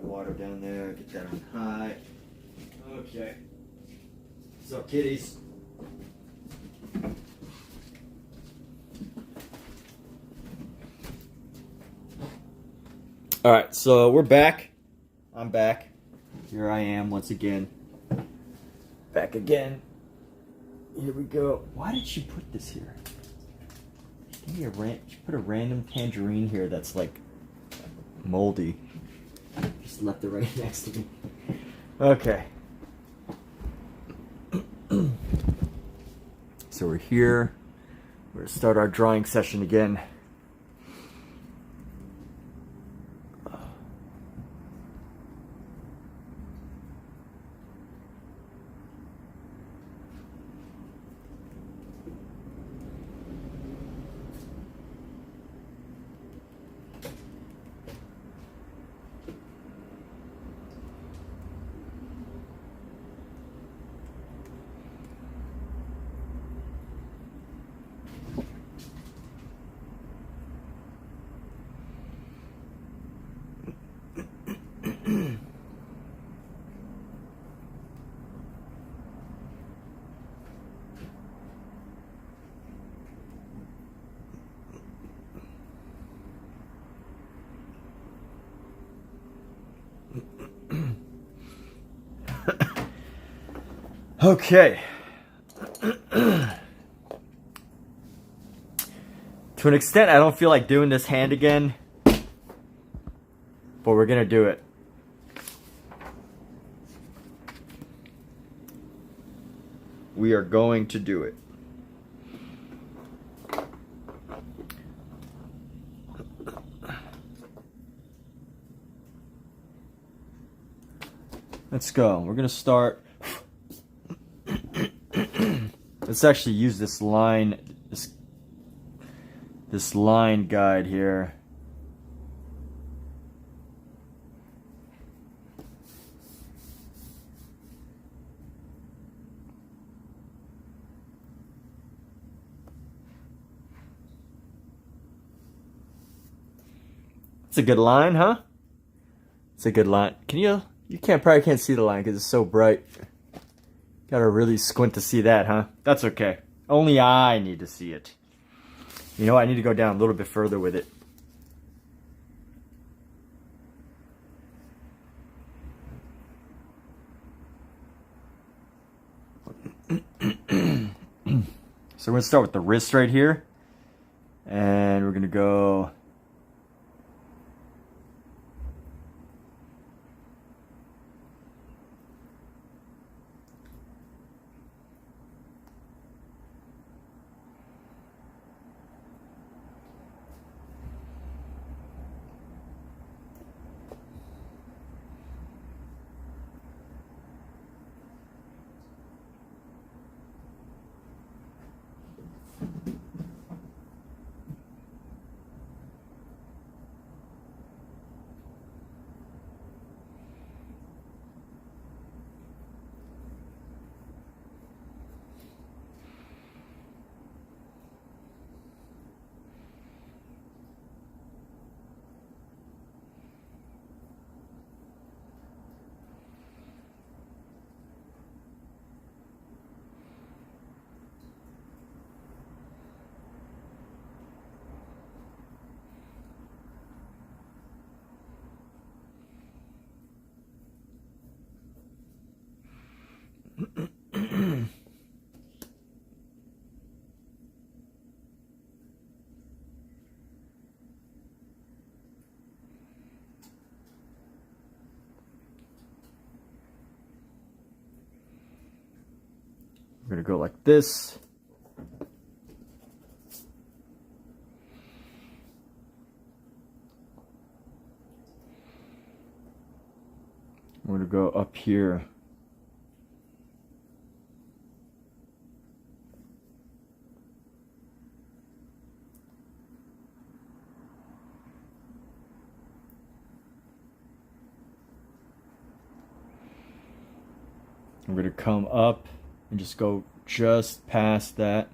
water down there. Get that on high. Okay. What's up, kitties? All right, so we're back. I'm back. Here I am once again. Back again. Here we go. Why did she put this here? She put a random tangerine here that's like moldy. Just left it right next to me. Okay. So we're here. We're gonna start our drawing session again. Okay. To an extent, I don't feel like doing this hand again, but we're gonna do it. We are going to do it. Let's go. We're gonna start. Let's actually use this line, this line guide here. It's a good line, huh? It's a good line. You probably can't see the line because it's so bright. Gotta really squint to see that, huh? That's okay. Only I need to see it. You know what? I need to go down a little bit further with it. So we're gonna start with the wrist right here. And we're gonna go we're gonna go like this. We're gonna go up here. We're gonna come up and just go just past that.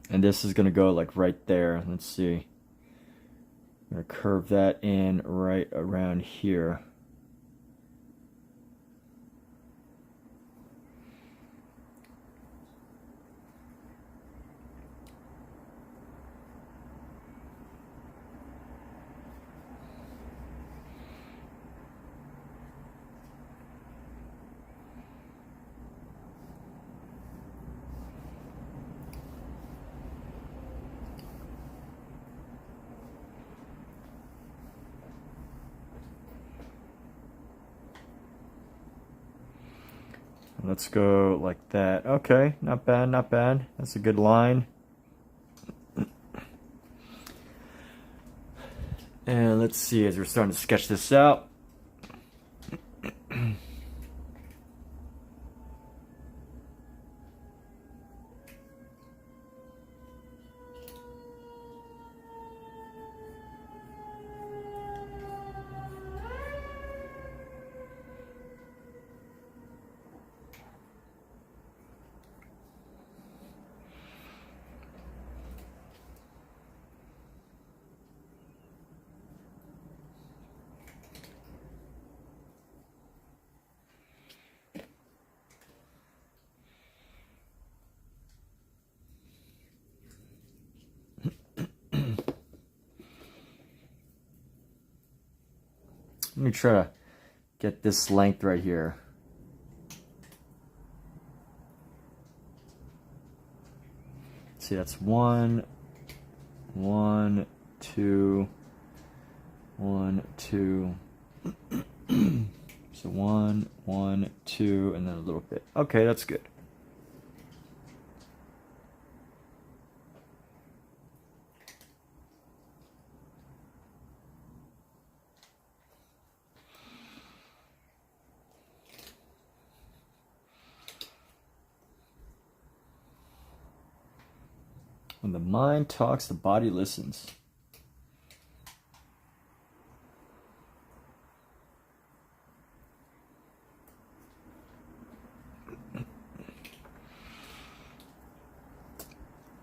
And this is gonna go like right there. Let's see. I'm gonna curve that in right around here. Let's go like that. Okay, not bad, not bad. That's a good line. And let's see, as we're starting to sketch this out. Let me try to get this length right here. See, that's 1, 1, 2, 1, 2. So 1, 1, 2, and then a little bit. Okay, that's good. When the mind talks, the body listens.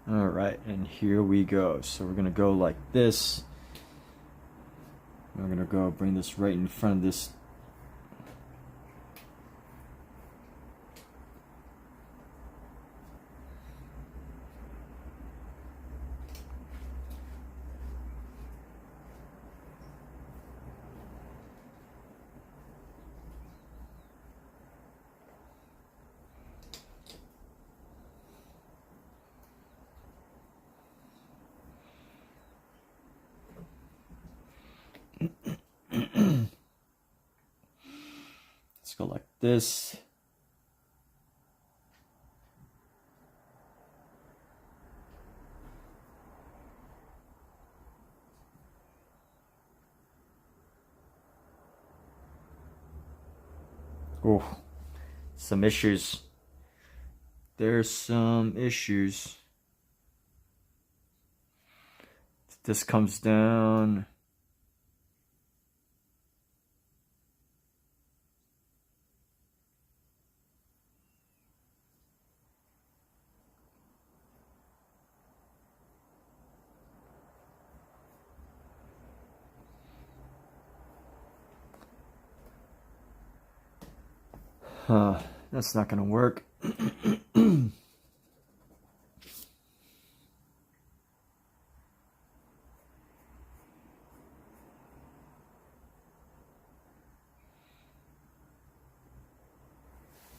All right, and here we go. So we're gonna go like this. We're gonna go bring this right in front of this. Let's go like this. Oh, some issues. There's some issues. This comes down. That's not gonna work.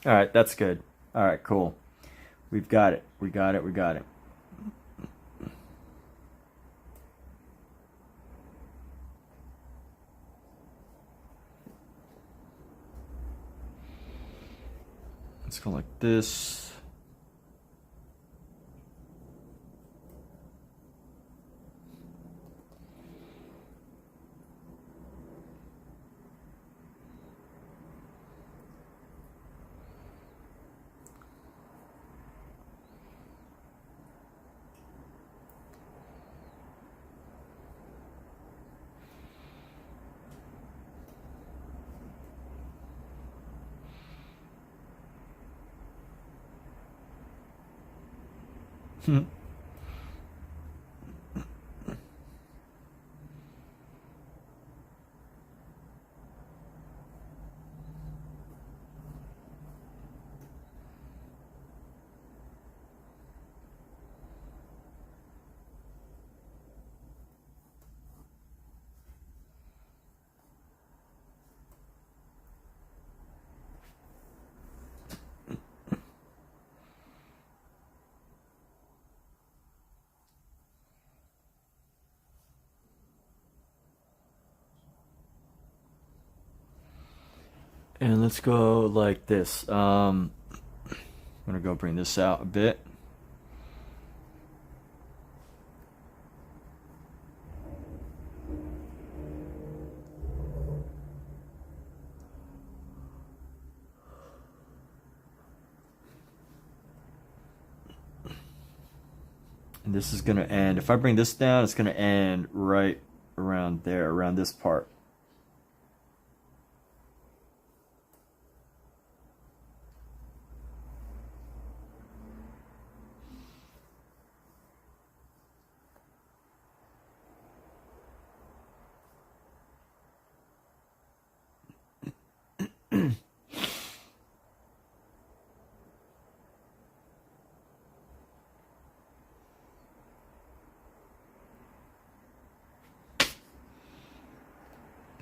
All right, that's good. All right, cool. We've got it. We got it. We got it. Let's go like this. And let's go like this. I'm gonna go bring this out a bit. And this is gonna end, if I bring this down, it's gonna end right around there, around this part.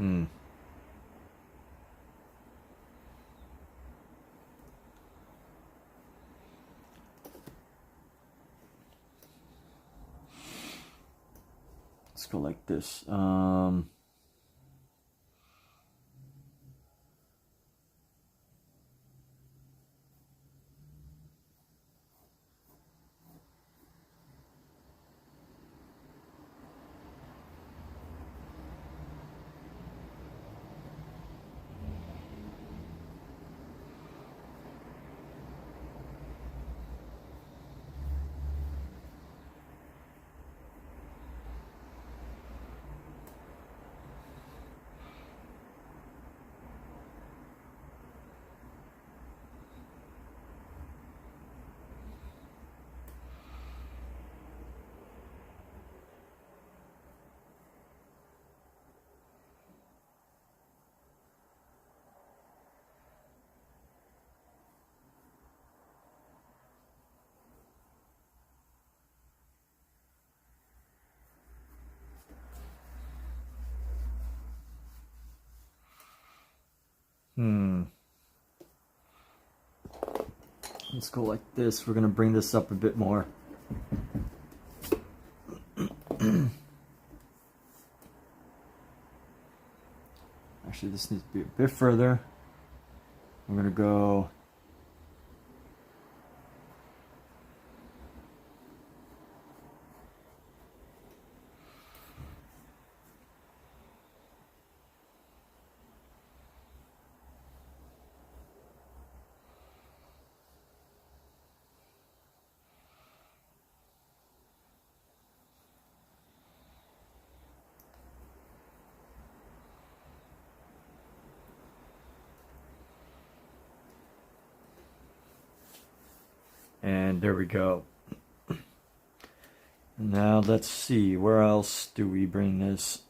Hmm. Let's go like this. Let's go like this. We're gonna bring this up a bit more. Actually, this needs to be a bit further. I'm gonna go and there we go. Now let's see, where else do we bring this?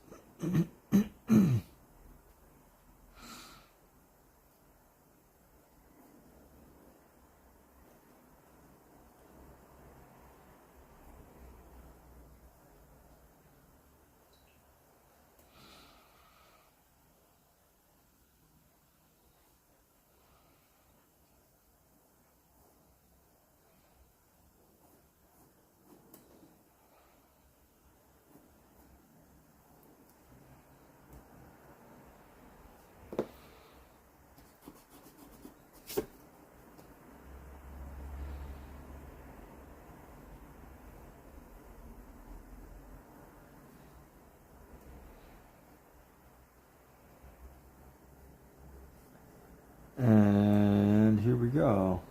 And here we go.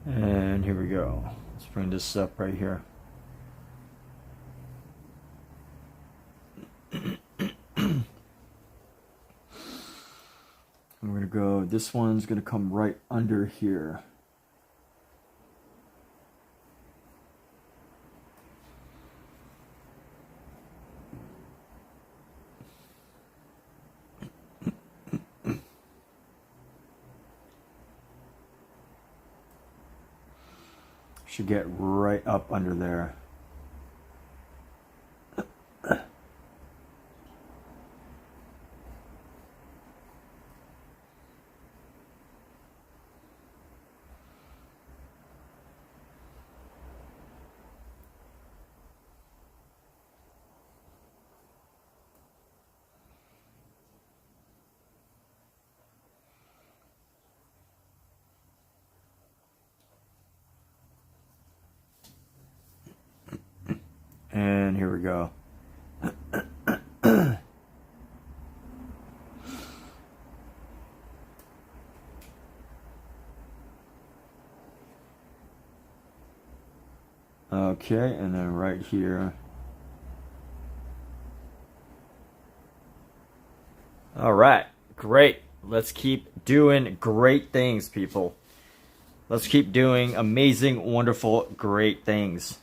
And here we go. Let's bring this up right here. And we're gonna go, this one's gonna come right under here. Should get right up under there. And here we go. Okay, and then right here. All right, great. Let's keep doing great things, people. Let's keep doing amazing, wonderful, great things.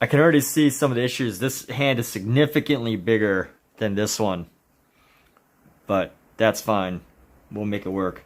I can already see some of the issues. This hand is significantly bigger than this one, but that's fine. We'll make it work.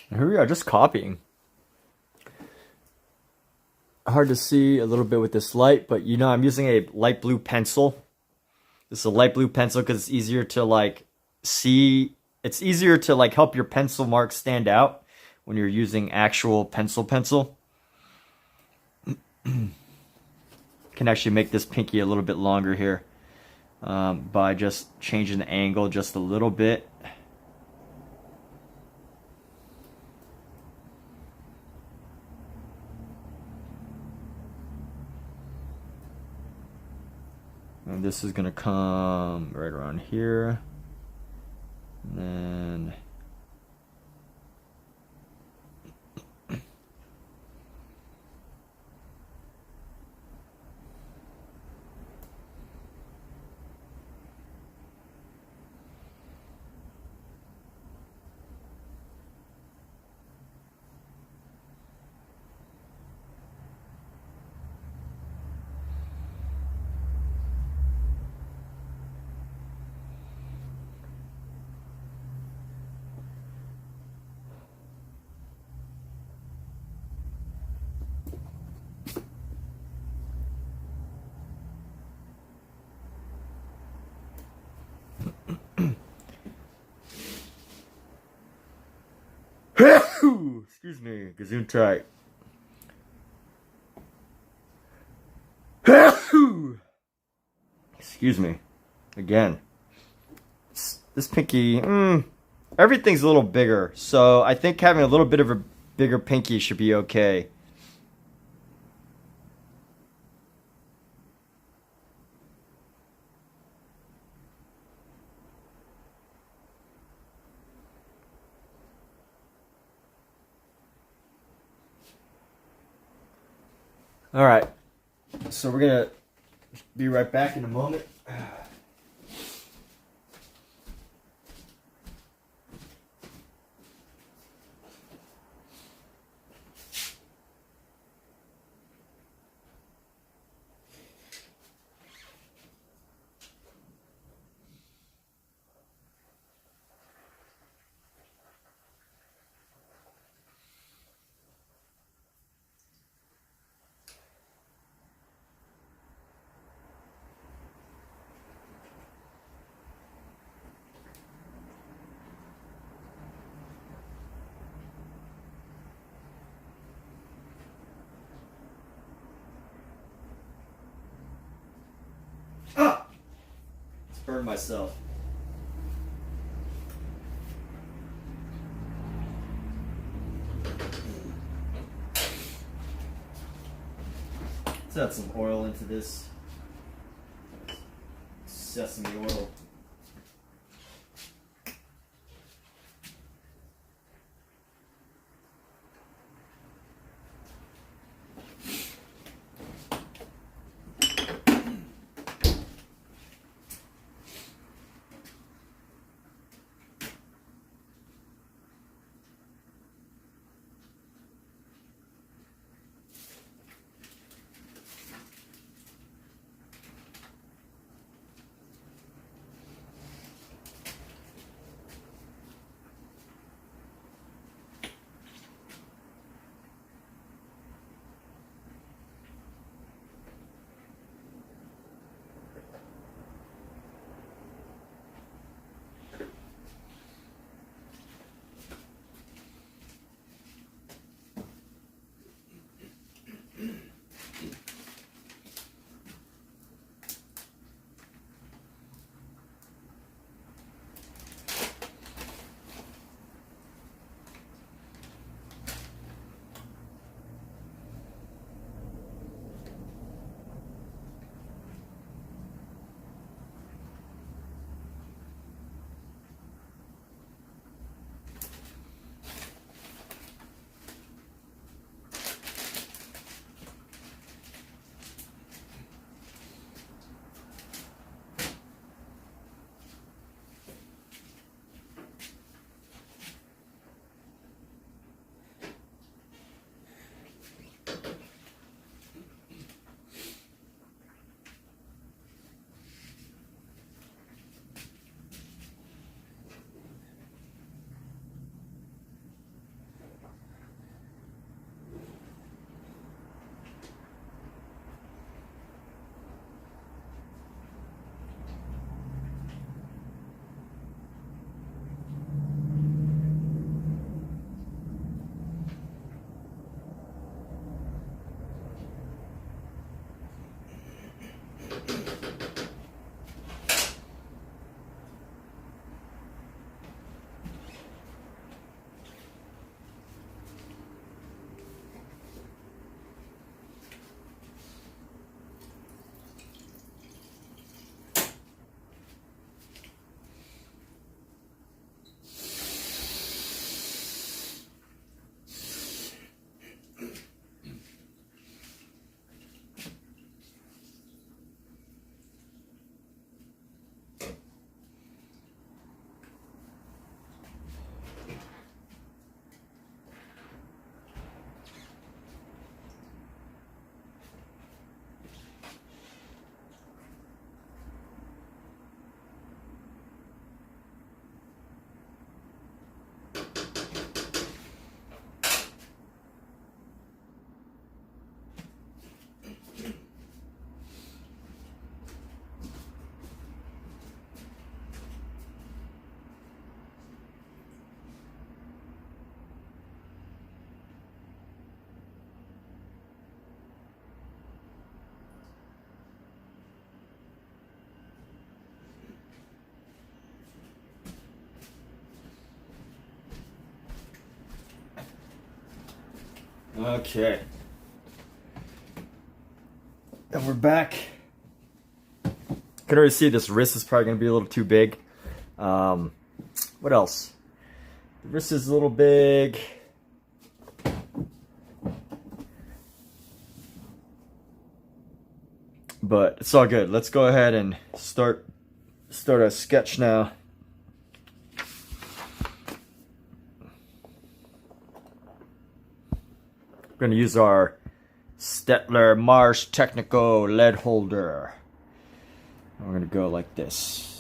Here we are, just copying. Hard to see a little bit with this light, but you know I'm using a light blue pencil. This is a light blue pencil because it's easier to like see. It's easier to like help your pencil marks stand out when you're using actual pencil. Can actually make this pinky a little bit longer here by just changing the angle just a little bit. And this is gonna come right around here. And then excuse me, gazoon tight. Excuse me. Again. This pinky, everything's a little bigger. So I think having a little bit of a bigger pinky should be okay. All right. So we're gonna be right back in a moment. Ah! Just burned myself. Let's add some oil into this. Sesame oil. Okay. And we're back. You can already see this wrist is probably going to be a little too big. What else? The wrist is a little big. But it's all good. Let's go ahead and start a sketch now. We're going to use our STAEDTLER Mars Technico lead holder. And we're going to go like this.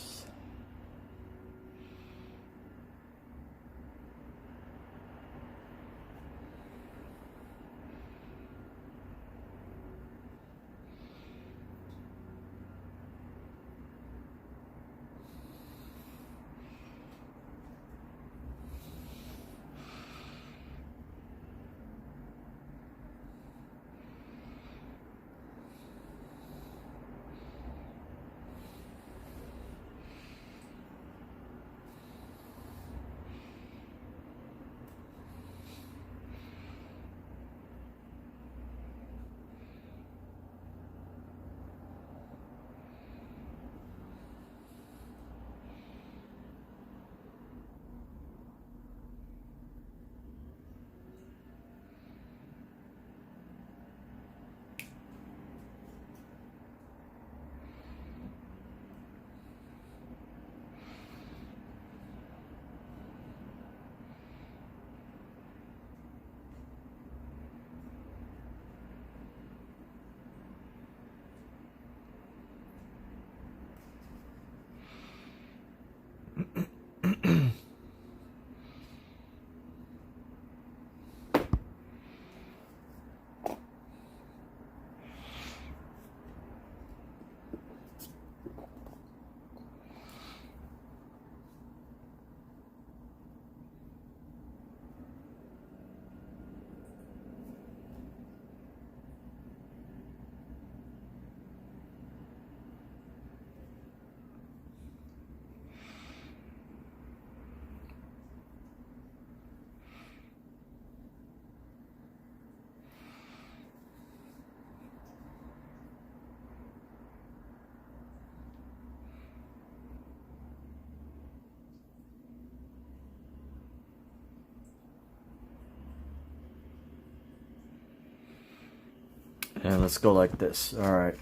And let's go like this. All right.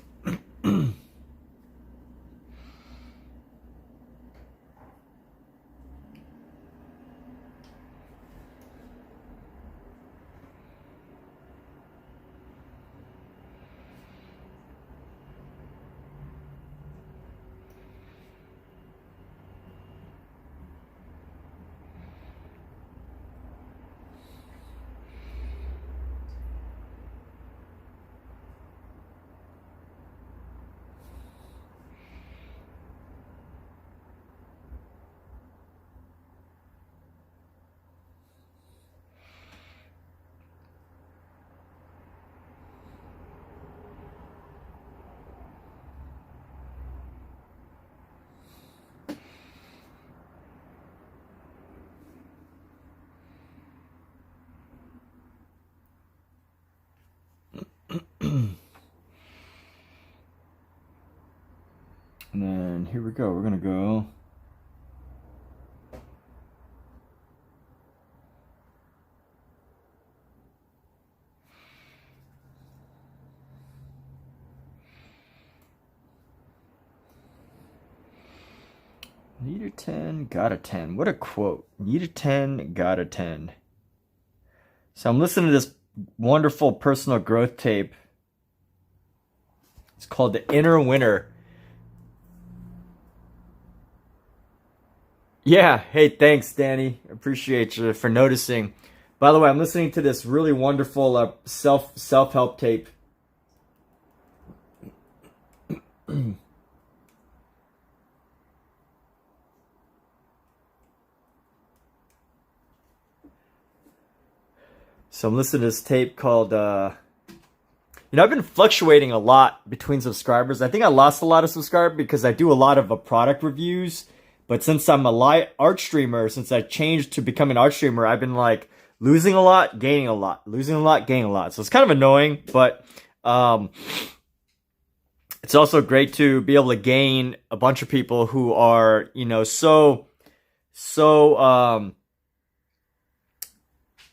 And then here we go. We're gonna go need a 10, got a 10. What a quote. Need a 10, got a 10. So I'm listening to this wonderful personal growth tape. It's called The Inner Winner. Yeah, hey, thanks, Danny. Appreciate you for noticing. By the way, I'm listening to this really wonderful self-help tape. So I'm listening to this tape called, I've been fluctuating a lot between subscribers. I think I lost a lot of subscribers because I do a lot of product reviews. But since I'm a live art streamer, since I changed to become an art streamer, I've been like losing a lot, gaining a lot, losing a lot, gaining a lot. So it's kind of annoying, but it's also great to be able to gain a bunch of people who are,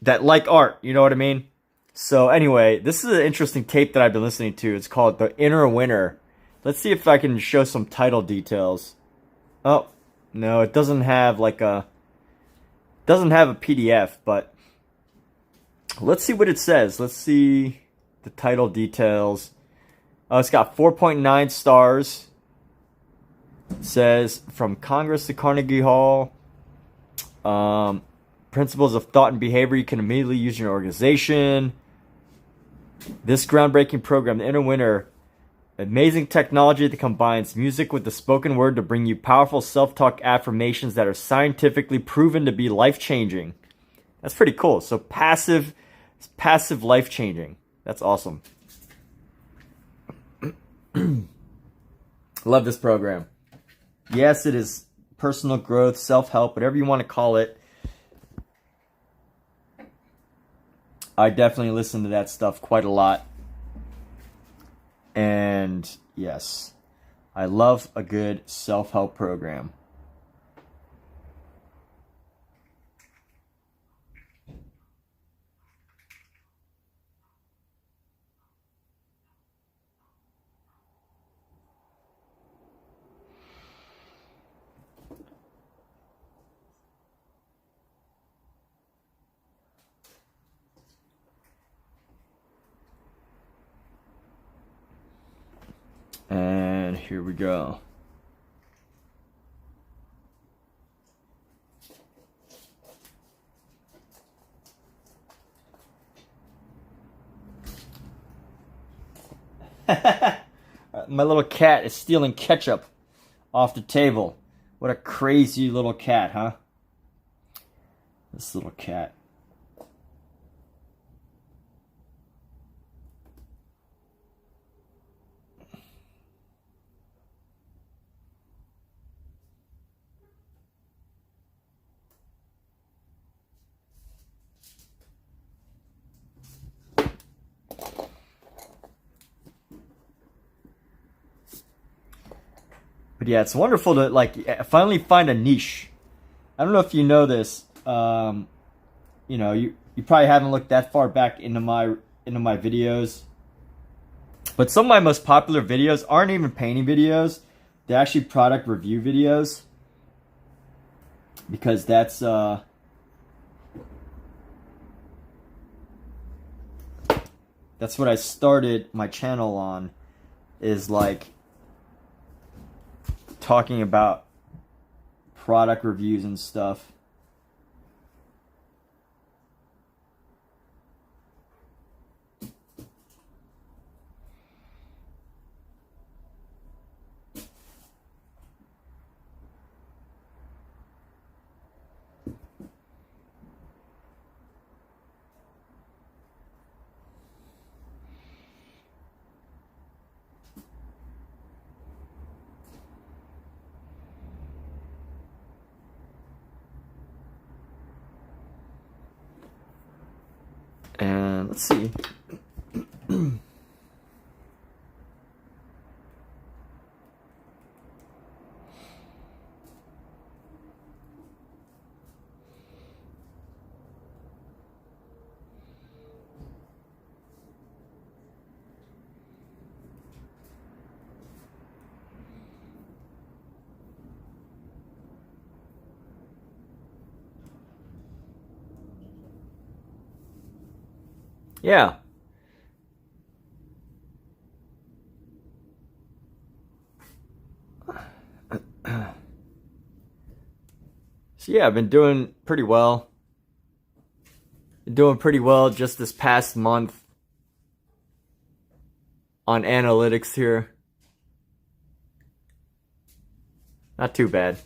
that like art, you know what I mean? So anyway, this is an interesting tape that I've been listening to. It's called The Inner Winner. Let's see if I can show some title details. Oh, no, it doesn't have like a PDF, but let's see what it says. Let's see the title details. Oh, it's got 4.9 stars. It says from Congress to Carnegie Hall. Principles of thought and behavior you can immediately use in your organization. This groundbreaking program, the Inner Winner, amazing technology that combines music with the spoken word to bring you powerful self-talk affirmations that are scientifically proven to be life-changing. That's pretty cool. So passive life-changing. That's awesome. Love this program. Yes, it is personal growth, self-help, whatever you want to call it. I definitely listen to that stuff quite a lot. And yes, I love a good self-help program. And here we go. My little cat is stealing ketchup off the table. What a crazy little cat, huh? This little cat. But yeah, it's wonderful to like finally find a niche. I don't know if you know this. You know, you probably haven't looked that far back into my videos. But some of my most popular videos aren't even painting videos. They're actually product review videos. Because that's what I started my channel on, is like talking about product reviews and stuff. And let's see. Yeah. So yeah, I've been doing pretty well. Been doing pretty well just this past month on analytics here. Not too bad.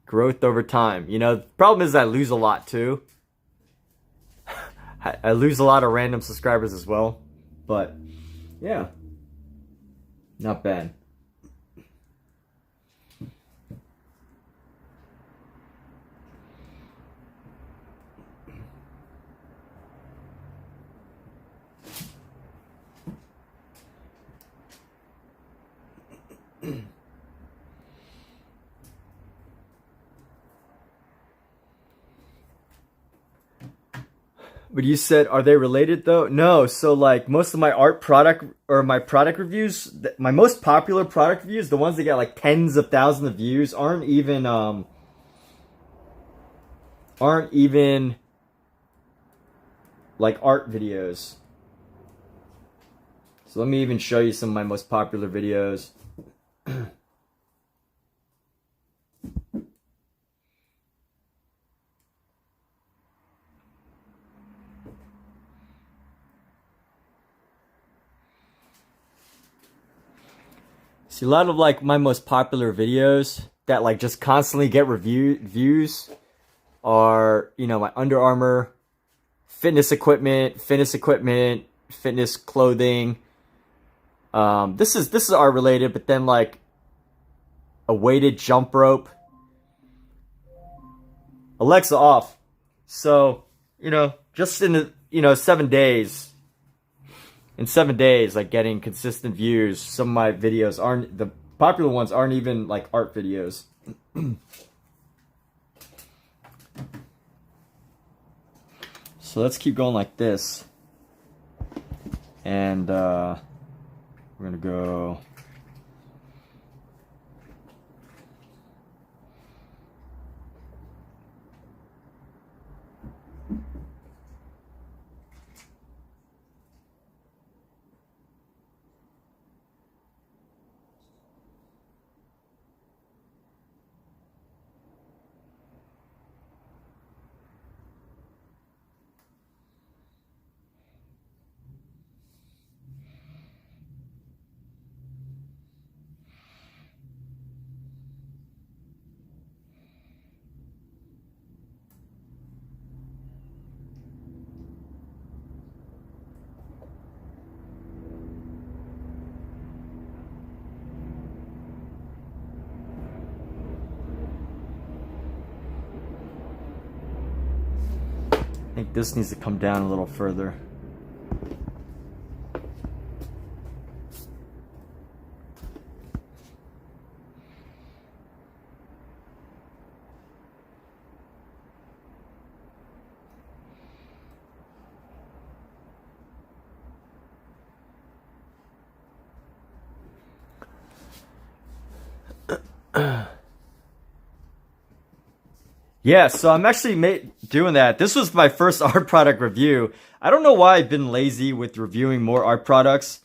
Growth over time. You know, the problem is I lose a lot too. I lose a lot of random subscribers as well. But yeah, not bad. But you said, are they related though? No. So like most of my art product or my product reviews, my most popular product reviews, the ones that get like tens of thousands of views, aren't even like art videos. So let me even show you some of my most popular videos. See, a lot of like my most popular videos that like just constantly get views are, you know, my Under Armour fitness equipment, fitness clothing. This is art related, but then like a weighted jump rope. Alexa off. So, you know, just in the, you know, 7 days. In 7 days, like getting consistent views. Some of my videos aren't, the popular ones aren't even like art videos. So let's keep going like this. And we're gonna go. I think this needs to come down a little further. Yeah, so I'm actually doing that. This was my first art product review. I don't know why I've been lazy with reviewing more art products.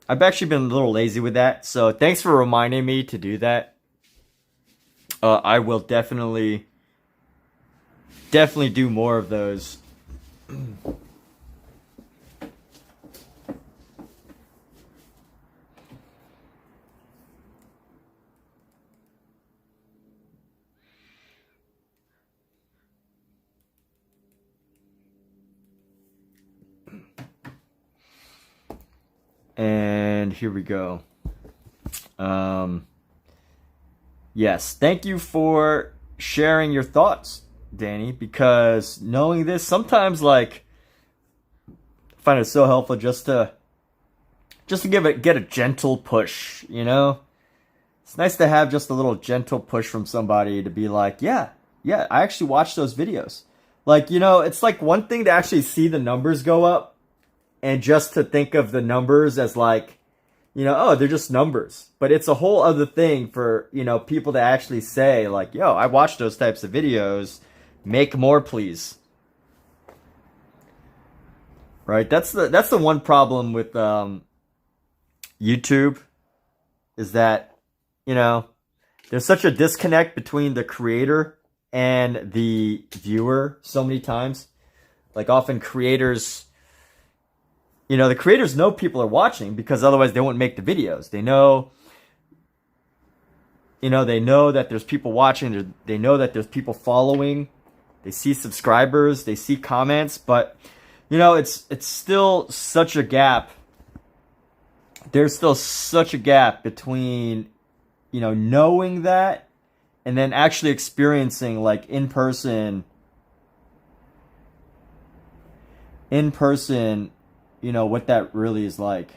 I've actually been a little lazy with that. So thanks for reminding me to do that. I will definitely do more of those. And here we go. Yes, thank you for sharing your thoughts, Danny, because knowing this, sometimes like I find it so helpful just to get a gentle push, you know? It's nice to have just a little gentle push from somebody to be like, yeah, I actually watched those videos. Like, you know, it's like one thing to actually see the numbers go up and just to think of the numbers as like, you know, oh, they're just numbers. But it's a whole other thing for, you know, people to actually say like, yo, I watched those types of videos. Make more, please. Right? That's the one problem with YouTube is that, you know, there's such a disconnect between the creator and the viewer so many times. Like often creators, you know, the creators know people are watching because otherwise they wouldn't make the videos. They know, you know, they know that there's people watching. They know that there's people following. They see subscribers. They see comments. But, you know, it's still such a gap. There's still such a gap between, you know, knowing that and then actually experiencing like in person, you know, what that really is like.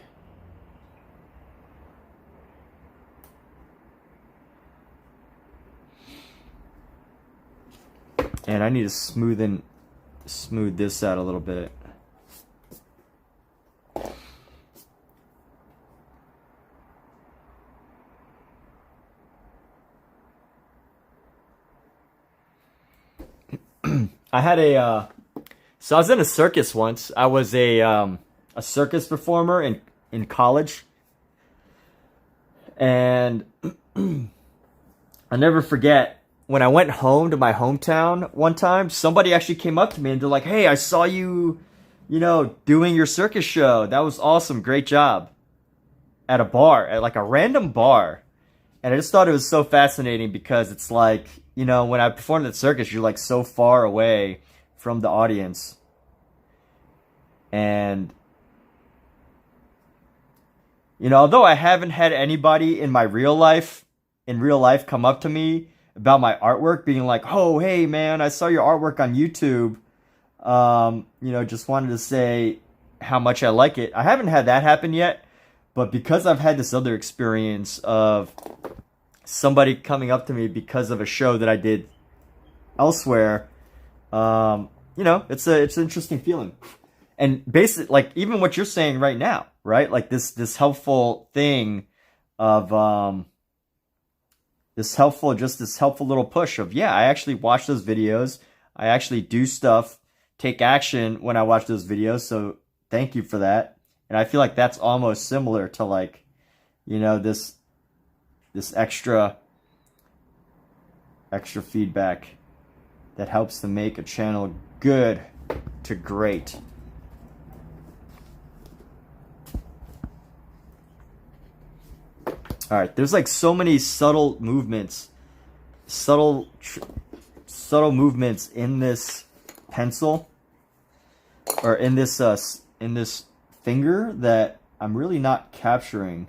And I need to smoothen smooth this out a little bit. I had so I was in a circus once. I was a circus performer in college. And I'll never forget when I went home to my hometown one time, somebody actually came up to me and they're like, "Hey, I saw you, doing your circus show. That was awesome. Great job." At a bar, at like a random bar. And I just thought it was so fascinating because it's like, when I performed at circus, you're like so far away from the audience. And, although I haven't had anybody in my real life come up to me about my artwork, being like, "Oh, hey, man, I saw your artwork on YouTube. Just wanted to say how much I like it." I haven't had that happen yet, but because I've had this other experience of somebody coming up to me because of a show that I did elsewhere, it's an interesting feeling. And basically, like, even what you're saying right now, right? Like this helpful thing of this helpful little push of, yeah, I actually watch those videos. I actually do stuff, take action when I watch those videos. So thank you for that. And I feel like that's almost similar to, like, this extra feedback that helps to make a channel good to great. All right, there's like so many subtle movements in this pencil, or in this finger, that I'm really not capturing.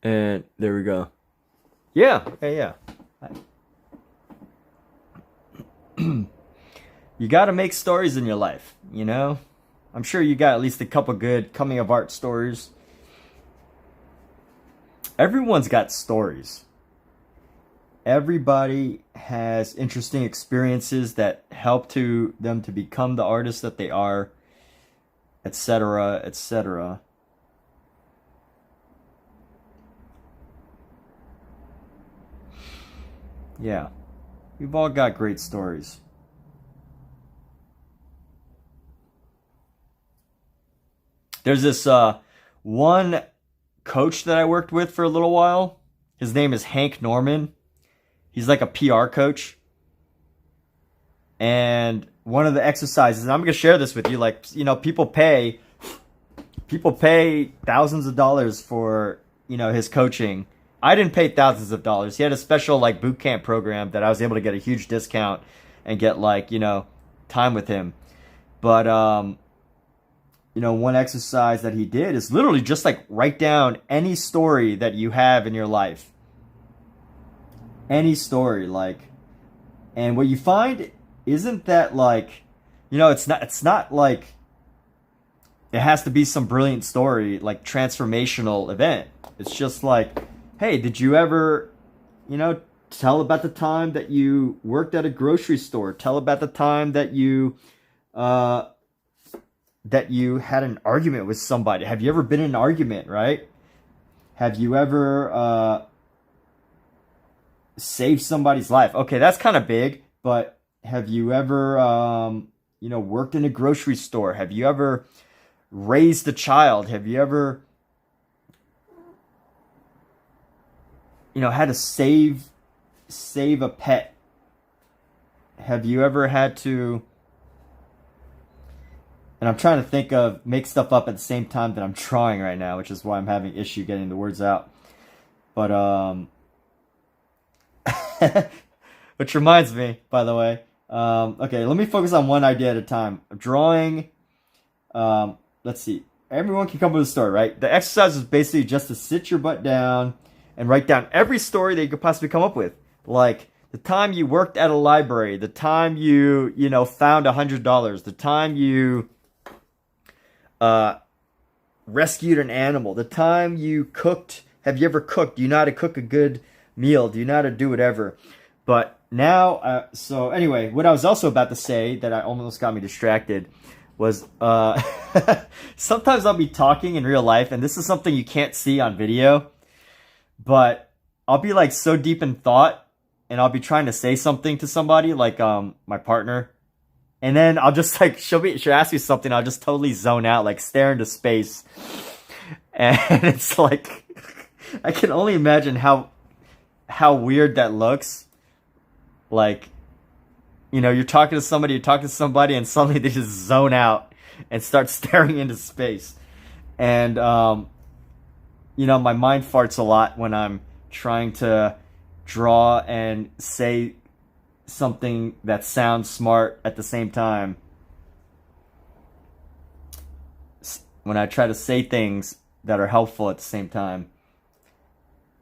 And there we go. Yeah. You got to make stories in your life, I'm sure you got at least a couple good coming of art stories. Everyone's got stories. Everybody has interesting experiences that help them to become the artists that they are, etc., etc. Yeah, we've all got great stories. There's this one coach that I worked with for a little while. His name is Hank Norman. He's like a PR coach. And one of the exercises, and I'm going to share this with you, like, people pay thousands of dollars for, his coaching. I didn't pay thousands of dollars. He had a special, like, boot camp program that I was able to get a huge discount and get, like, time with him. But one exercise that he did is literally just like write down any story that you have in your life. Any story, like, and what you find isn't that, like, it's not like it has to be some brilliant story, like transformational event. It's just like, hey, did you ever, tell about the time that you worked at a grocery store? Tell about the time that you had an argument with somebody. Have you ever been in an argument, right? Have you ever saved somebody's life? Okay, that's kind of big, but have you ever, worked in a grocery store? Have you ever raised a child? Have you ever, had to save a pet? Have you ever had to, and I'm trying to think of, make stuff up at the same time that I'm drawing right now, which is why I'm having issue getting the words out. But, which reminds me, by the way, okay, let me focus on one idea at a time. Drawing, let's see. Everyone can come up with a story, right? The exercise is basically just to sit your butt down and write down every story that you could possibly come up with. Like, the time you worked at a library, the time you found $100, the time you rescued an animal, the time you cooked. Have you ever cooked? Do you know how to cook a good meal? Do you know how to do whatever? But now, so anyway, what I was also about to say that I almost got me distracted was sometimes I'll be talking in real life, and this is something you can't see on video, but I'll be like so deep in thought, and I'll be trying to say something to somebody, like my partner, and then I'll just like, she'll ask me something, I'll just totally zone out, like stare into space, and it's like, I can only imagine how weird that looks. Like, you're talking to somebody, and suddenly they just zone out and start staring into space. And, my mind farts a lot when I'm trying to draw and say something that sounds smart at the same time. When I try to say things that are helpful at the same time.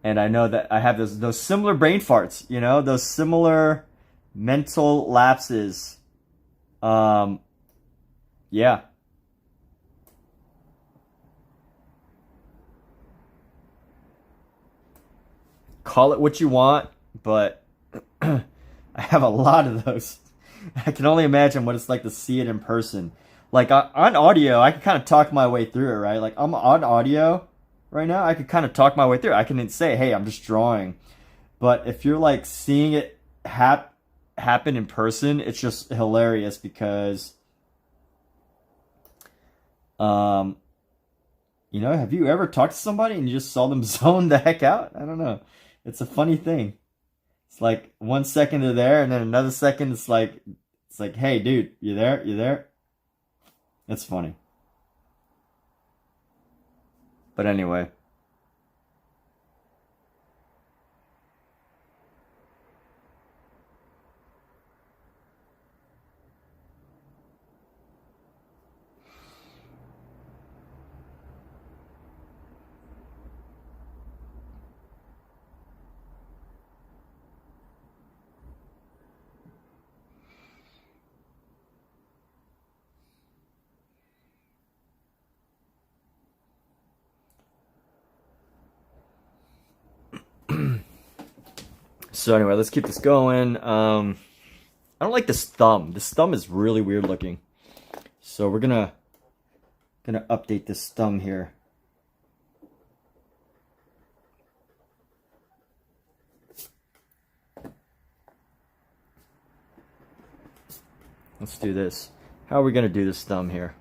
And I know that I have those similar brain farts, those similar mental lapses. Yeah. Call it what you want, but I have a lot of those. I can only imagine what it's like to see it in person. Like on audio, I can kind of talk my way through it, right? Like I'm on audio right now, I could kind of talk my way through it. I can say, hey, I'm just drawing. But if you're like seeing it happen in person, it's just hilarious because, have you ever talked to somebody and you just saw them zone the heck out? I don't know. It's a funny thing. It's like 1 second they're there, and then another second it's like, hey, dude, you there? You there? It's funny. But anyway. So anyway, let's keep this going. I don't like this thumb. This thumb is really weird looking. So we're gonna update this thumb here. Let's do this. How are we gonna do this thumb here?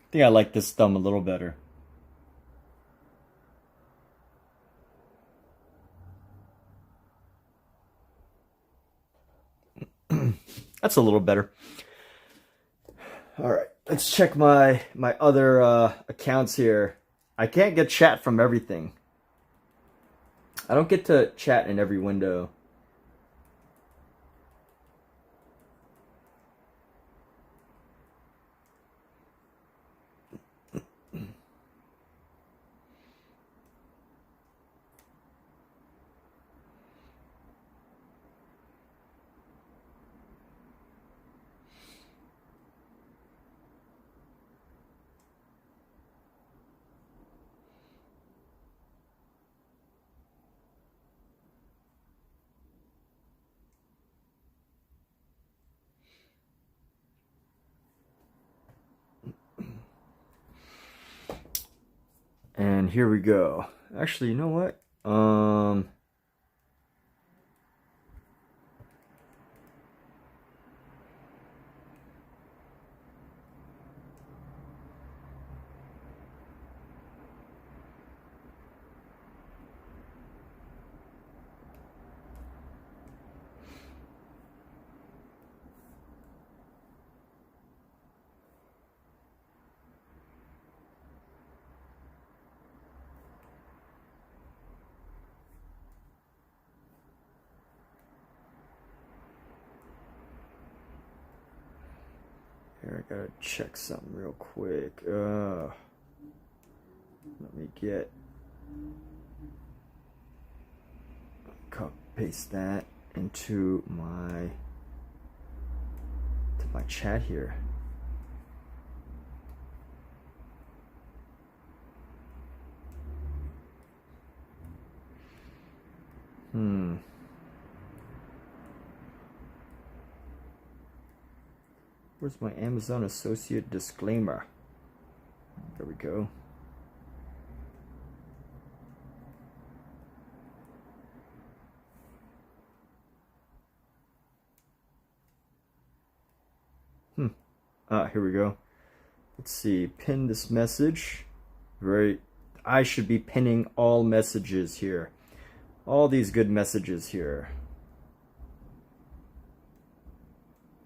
I think I like this thumb a little better. That's a little better. All right, let's check my other accounts here. I can't get chat from everything. I don't get to chat in every window. And here we go. Actually, you know what? Here, I gotta check something real quick. Let me get paste that into my chat here. Where's my Amazon associate disclaimer? There we go. Here we go. Let's see, pin this message. I should be pinning all messages here. All these good messages here.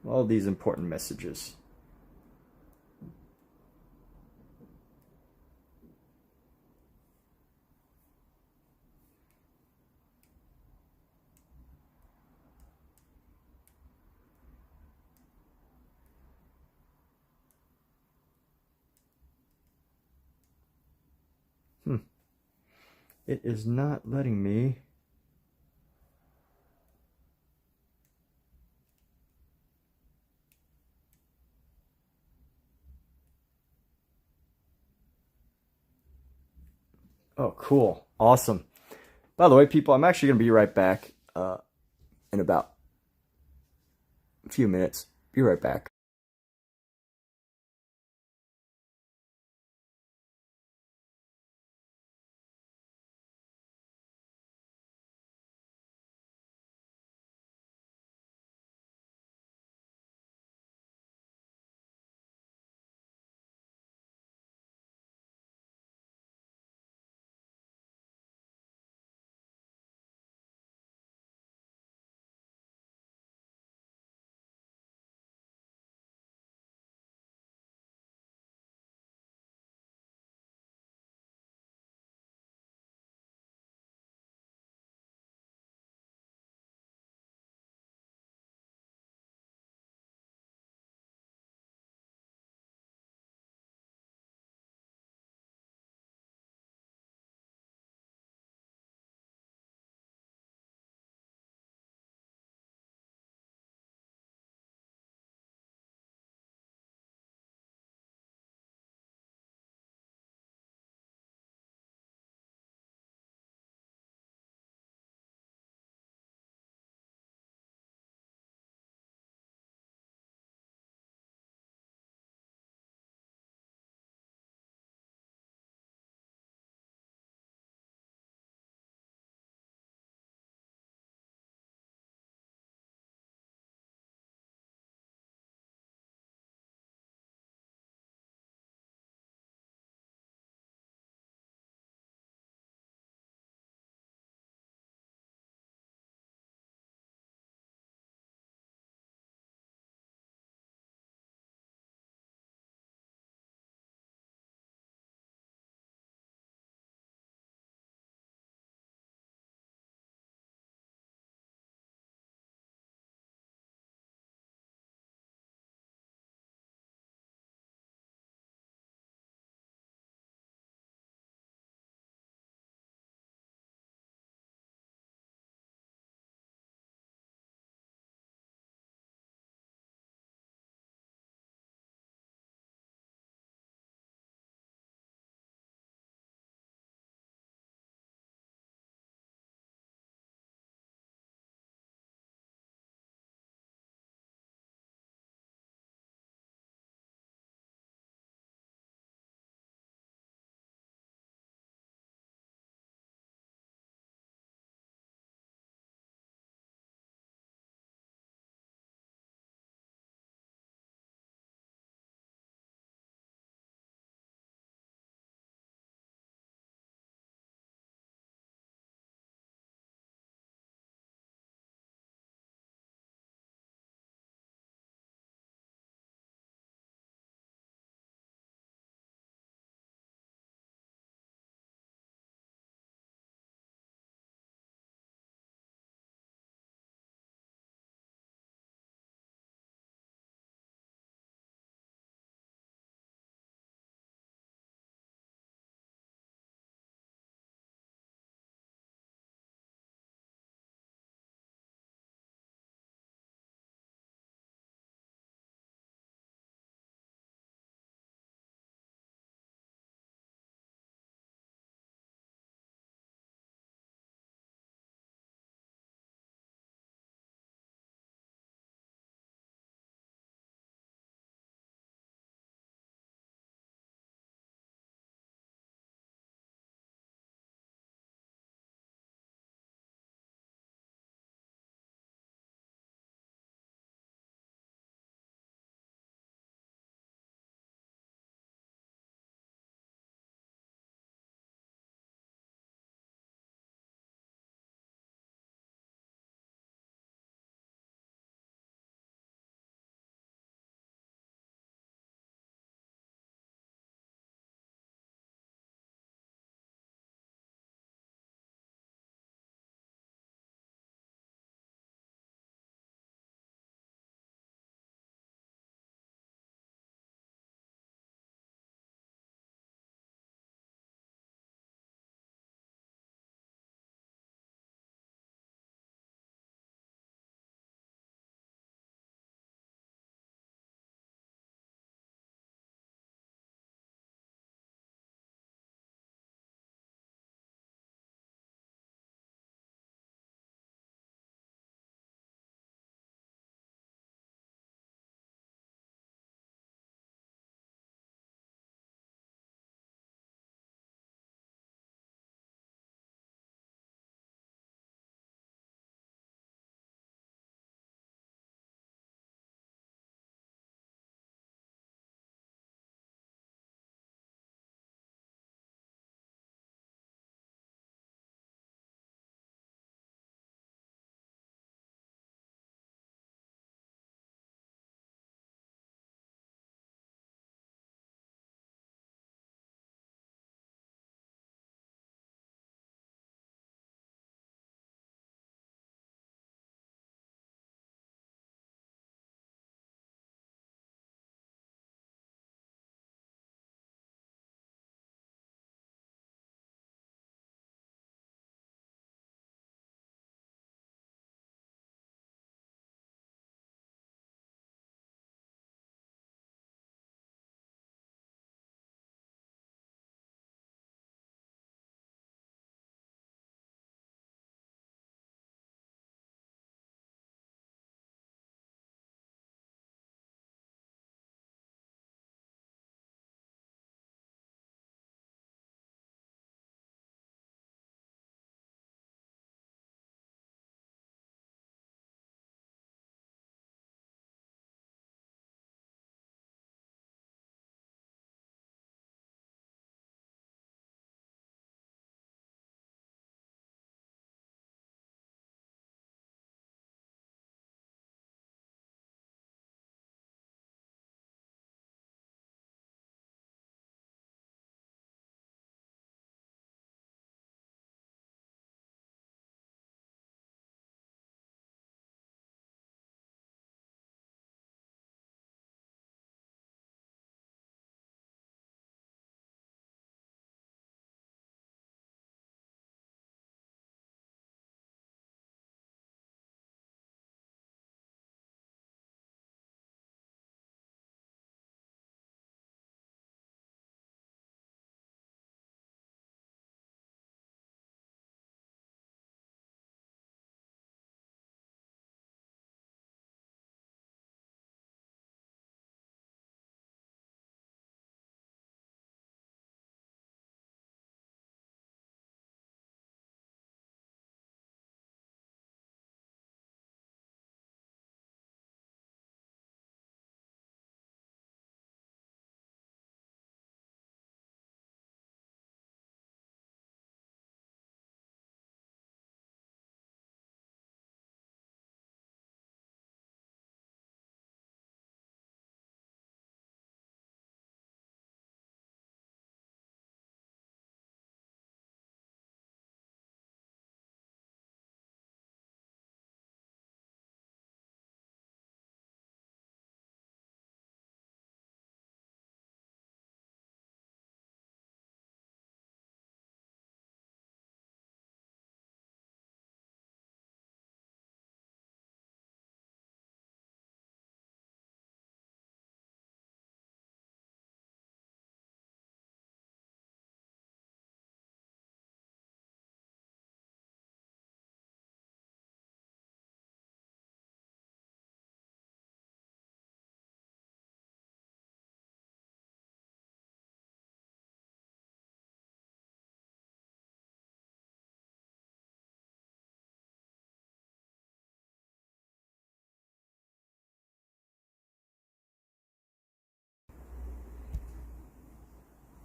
All these important messages. It is not letting me. Oh, cool. Awesome. By the way, people, I'm actually going to be right back in about a few minutes. Be right back.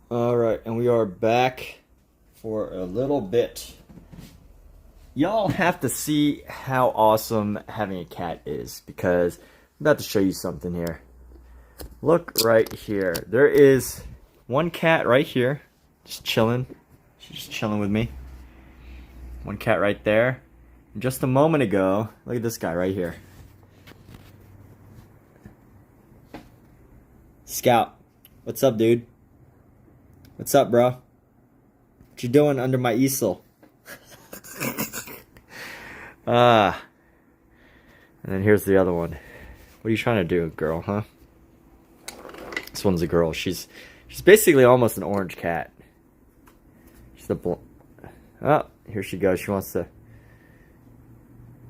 Alright, and we are back for a little bit. Y'all have to see how awesome having a cat is, because I'm about to show you something here. Look right here. There is one cat right here, just chilling. She's just chilling with me. One cat right there. And just a moment ago, look at this guy right here. Scout, what's up, dude? What's up, bro? What you doing under my easel? And then here's the other one. What are you trying to do, girl, huh? This one's a girl. She's basically almost an orange cat. She's oh, here she goes. She wants to...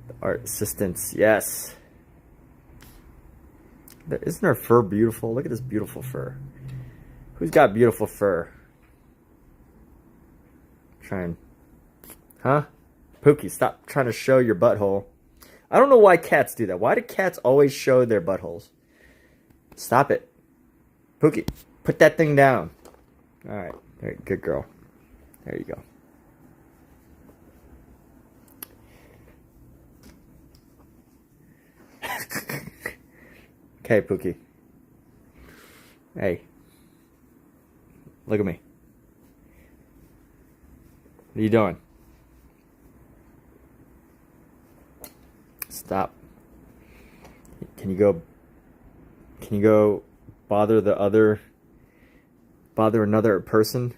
The art assistants, yes. Isn't her fur beautiful? Look at this beautiful fur. Who's got beautiful fur? Huh? Pookie, stop trying to show your butthole. I don't know why cats do that. Why do cats always show their buttholes? Stop it. Pookie, put that thing down. Alright, good girl. There you go. Okay, Pookie. Hey. Look at me. What are you doing? Stop. Can you go bother another person?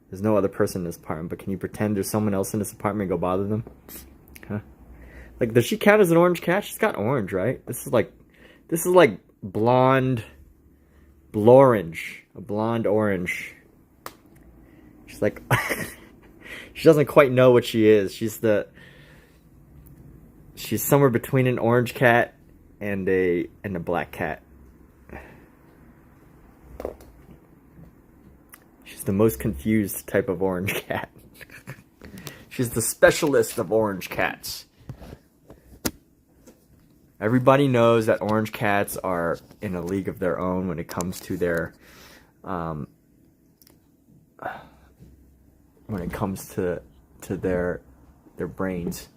There's no other person in this apartment, but can you pretend there's someone else in this apartment and go bother them? Huh? Like, does she count as an orange cat? She's got orange, right? This is like blonde, blorange, a blonde orange. She's like, she doesn't quite know what she is. She's somewhere between an orange cat and a black cat. She's the most confused type of orange cat. She's the specialist of orange cats. Everybody knows that orange cats are in a league of their own when it comes to their their brains.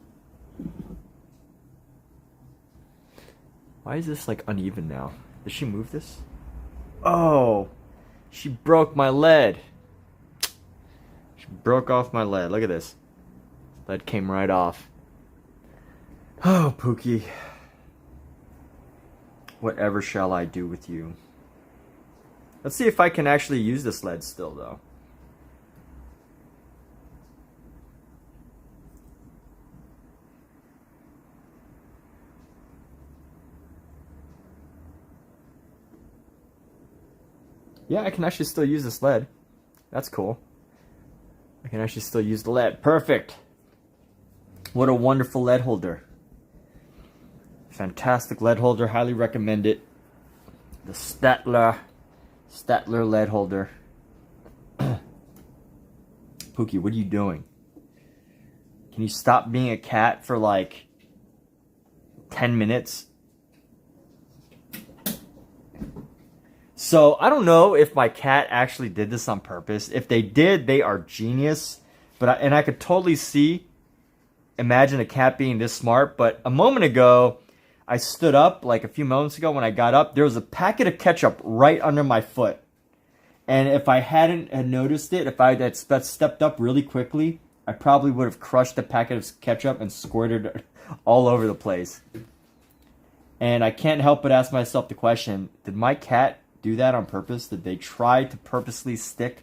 Why is this like uneven now? Did she move this? Oh, she broke my lead. She broke off my lead. Look at this. Lead came right off. Oh, Pookie. Whatever shall I do with you? Let's see if I can actually use this lead still, though. Yeah, I can actually still use this lead. That's cool. I can actually still use the lead. Perfect. What a wonderful lead holder. Fantastic lead holder. Highly recommend it. The STAEDTLER lead holder. Pookie, what are you doing? Can you stop being a cat for like 10 minutes? So, I don't know if my cat actually did this on purpose. If they did, they are genius. And I could totally imagine a cat being this smart. But a moment ago, I stood up, like a few moments ago when I got up, there was a packet of ketchup right under my foot. And if I hadn't noticed it, if I had stepped up really quickly, I probably would have crushed the packet of ketchup and squirted it all over the place. And I can't help but ask myself the question, did my cat do that on purpose? Did they try to purposely stick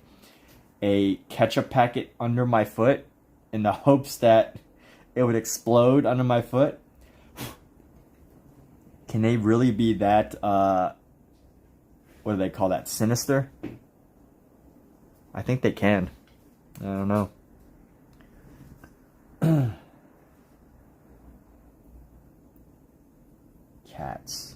a ketchup packet under my foot in the hopes that it would explode under my foot? Can they really be that, what do they call that, sinister? I think they can. I don't know. Cats.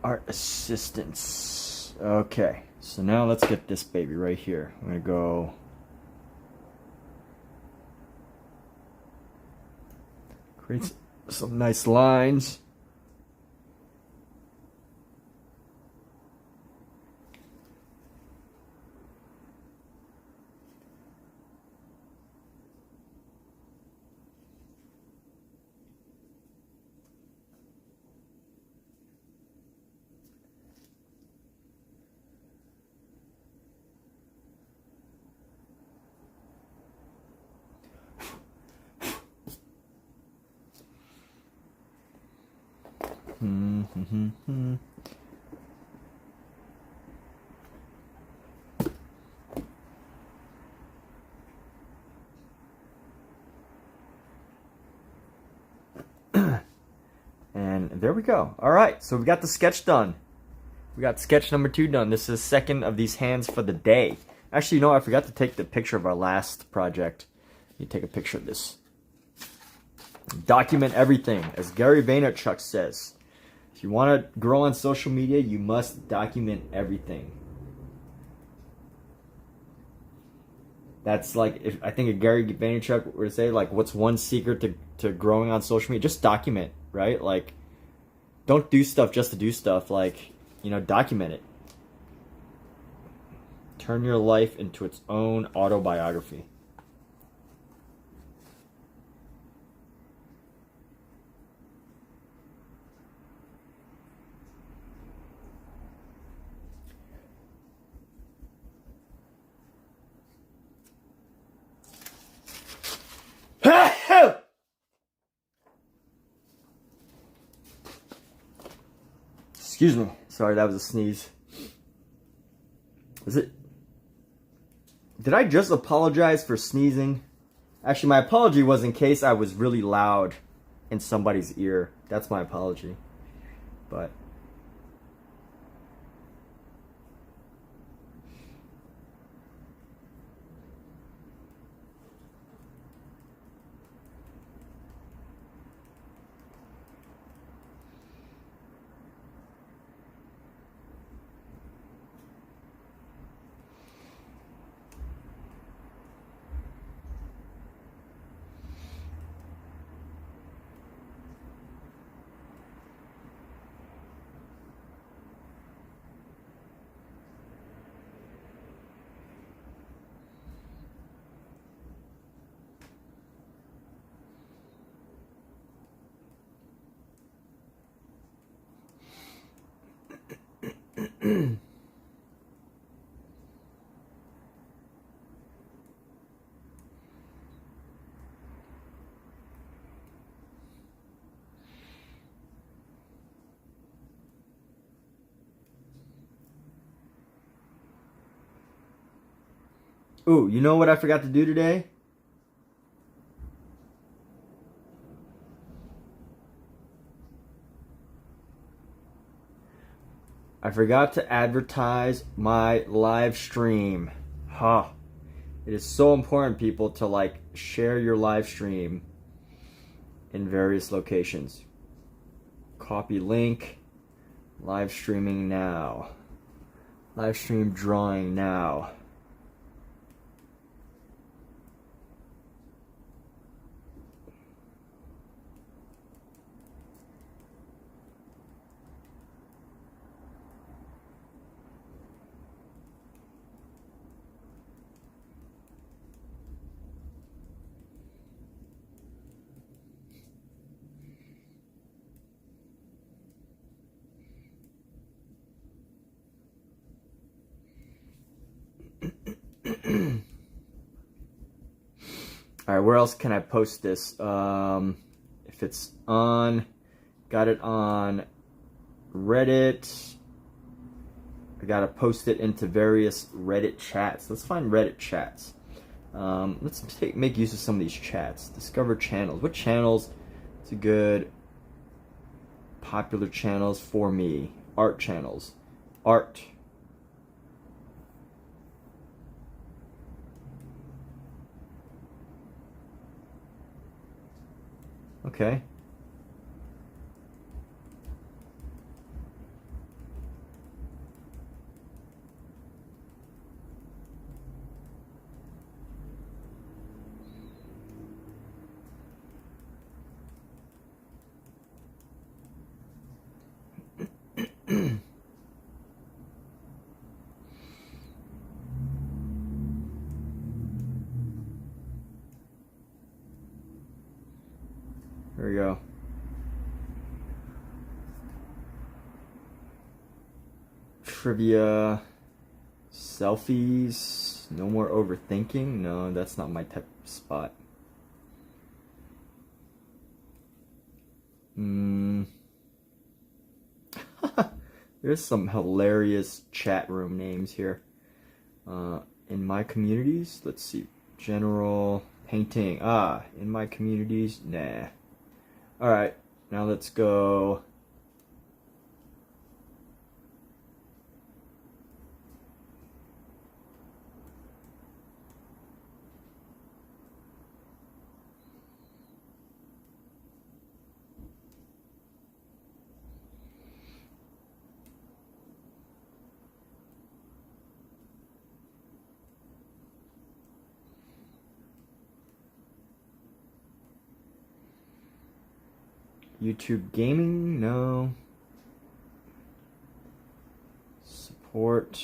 Art assistance. Okay, so now let's get this baby right here. I'm gonna go create some nice lines. And there we go. All right, so we got the sketch done. We got sketch number 2 done. This is second of these hands for the day. Actually, you know, I forgot to take the picture of our last project. Let me take a picture of this. Document everything, as Gary Vaynerchuk says. If you want to grow on social media, you must document everything. That's like, if I think Gary Vaynerchuk would say, like, what's one secret to growing on social media? Just document, right? Like, don't do stuff just to do stuff. Like, you know, document it. Turn your life into its own autobiography. Excuse me. Sorry, that was a sneeze. Did I just apologize for sneezing? Actually, my apology was in case I was really loud in somebody's ear. That's my apology. But ooh, you know what I forgot to do today? I forgot to advertise my live stream. Huh. It is so important, people, to like share your live stream in various locations. Copy link. Live streaming now. Live stream drawing now. All right, where else can I post this? If it's on, got it on Reddit. I gotta post it into various Reddit chats. Let's find Reddit chats. Let's make use of some of these chats. Discover channels. What channels is a good popular channels for me? Art channels. Art. Okay. Here we go. Trivia. Selfies. No more overthinking. No, that's not my type of spot. There's some hilarious chat room names here. In my communities, let's see. General painting. In my communities, nah. Alright, now let's go. YouTube gaming, no. Support.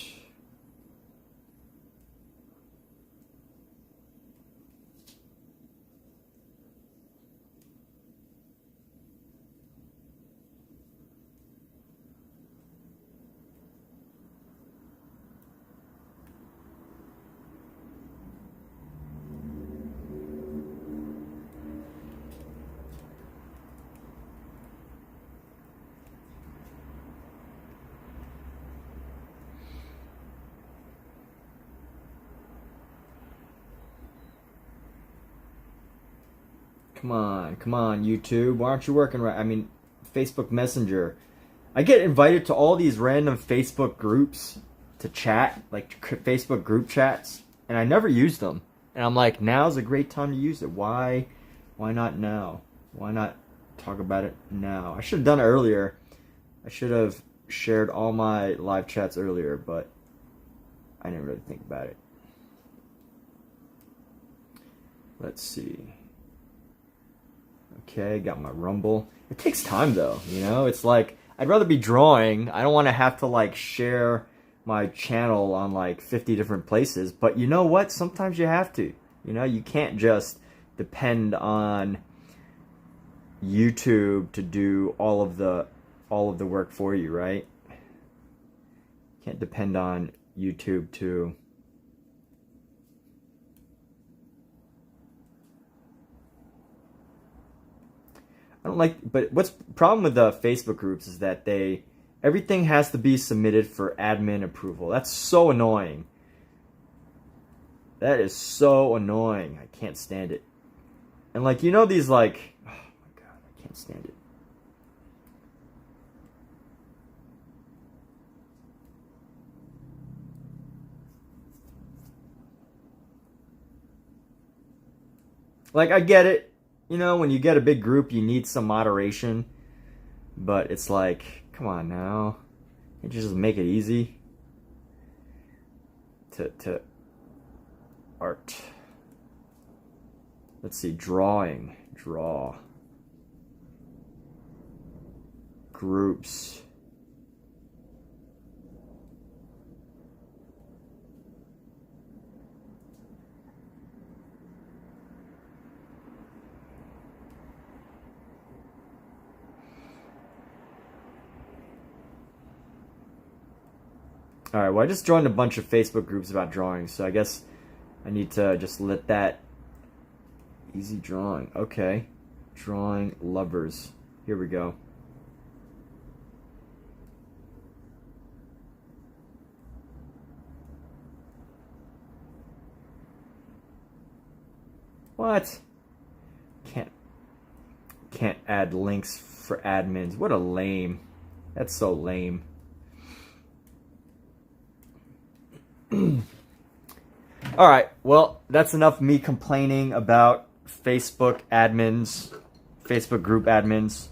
Come on, YouTube. Why aren't you working right? I mean, Facebook Messenger. I get invited to all these random Facebook groups to chat, like Facebook group chats, and I never use them. And I'm like, now's a great time to use it. Why not now? Why not talk about it now? I should have done it earlier. I should have shared all my live chats earlier, but I didn't really think about it. Let's see. Okay, got my Rumble. It takes time though, you know? It's like, I'd rather be drawing. I don't want to have to like share my channel on like 50 different places, but you know what? Sometimes you have to. You know, you can't just depend on YouTube to do all of the work for you, right? Can't depend on YouTube to I don't like, but what's the problem with the Facebook groups is that everything has to be submitted for admin approval. That's so annoying. That is so annoying. I can't stand it. And like, you know, these like, oh my God, I can't stand it. Like, I get it. You know, when you get a big group, you need some moderation. But it's like, come on now. Can't you just make it easy? To art. Let's see, drawing. Draw. Groups. Alright, well I just joined a bunch of Facebook groups about drawing, so I guess I need to just let that... Easy drawing. Okay. Drawing lovers. Here we go. What? Can't add links for admins. What a lame. That's so lame. Alright, well, that's enough me complaining about Facebook admins, Facebook group admins,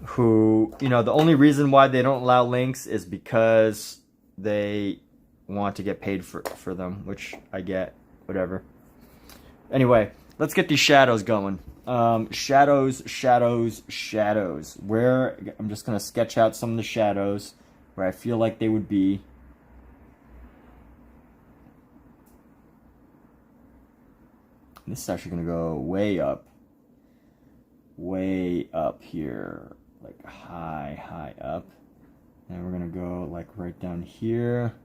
who, you know, the only reason why they don't allow links is because they want to get paid for them, which I get, whatever. Anyway, let's get these shadows going. Shadows. Where, I'm just going to sketch out some of the shadows where I feel like they would be. This is actually going to go way up here, like high up. And we're going to go like right down here.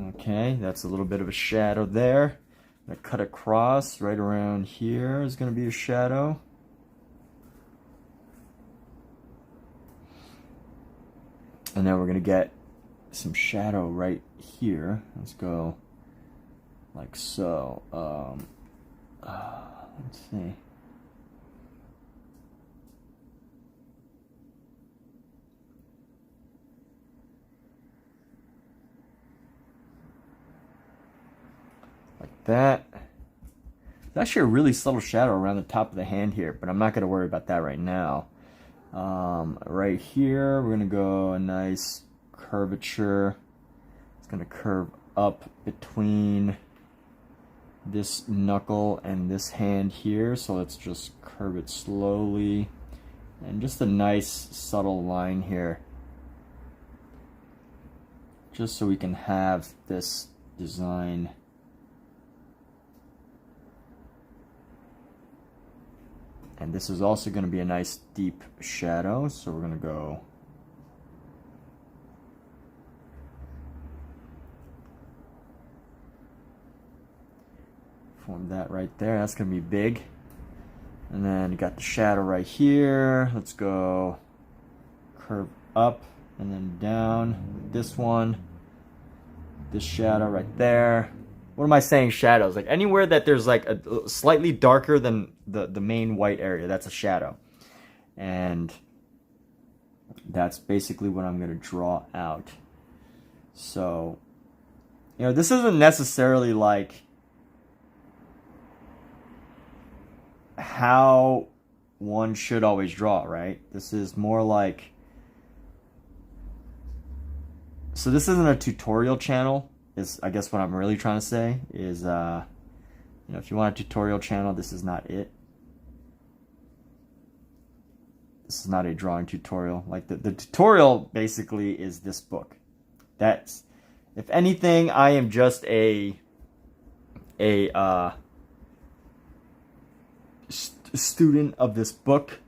Okay, that's a little bit of a shadow there. I'm going to cut across right around here is going to be a shadow. And then we're going to get some shadow right here. Let's go like so. Let's see. Like that. There's actually a really subtle shadow around the top of the hand here, but I'm not going to worry about that right now. Right here, we're going to go a nice curvature. It's going to curve up between this knuckle and this hand here. So let's just curve it slowly. And just a nice subtle line here. Just so we can have this design. And this is also going to be a nice deep shadow, so we're going to go form that right there. That's going to be big. And then you got the shadow right here. Let's go curve up and then down. This one, this shadow right there. What am I saying? Shadows, like anywhere that there's like a slightly darker than the main white area, that's a shadow. And that's basically what I'm going to draw out. So, you know, this isn't necessarily like how one should always draw, right? This is more like, so this isn't a tutorial channel. Is I guess what I'm really trying to say is, you know, if you want a tutorial channel, this is not it. This is not a drawing tutorial. Like the tutorial basically is this book. That's, if anything, I am just a student of this book.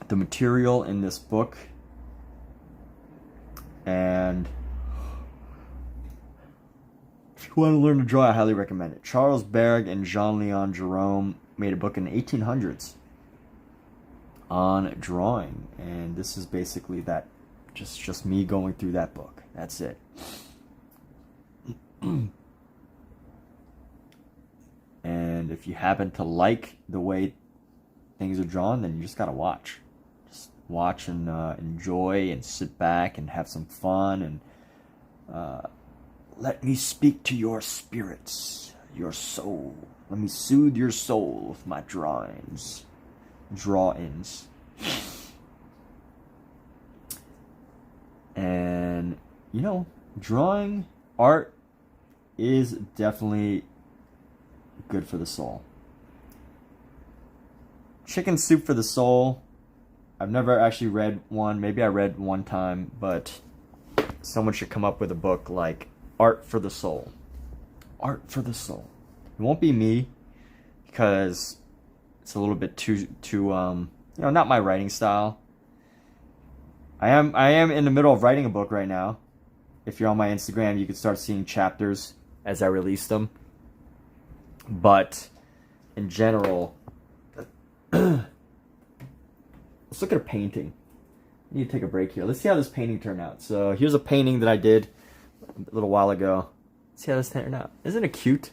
The material in this book. And if you want to learn to draw, I highly recommend it. Charles Bargue and Jean-Léon Jerome made a book in the 1800s on drawing. And this is basically that, just me going through that book. That's it. And if you happen to like the way things are drawn, then you just gotta watch. Watch and enjoy and sit back and have some fun and let me speak to your spirits, your soul. Let me soothe your soul with my drawings. And, you know, drawing, art is definitely good for the soul. Chicken Soup for the Soul. I've never actually read one. Maybe I read one time, but someone should come up with a book like Art for the Soul. Art for the Soul. It won't be me because it's a little bit too you know, not my writing style. I am in the middle of writing a book right now. If you're on my Instagram, you can start seeing chapters as I release them. But in general, let's look at a painting. I need to take a break here. Let's see how this painting turned out. So here's a painting that I did a little while ago. Let's see how this turned out. Isn't it cute?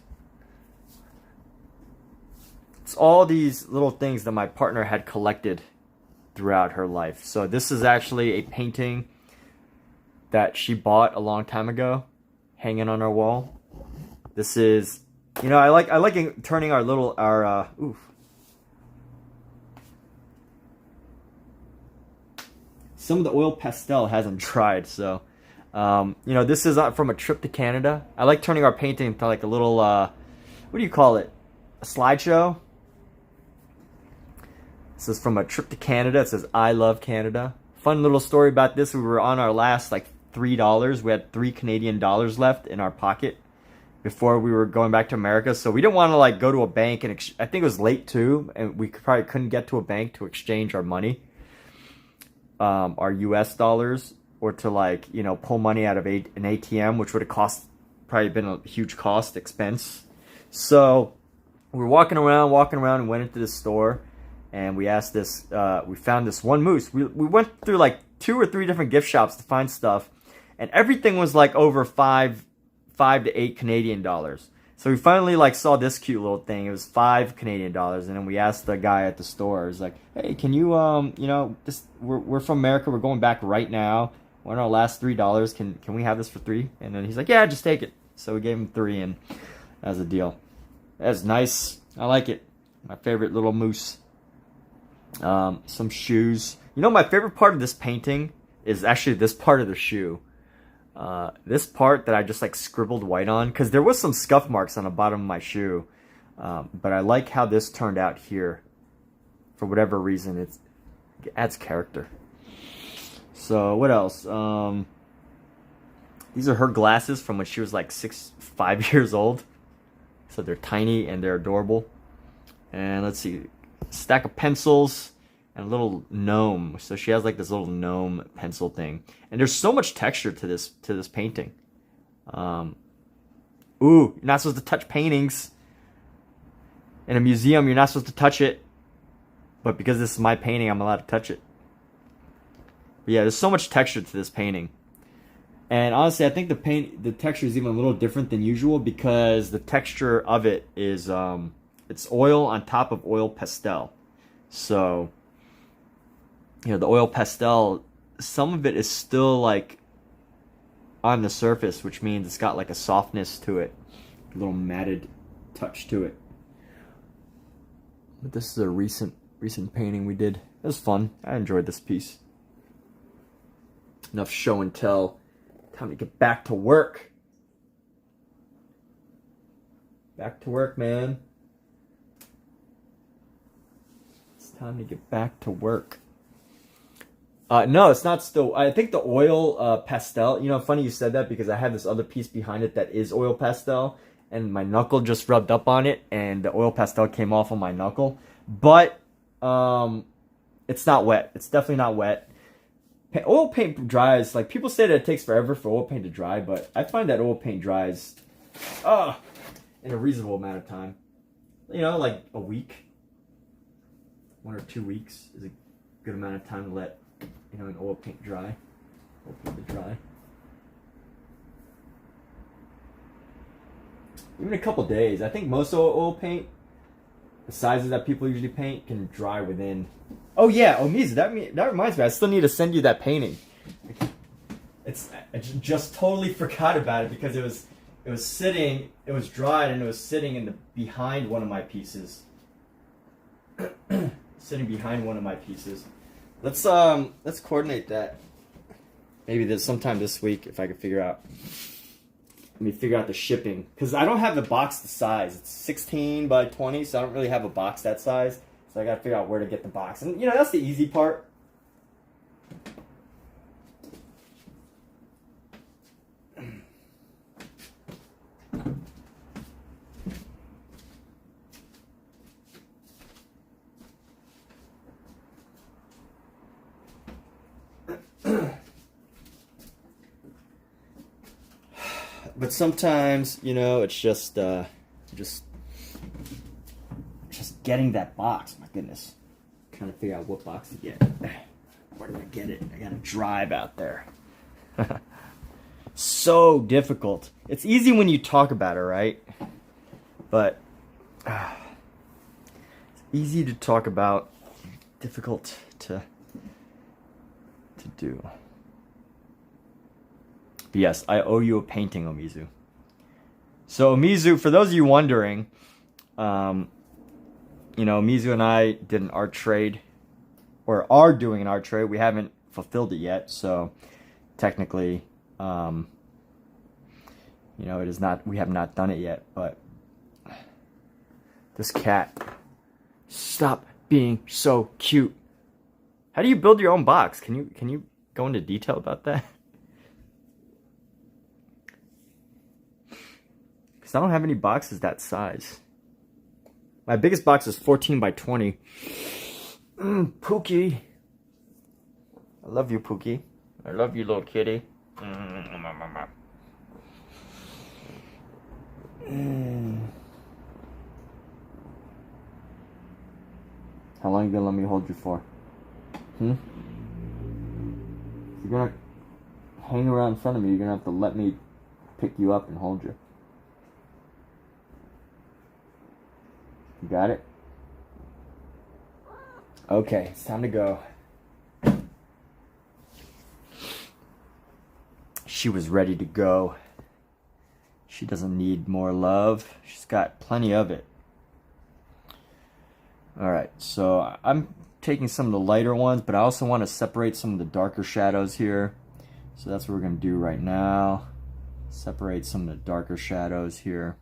It's all these little things that my partner had collected throughout her life. So this is actually a painting that she bought a long time ago, hanging on our wall. This is, you know, I like turning our some of the oil pastel hasn't dried, so you know, this is from a trip to Canada. I like turning our painting into like a little what do you call it? A slideshow? This is from a trip to Canada. It says, I love Canada. Fun little story about this. We were on our last like $3. We had 3 Canadian dollars left in our pocket before we were going back to America. So we didn't want to like go to a bank and I think it was late too. And we probably couldn't get to a bank to exchange our money, our US dollars, or to like, you know, pull money out of an ATM, which would have probably been a huge expense. So we were walking around and went into the store. And we asked this, we found this one moose. We went through like 2 or 3 different gift shops to find stuff. And everything was like over 5 to 8 Canadian dollars. So we finally like saw this cute little thing. It was 5 Canadian dollars. And then we asked the guy at the store, it's like, hey, can you, you know, we're from America. We're going back right now. We're on our last $3. Can we have this for 3? And then he's like, yeah, just take it. So we gave him 3 and that was a deal. That's nice. I like it. My favorite little moose. Some shoes. You know, my favorite part of this painting is actually this part of the shoe. This part that I just like scribbled white on, because there was some scuff marks on the bottom of my shoe. But I like how this turned out here. For whatever reason, it adds character. So what else? These are her glasses from when she was like 5 years old. So they're tiny and they're adorable. And let's see. Stack of pencils and a little gnome. So she has like this little gnome pencil thing, and there's so much texture to this painting. Ooh, you're not supposed to touch paintings in a museum. You're not supposed to touch it, but because this is my painting, I'm allowed to touch it. But yeah, there's so much texture to this painting, and honestly, I think the texture is even a little different than usual because the texture of it is it's oil on top of oil pastel. So, you know, the oil pastel, some of it is still like on the surface, which means it's got like a softness to it, a little matted touch to it. But this is a recent painting we did. It was fun. I enjoyed this piece. Enough show and tell. Time to get back to work. Back to work, man. Time to get back to work. No, it's not still. I think the oil pastel, you know, funny you said that because I have this other piece behind it that is oil pastel, and my knuckle just rubbed up on it and the oil pastel came off on my knuckle. But it's not wet. It's definitely not wet. Oil paint dries, like people say that it takes forever for oil paint to dry, but I find that oil paint dries in a reasonable amount of time. You know, like a week. 1 or 2 weeks is a good amount of time to let, you know, an oil paint dry. Oil paint to dry. Even a couple days. I think most oil paint, the sizes that people usually paint, can dry within. Oh yeah, Mizu, that reminds me. I still need to send you that painting. I just totally forgot about it because it was sitting. It was dried and it was sitting in the behind one of my pieces. Sitting behind one of my pieces. Let's coordinate that. Maybe sometime this week if I can figure out. Let me figure out the shipping because I don't have the box the size. It's 16 by 20, so I don't really have a box that size. So I gotta figure out where to get the box, and you know that's the easy part. But sometimes, you know, it's just getting that box. My goodness, I'm trying to figure out what box to get. Where do I get it? I gotta drive out there. So difficult. It's easy when you talk about it, right? But it's easy to talk about, difficult to do. But yes, I owe you a painting, Omizu. So Omizu, for those of you wondering, you know, Omizu and I did an art trade, or are doing an art trade. We haven't fulfilled it yet, so technically, you know, it is not. We have not done it yet. But this cat, stop being so cute. How do you build your own box? Can you go into detail about that? Because I don't have any boxes that size. My biggest box is 14 by 20. Pookie. I love you, Pookie. I love you, little kitty. How long are you gonna let me hold you for? You're gonna hang around in front of me, you're gonna have to let me pick you up and hold you. You got it? Okay, it's time to go. She was ready to go. She doesn't need more love. She's got plenty of it. Alright, so I'm taking some of the lighter ones, but I also want to separate some of the darker shadows here. So that's what we're going to do right now. Separate some of the darker shadows here.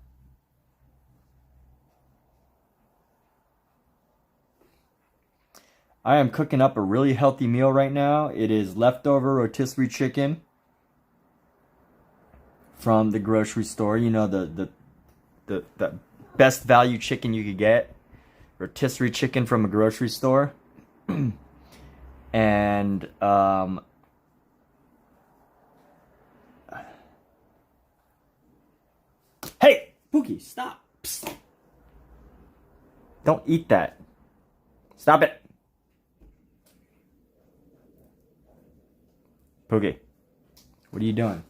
I am cooking up a really healthy meal right now. It is leftover rotisserie chicken from the grocery store. You know, the best value chicken you could get. Rotisserie chicken from a grocery store. And hey, Pookie, stop. Psst. Don't eat that. Stop it. Pookie, what are you doing?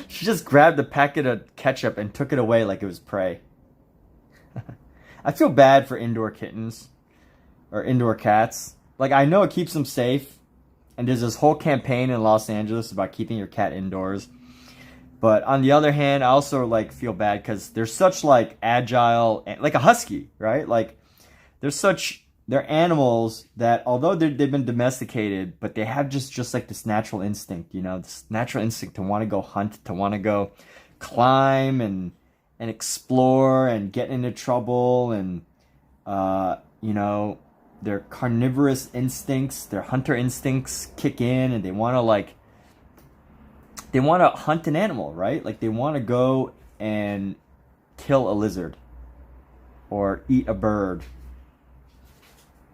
She just grabbed a packet of ketchup and took it away like it was prey. I feel bad for indoor kittens or indoor cats. Like, I know it keeps them safe, and there's this whole campaign in Los Angeles about keeping your cat indoors. But on the other hand, I also like feel bad because they're such like agile, like a husky, right? Like they're animals that although they've been domesticated, but they have just like this natural instinct, you know, this natural instinct to want to go hunt, to want to go climb and explore and get into trouble, and you know, their carnivorous instincts, their hunter instincts kick in, and they want to hunt an animal, right? Like they want to go and kill a lizard or eat a bird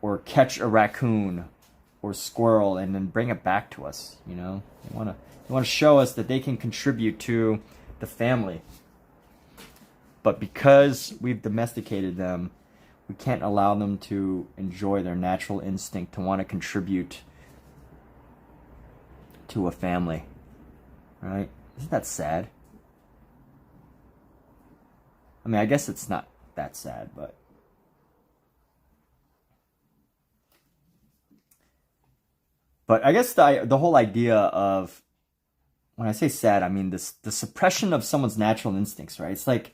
or catch a raccoon or squirrel and then bring it back to us, you know? They want to show us that they can contribute to the family. But because we've domesticated them, we can't allow them to enjoy their natural instinct to want to contribute to a family. Right? Isn't that sad? I mean, I guess it's not that sad, but I guess the whole idea of, when I say sad, I mean the suppression of someone's natural instincts, right? It's like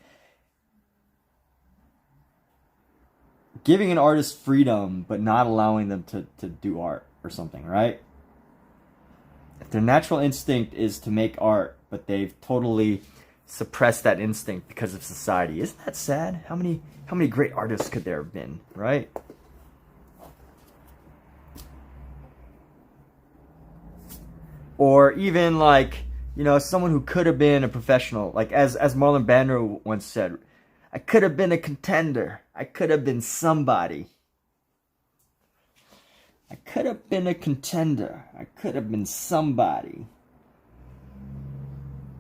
giving an artist freedom, but not allowing them to do art or something, right? If their natural instinct is to make art, but they've totally suppressed that instinct because of society, isn't that sad? How many great artists could there have been, right? Or even like, you know, someone who could have been a professional, like as Marlon Brando once said, I could have been a contender. I could have been somebody. I could have been a contender. I could have been somebody.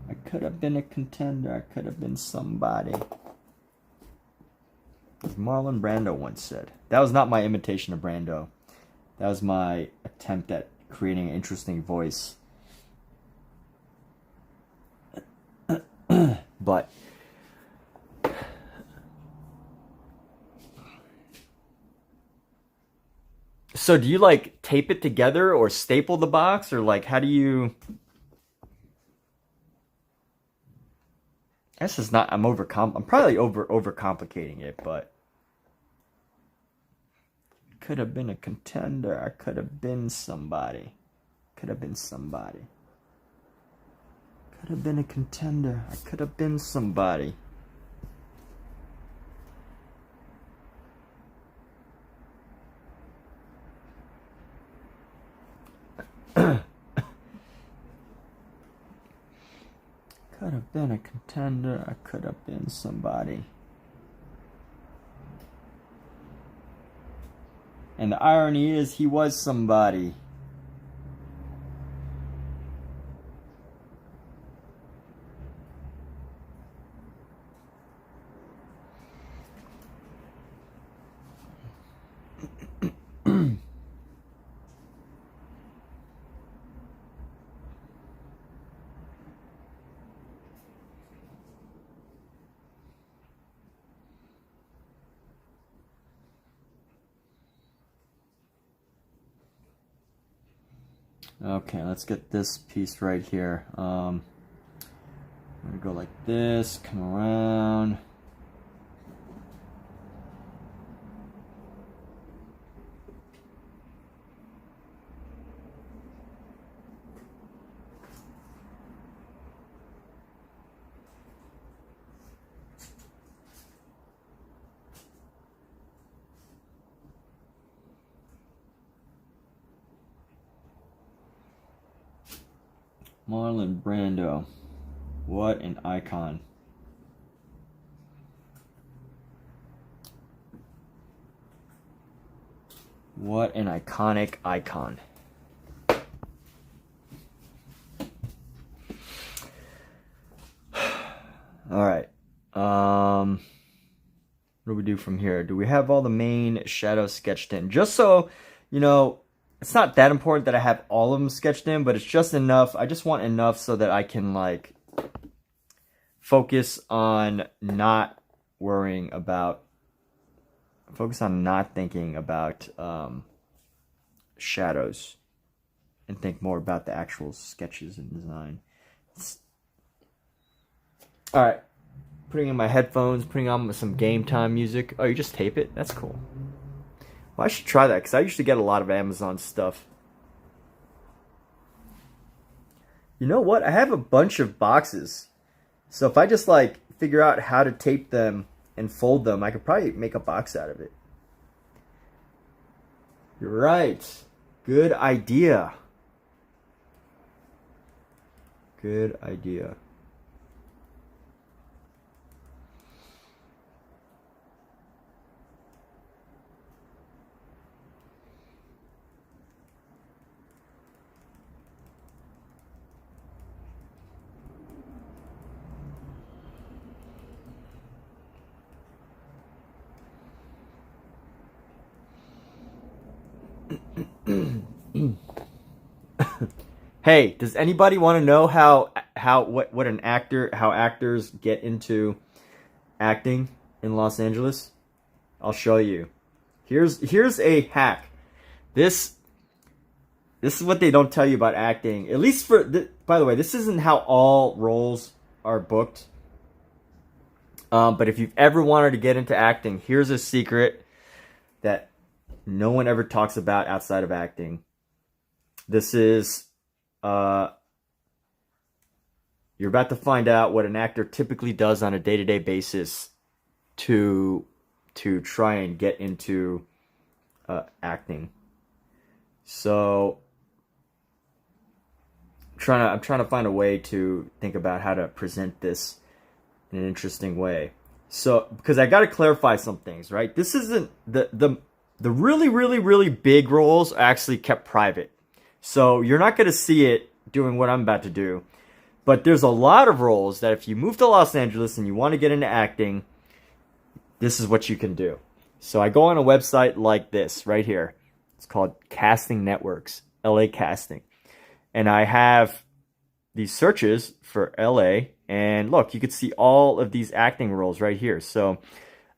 I could have been a contender. I could have been somebody. As Marlon Brando once said. That was not my imitation of Brando. That was my attempt at creating an interesting voice. But so do you like tape it together or staple the box, or like how do you? This is not. I'm probably overcomplicating it, but could have been a contender. I could have been somebody. Could have been somebody. Could have been a contender. I could have been somebody. Could have been a contender. I could have been somebody. And the irony is, he was somebody. Okay, let's get this piece right here. I'm gonna go like this, come around. Marlon Brando, what an icon. What an iconic icon. All right. What do we do from here? Do we have all the main shadows sketched in? Just so, you know, it's not that important that I have all of them sketched in, but it's just enough. I just want enough so that I can, like, focus on not worrying about, focus on not thinking about shadows and think more about the actual sketches and design. All right, putting in my headphones, putting on some game time music. Oh, you just tape it? That's cool. Well, I should try that because I usually get a lot of Amazon stuff. You know what? I have a bunch of boxes. So if I just like figure out how to tape them and fold them, I could probably make a box out of it. You're right. Good idea. Good idea. Hey, does anybody want to know how actors get into acting in Los Angeles? I'll show you. Here's a hack. This is what they don't tell you about acting. At least by the way, this isn't how all roles are booked. But if you've ever wanted to get into acting, here's a secret that no one ever talks about outside of acting. This is, you're about to find out what an actor typically does on a day-to-day basis to try and get into acting. So I'm trying to find a way to think about how to present this in an interesting way. So, because I got to clarify some things, right? This isn't the really, really, really big roles are actually kept private. So you're not going to see it doing what I'm about to do. But there's a lot of roles that if you move to Los Angeles and you want to get into acting, this is what you can do. So I go on a website like this right here. It's called Casting Networks, LA Casting. And I have these searches for LA. And look, you can see all of these acting roles right here. So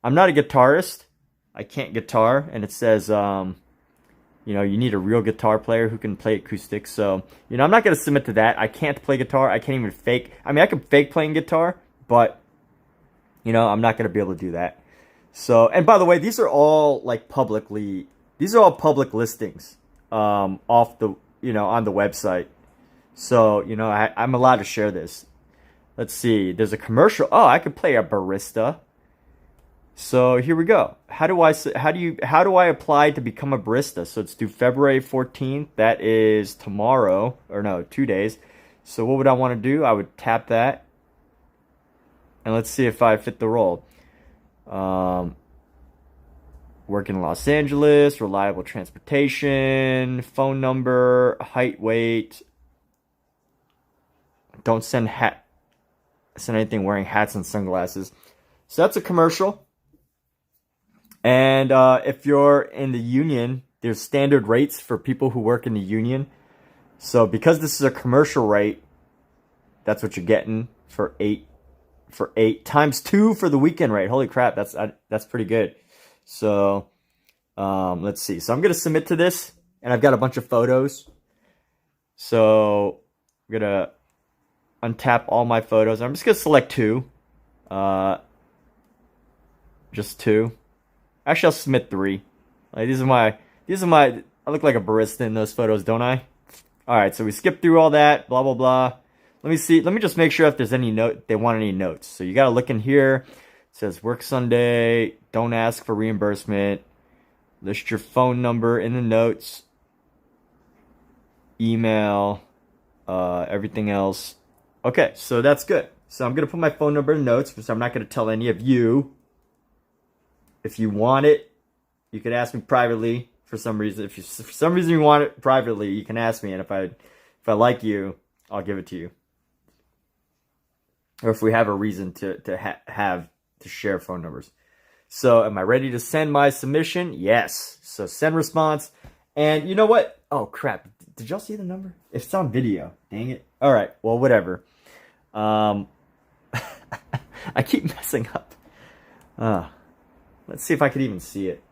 I'm not a guitarist. I can't guitar. And it says, you know, you need a real guitar player who can play acoustic. So, you know, I'm not going to submit to that. I can't play guitar. I can't even fake. I mean, I can fake playing guitar, but, you know, I'm not going to be able to do that. So, and by the way, these are all like publicly these are all public listings off the, on the website. So, I'm allowed to share this. Let's see. There's a commercial. Oh, I could play a barista. So here we go. How do I apply to become a barista? So it's due February 14th. That is tomorrow, or no, 2 days. So what would I want to do? I would tap that. And let's see if I fit the role. Work in Los Angeles, reliable transportation, phone number, height, weight. Don't send anything wearing hats and sunglasses. So that's a commercial. And if you're in the union, there's standard rates for people who work in the union. So because this is a commercial rate, that's what you're getting for eight times 2 for the weekend rate. Holy crap, that's pretty good. So let's see. So I'm gonna submit to this, and I've got a bunch of photos. So I'm gonna untap all my photos. I'm just gonna select 2. Just 2. Actually, I'll submit 3. Like these are my. I look like a barista in those photos, don't I? All right. So we skip through all that. Blah blah blah. Let me see. Let me just make sure if there's any note. They want any notes. So you gotta look in here. It says work Sunday. Don't ask for reimbursement. List your phone number in the notes. Email. Everything else. Okay. So that's good. So I'm gonna put my phone number in notes, because I'm not gonna tell any of you. If you want it, you can ask me privately for some reason. If for some reason you want it privately, you can ask me, and if I like you, I'll give it to you. Or if we have a reason to share phone numbers. So am I ready to send my submission? Yes. So send response. And you know what? Oh crap. Did y'all see the number? It's on video. Dang it. All right. Well, whatever. I keep messing up. Let's see if I could even see it.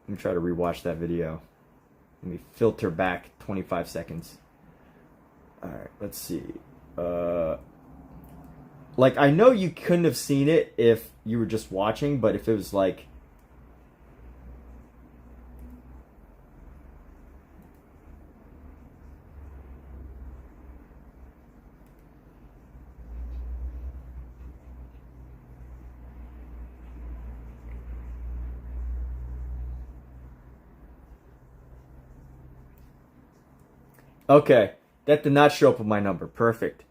Let me try to rewatch that video. Let me filter back 25 seconds. All right. Let's see. Like, I know you couldn't have seen it if you were just watching, but if it was like... Okay, that did not show up with my number. Perfect.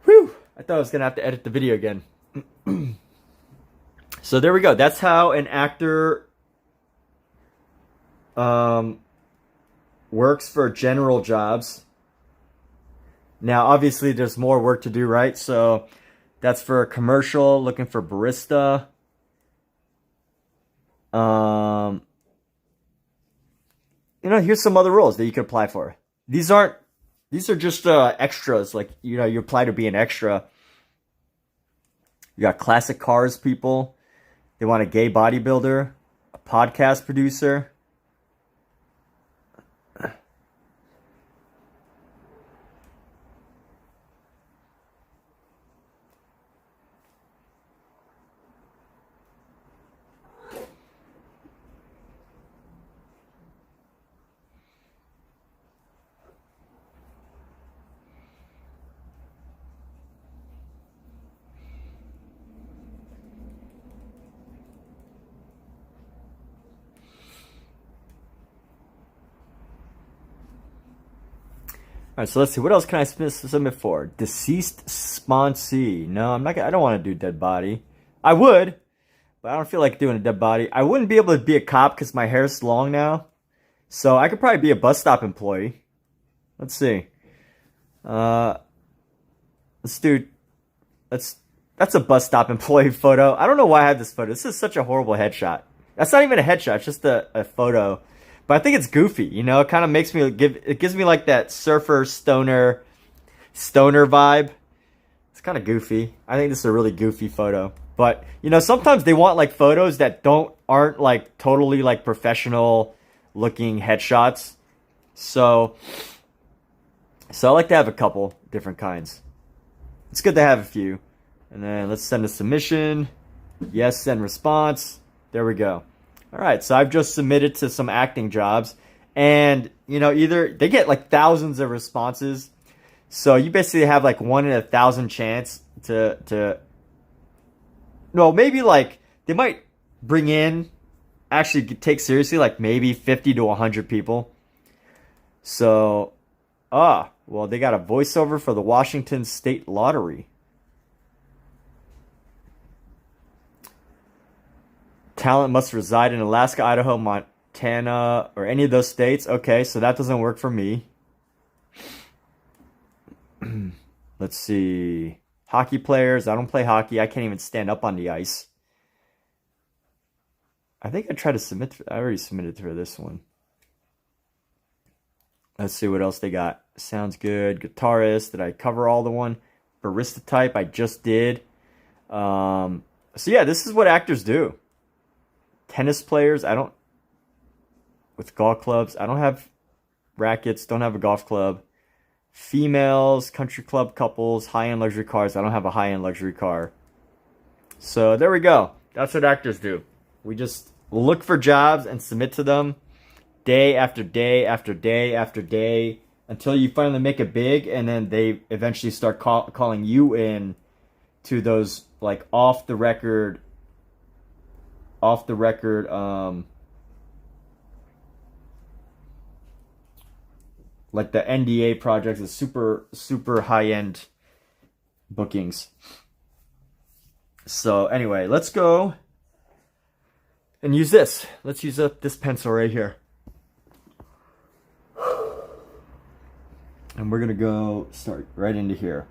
Whew! I thought I was going to have to edit the video again. So there we go. That's how an actor works for general jobs. Now, obviously, there's more work to do, right? So that's for a commercial, looking for barista. Here's some other roles that you could apply for. These are just extras. Like, you apply to be an extra. You got classic cars people. They want a gay bodybuilder, a podcast producer. All right, so let's see. What else can I submit for? Deceased sponsee. No, I'm not. I don't want to do dead body. I would, but I don't feel like doing a dead body. I wouldn't be able to be a cop because my hair's long now. So I could probably be a bus stop employee. Let's see. Let's do. That's a bus stop employee photo. I don't know why I have this photo. This is such a horrible headshot. That's not even a headshot. It's just a photo. But I think it's goofy, It kind of makes me gives me like that surfer stoner vibe. It's kind of goofy. I think this is a really goofy photo. But sometimes they want like photos that aren't like totally like professional looking headshots. So I like to have a couple different kinds. It's good to have a few. And then let's send a submission. Yes, send response. There we go. All right, so I've just submitted to some acting jobs, and you know, either they get like thousands of responses, so you basically have like 1 in 1,000 chance to no, maybe like they might bring in, actually take seriously like maybe 50 to 100 people. So, well, they got a voiceover for the Washington State Lottery. Talent must reside in Alaska, Idaho, Montana, or any of those states. Okay, so that doesn't work for me. Let's see. Hockey players. I don't play hockey. I can't even stand up on the ice. I think I tried to submit. I already submitted for this one. Let's see what else they got. Sounds good. Guitarist. Did I cover all the one? Barista type. I just did. So yeah, this is what actors do. Tennis players. I don't. With golf clubs. I don't have rackets. Don't have a golf club. Females, country club couples, high-end luxury cars. I don't have a high-end luxury car. So there we go. That's what actors do. We just look for jobs and submit to them day after day after day after day until you finally make it big, and then they eventually start calling you in to those like off the record like the NDA projects, the super high-end bookings. So anyway, let's go and use this. Let's use up this pencil right here. And we're going to go start right into here.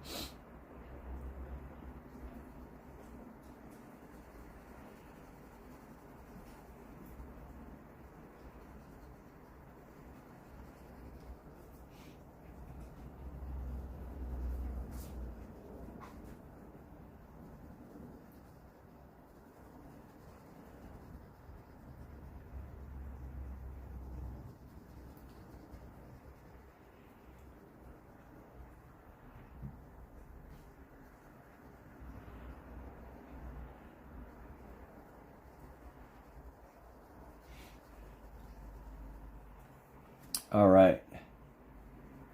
All right.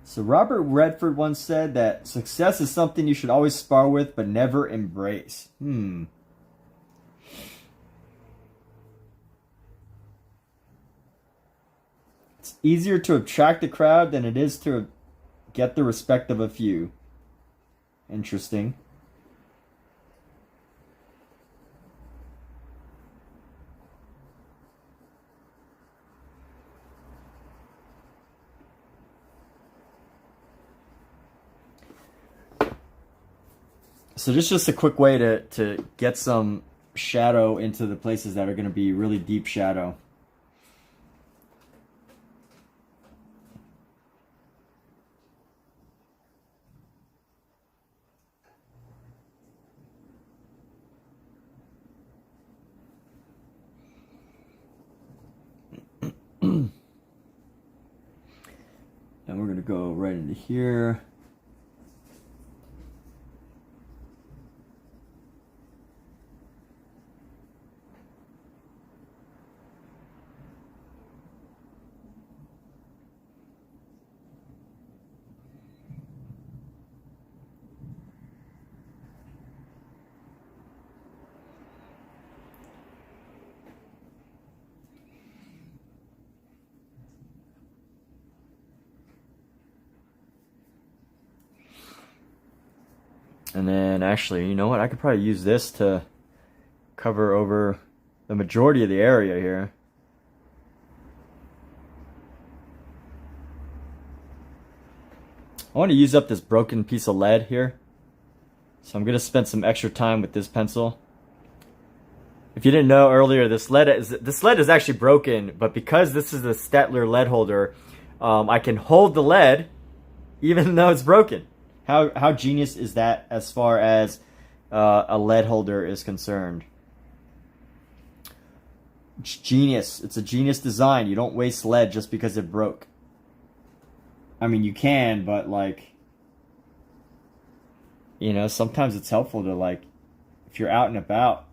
So Robert Redford once said that success is something you should always spar with but never embrace. It's easier to attract a crowd than it is to get the respect of a few. Interesting. So this is just a quick way to get some shadow into the places that are going to be really deep shadow. And we're going to go right into here. And then actually, you know what? I could probably use this to cover over the majority of the area here. I want to use up this broken piece of lead here. So I'm going to spend some extra time with this pencil. If you didn't know earlier, this lead is actually broken, but because this is a STAEDTLER lead holder, I can hold the lead even though it's broken. How genius is that as far as a lead holder is concerned? It's genius. It's a genius design. You don't waste lead just because it broke. I mean, you can, but like, you know, sometimes it's helpful to like, if you're out and about.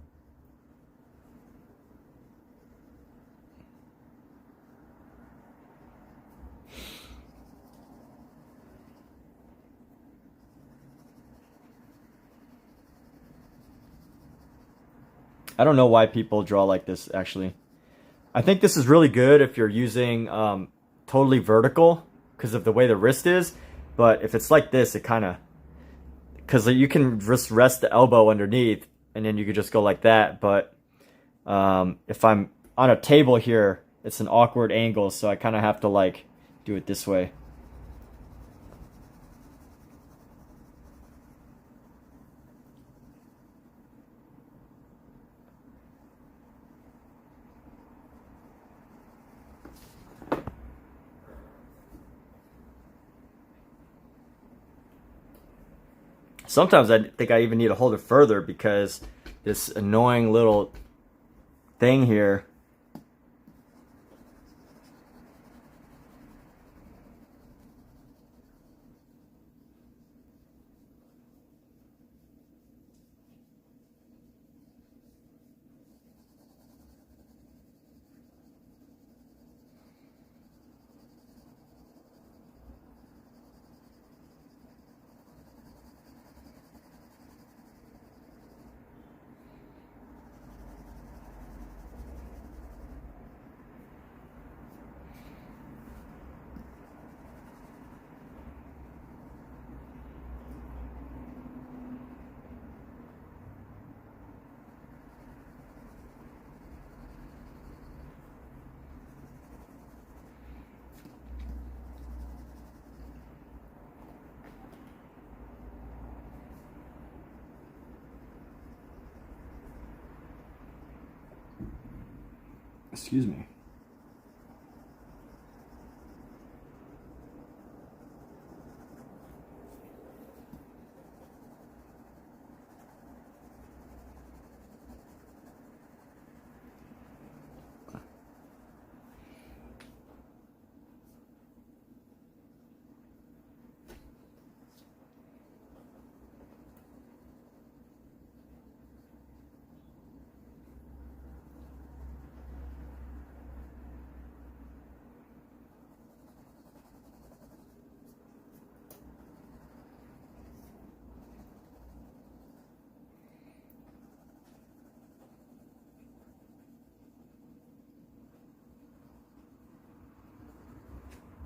I don't know why people draw like this, actually. I think this is really good if you're using totally vertical because of the way the wrist is. But if it's like this, it kind of... Because you can just rest the elbow underneath, and then you could just go like that. But if I'm on a table here, it's an awkward angle, so I kind of have to like do it this way. Sometimes I think I even need to hold it further because this annoying little thing here. Excuse me.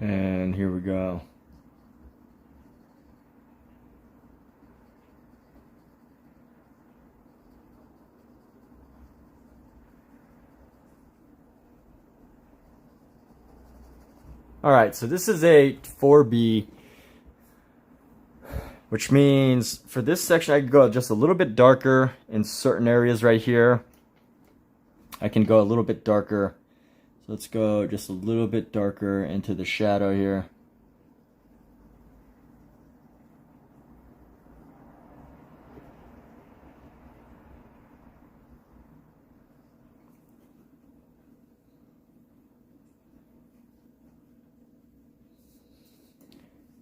And here we go. All right, so this is a 4B, which means for this section I can go just a little bit darker in certain areas right here. I can go a little bit darker. So let's go just a little bit darker into the shadow here.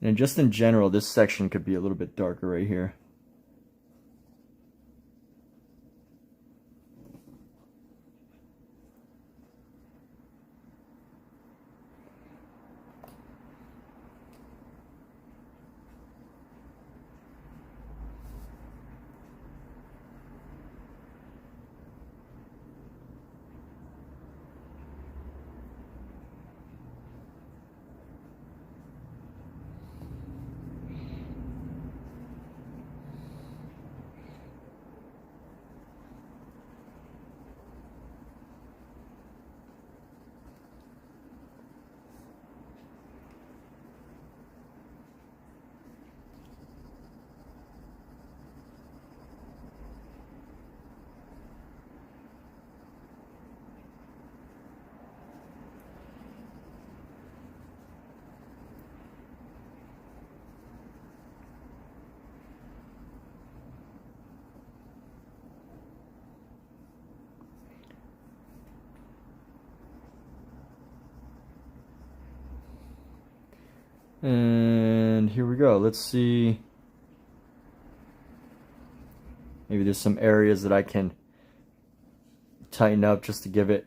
And just in general, this section could be a little bit darker right here. And here we go. Let's see. Maybe there's some areas that I can tighten up just to give it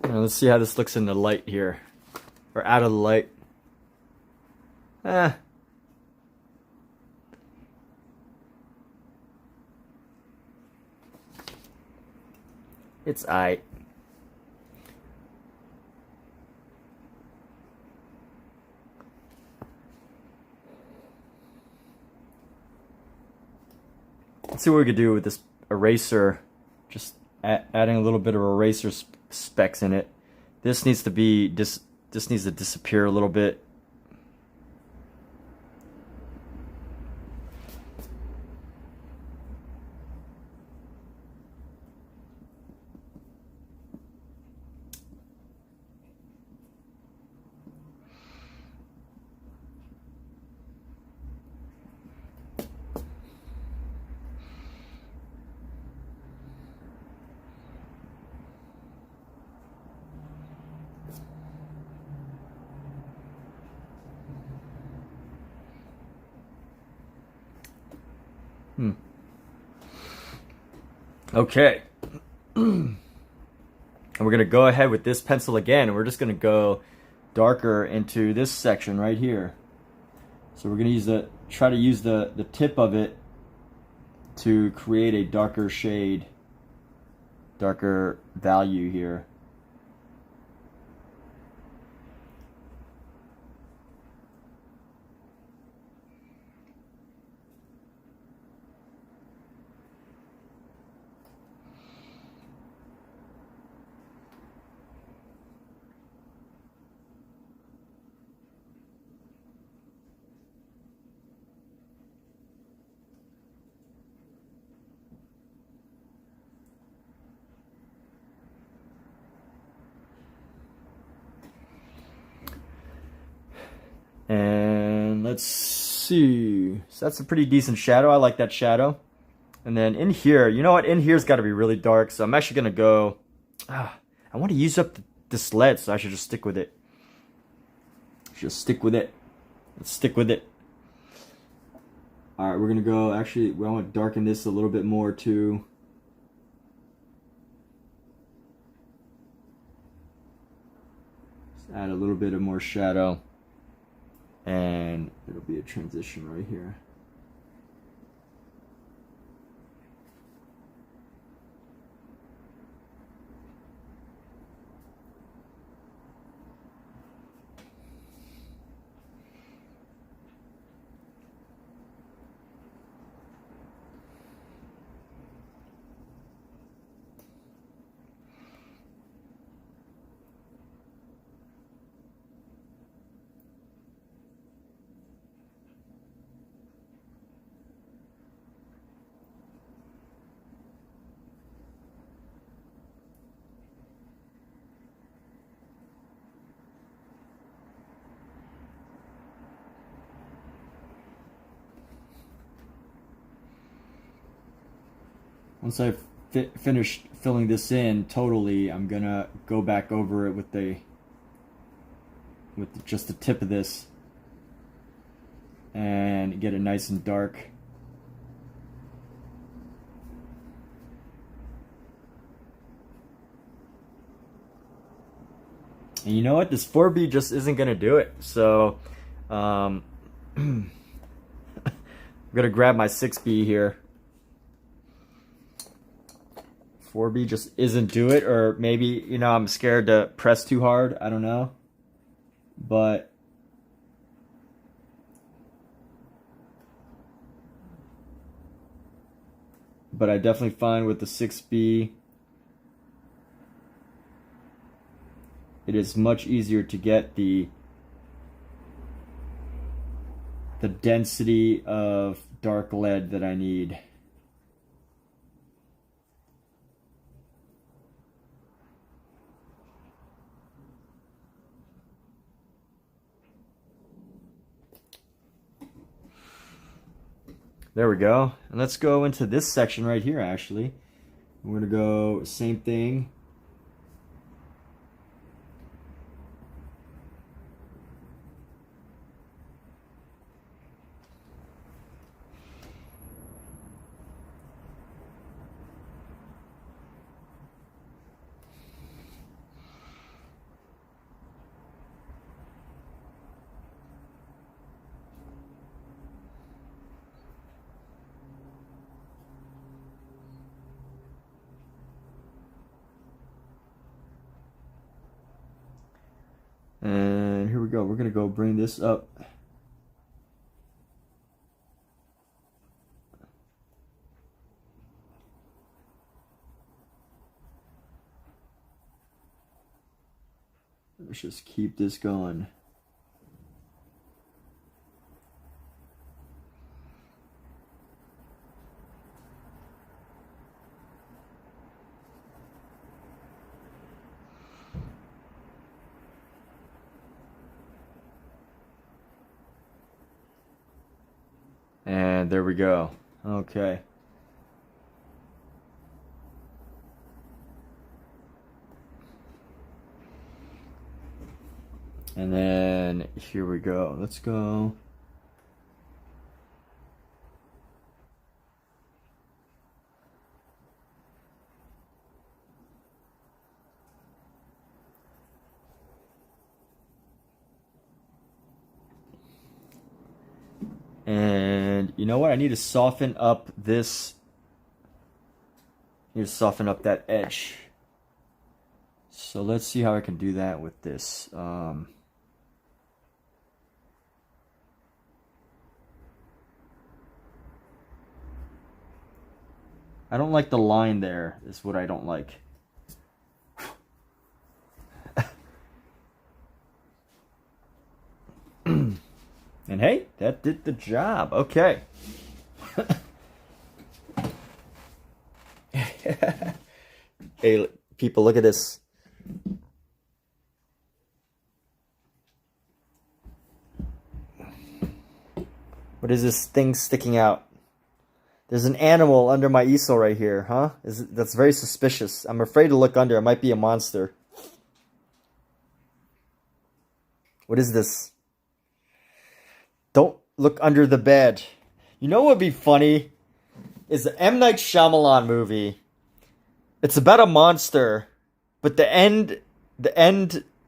let's see how this looks in the light here. or out of the light. It's aight. Let's see what we could do with this eraser. Just adding a little bit of eraser specks in it. This needs to be this needs to disappear a little bit. Okay. And we're going to go ahead with this pencil again. We're just going to go darker into this section right here. So we're going to try to use the tip of it to create a darker shade, darker value here. And let's see. So that's a pretty decent shadow. I like that shadow. And then in here, you know what? In here's got to be really dark. So I'm actually going to go... I want to use up this lead, so I should just stick with it. Just stick with it. Let's stick with it. Alright, we're going to go... Actually, I want to darken this a little bit more too. Just add a little bit of more shadow. And it'll be a transition right here. Once I've finished filling this in totally, I'm gonna go back over it with just the tip of this and get it nice and dark. And you know what? This 4B just isn't gonna do it. So I'm gonna grab my 6B here. 4B just isn't do it, or maybe, you know, I'm scared to press too hard. I don't know. But I definitely find with the 6B, it is much easier to get the density of dark lead that I need. There we go. And let's go into this section right here, actually. We're going to go same thing. go. We're gonna go bring this up. Let's just keep this going. And there we go. Okay. And then here we go. Let's go. And you know what? I need to soften up this. I need to soften up that edge. So let's see how I can do that with this. I don't like the line there, is what I don't like. And hey, that did the job. Okay. Hey, people, look at this. What is this thing sticking out? There's an animal under my easel right here, huh? That's very suspicious. I'm afraid to look under. It might be a monster. What is this? Don't look under the bed. You know what would be funny? Is the M. Night Shyamalan movie. It's about a monster, but the end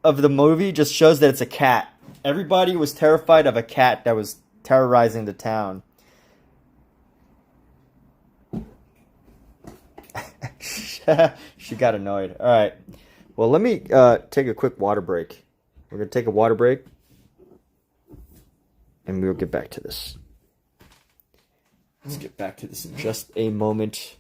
of the movie just shows that it's a cat. Everybody was terrified of a cat that was terrorizing the town. She got annoyed. All right. Well, let me take a quick water break. We're going to take a water break. And we'll get back to this. Let's get back to this in just a moment.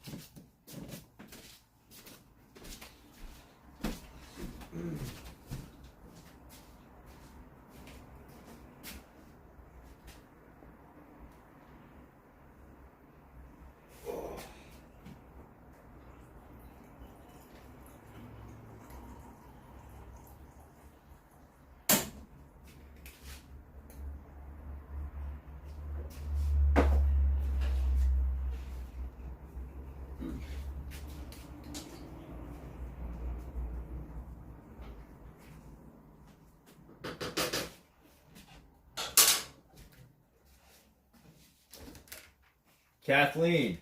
Kathleen.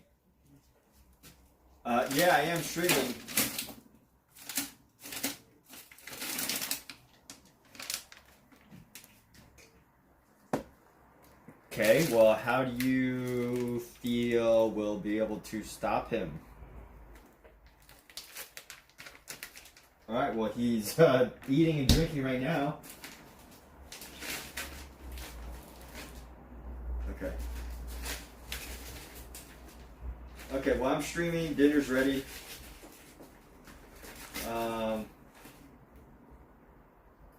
Yeah, I am streaming. Okay, well, how do you feel we'll be able to stop him? Alright, well, he's eating and drinking right now. Okay. Okay, well, I'm streaming. Dinner's ready.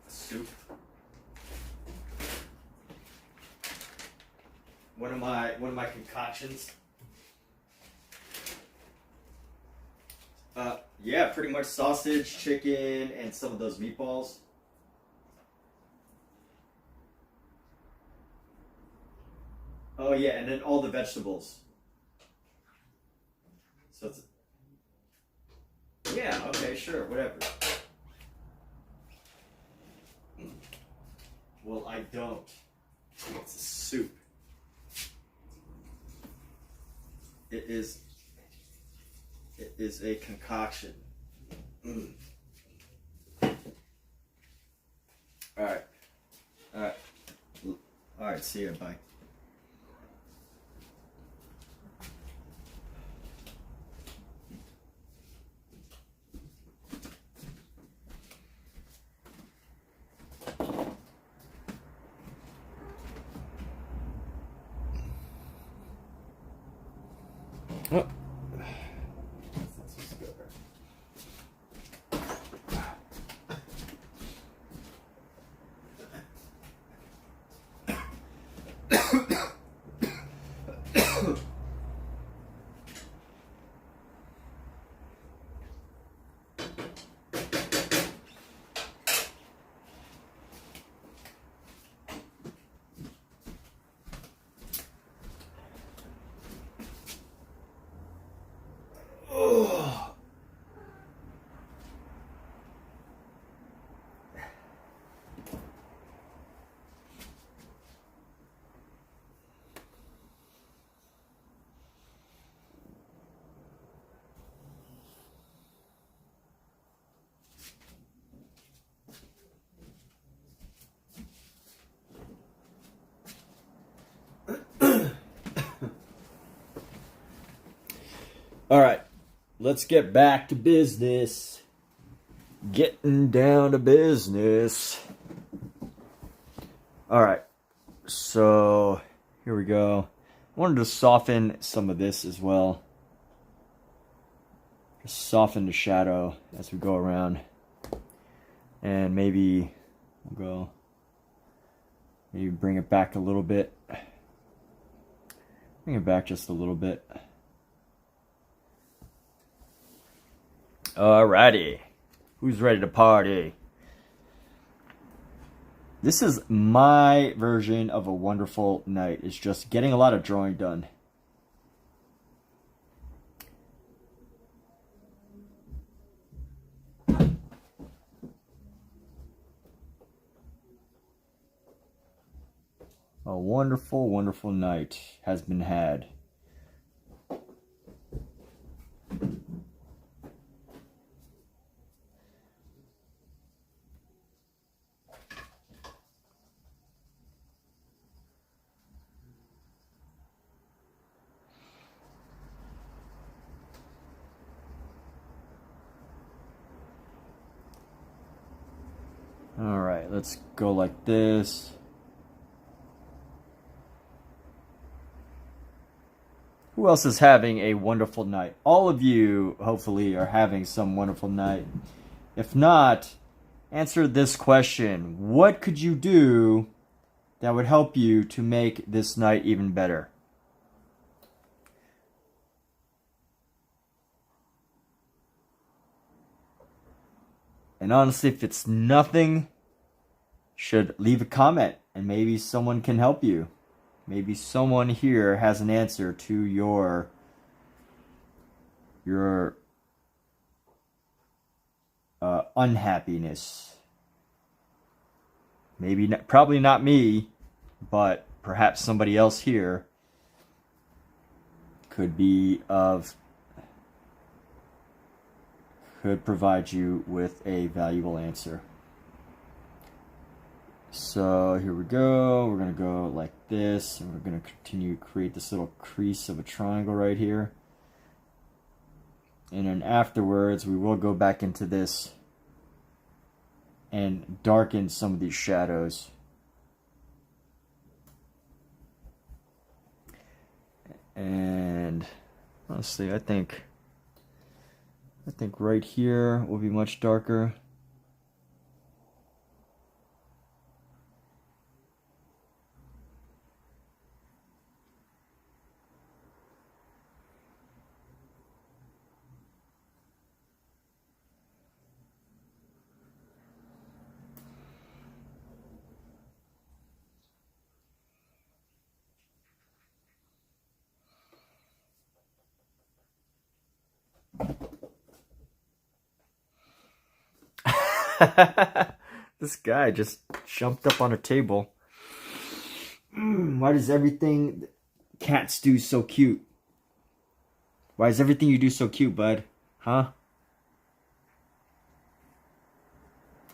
Soup. One of my concoctions. Yeah, pretty much sausage, chicken, and some of those meatballs. Oh yeah, and then all the vegetables. So it's, yeah, okay, sure, whatever. Well, I don't. It's a soup. It is a concoction. Alright. Alright. Alright, see ya, bye. Oh. All right, let's get back to business. Getting down to business. All right, so here we go. I wanted to soften some of this as well. Just soften the shadow as we go around. And maybe we'll maybe bring it back a little bit. Bring it back just a little bit. Alrighty. Who's ready to party? This is my version of a wonderful night. It's just getting a lot of drawing done. A wonderful, wonderful night has been had. All right, let's go like this. Who else is having a wonderful night? All of you, hopefully, are having some wonderful night. If not, answer this question. What could you do that would help you to make this night even better? And honestly, if it's nothing, should leave a comment and maybe someone can help you. Maybe someone here has an answer to your unhappiness. Maybe not, probably not me, but perhaps somebody else here could provide you with a valuable answer. So here we go. We're going to go like this, and we're going to continue to create this little crease of a triangle right here. And then afterwards, we will go back into this and darken some of these shadows. And honestly, I think right here will be much darker. This guy just jumped up on a table. Why does everything cats do so cute? Why is everything you do so cute, bud? Huh?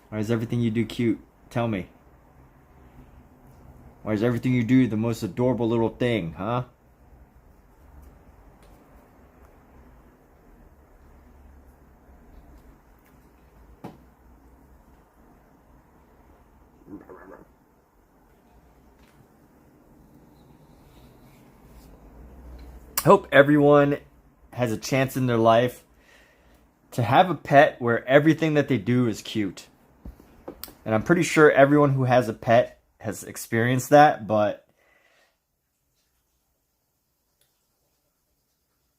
Why is everything you do cute? Tell me. Why is everything you do the most adorable little thing, huh? Hope everyone has a chance in their life to have a pet where everything that they do is cute. And I'm pretty sure everyone who has a pet has experienced that, but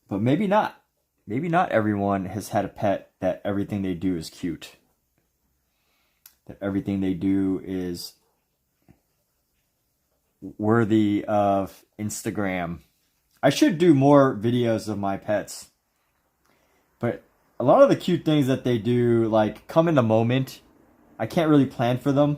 maybe not. Maybe not everyone has had a pet that everything they do is cute. That everything they do is worthy of Instagram. I should do more videos of my pets. But a lot of the cute things that they do, like, come in the moment. I can't really plan for them.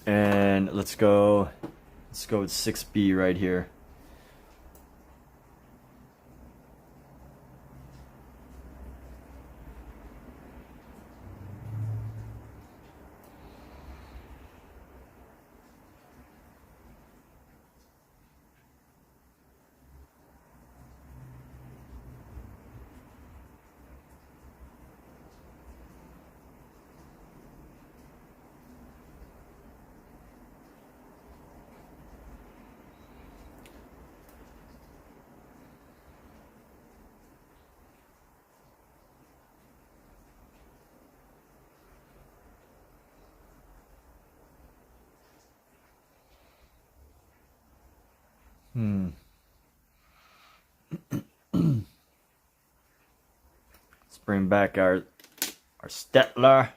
And let's go with 6B right here. Let's bring back our STAEDTLER.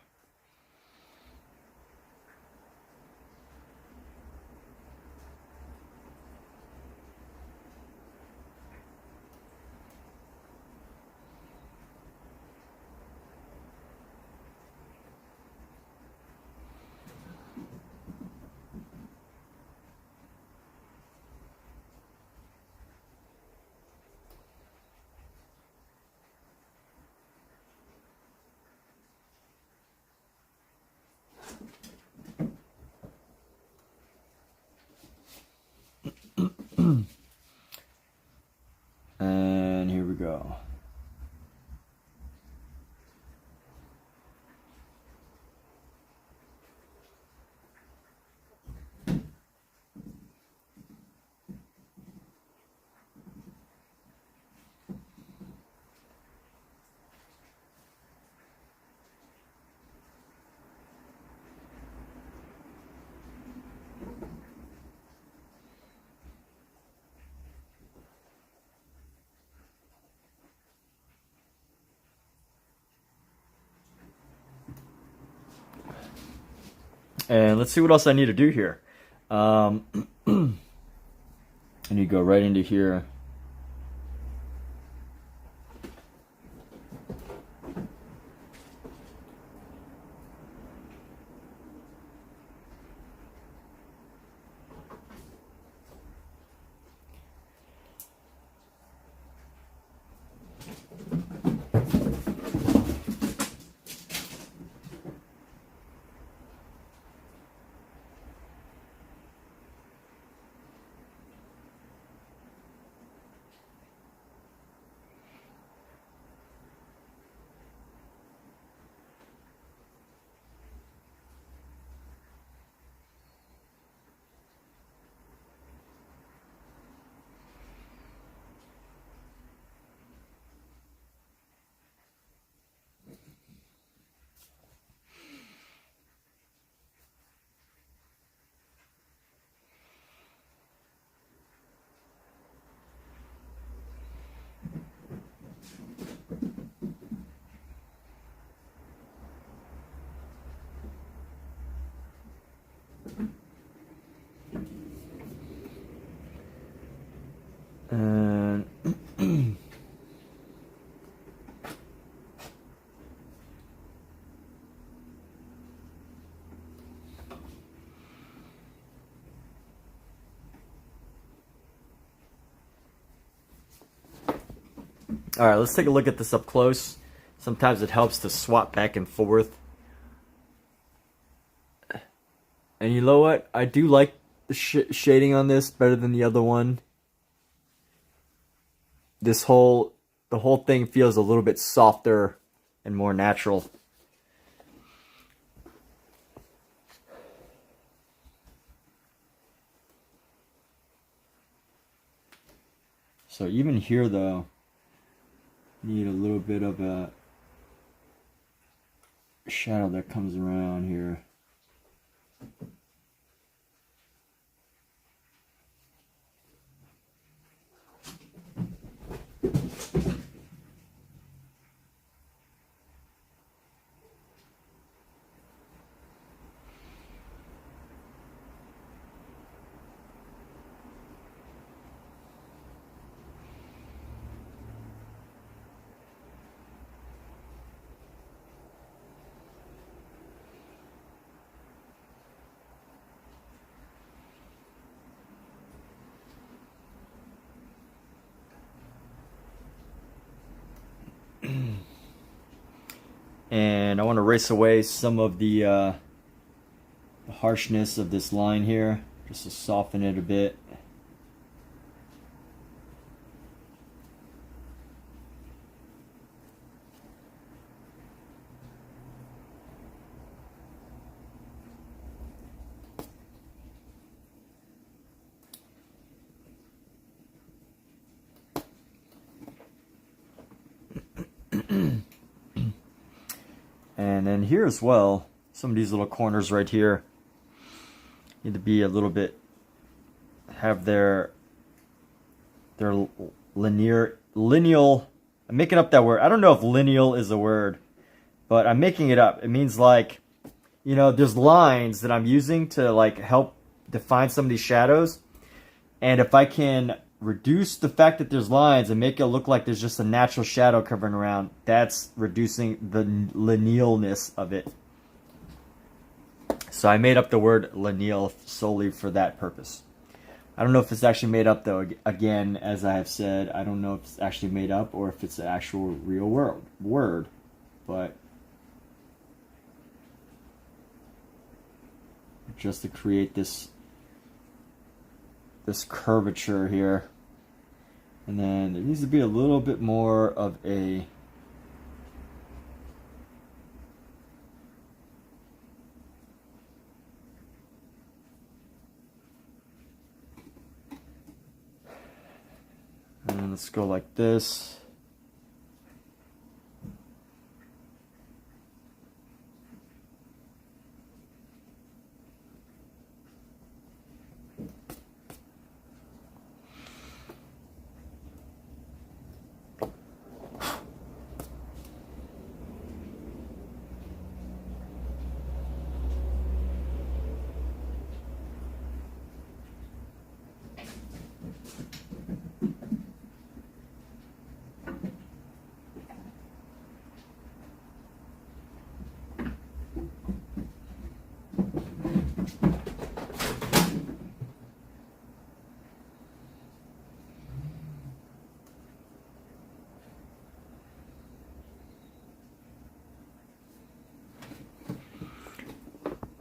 And here we go. And let's see what else I need to do here. I need to go right into here. All right, let's take a look at this up close. Sometimes it helps to swap back and forth. And you know what? I do like the shading on this better than the other one. The whole thing feels a little bit softer and more natural. So even here though, need a little bit of a shadow that comes around here. And I want to erase away some of the harshness of this line here, just to soften it a bit. And then here as well, some of these little corners right here need to be a little bit, have their lineal, I'm making up that word. I don't know if lineal is a word, but I'm making it up. It means like, you know, there's lines that I'm using to like help define some of these shadows. And if I can reduce the fact that there's lines and make it look like there's just a natural shadow covering around, that's reducing the linealness of it. So I made up the word lineal solely for that purpose. I don't know if it's actually made up though. Again, as I have said, I don't know if it's actually made up or if it's an actual real word. But just to create this curvature here. And then there needs to be a little bit more of a and let's go like this.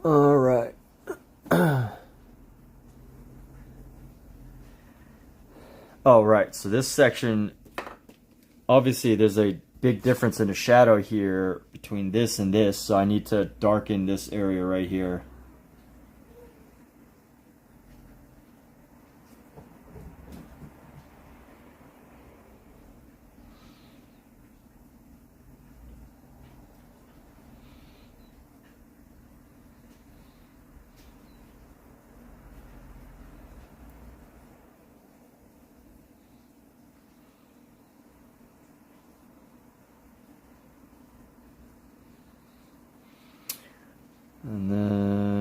All right. Oh, right. So this section, obviously there's a big difference in the shadow here between this and this. So I need to darken this area right here. And then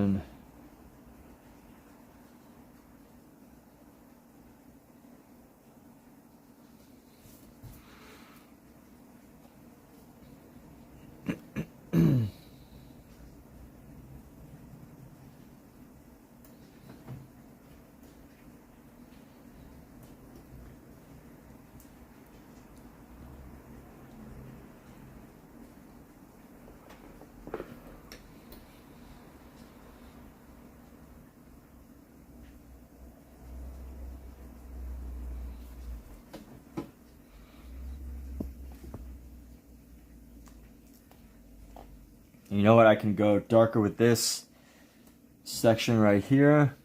You know what? I can go darker with this section right here.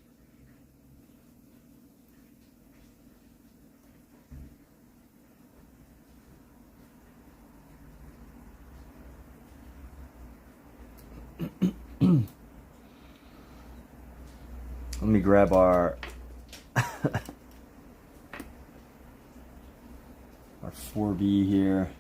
Let me grab our our 4B here.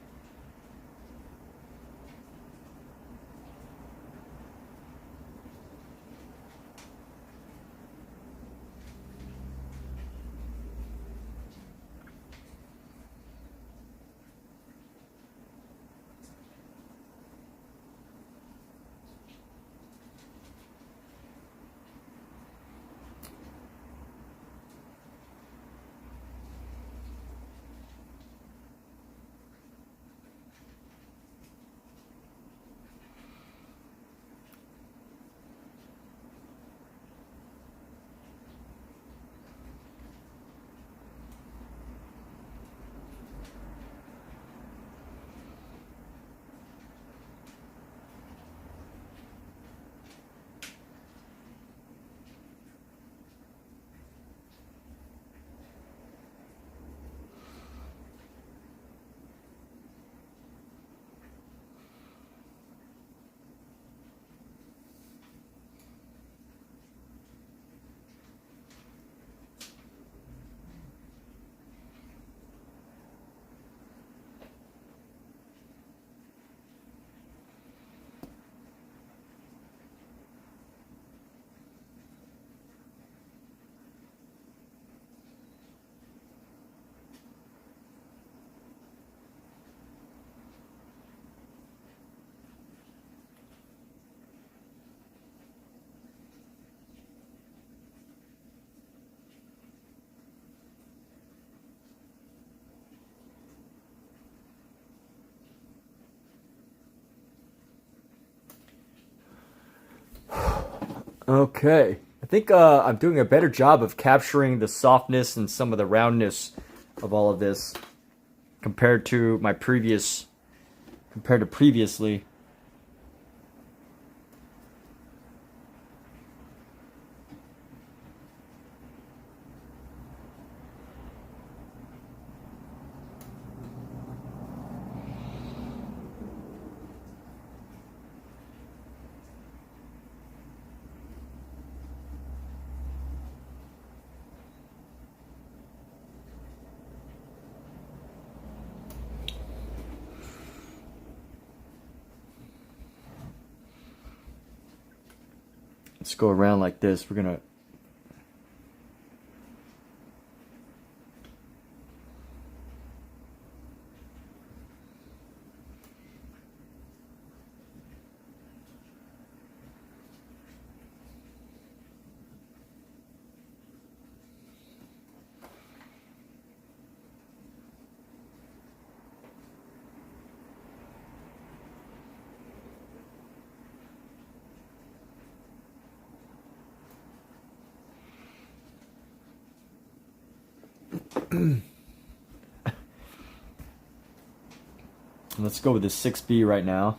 Okay, I think I'm doing a better job of capturing the softness and some of the roundness of all of this compared to previously. Let's go around like this. We're gonna let's go with the 6B right now.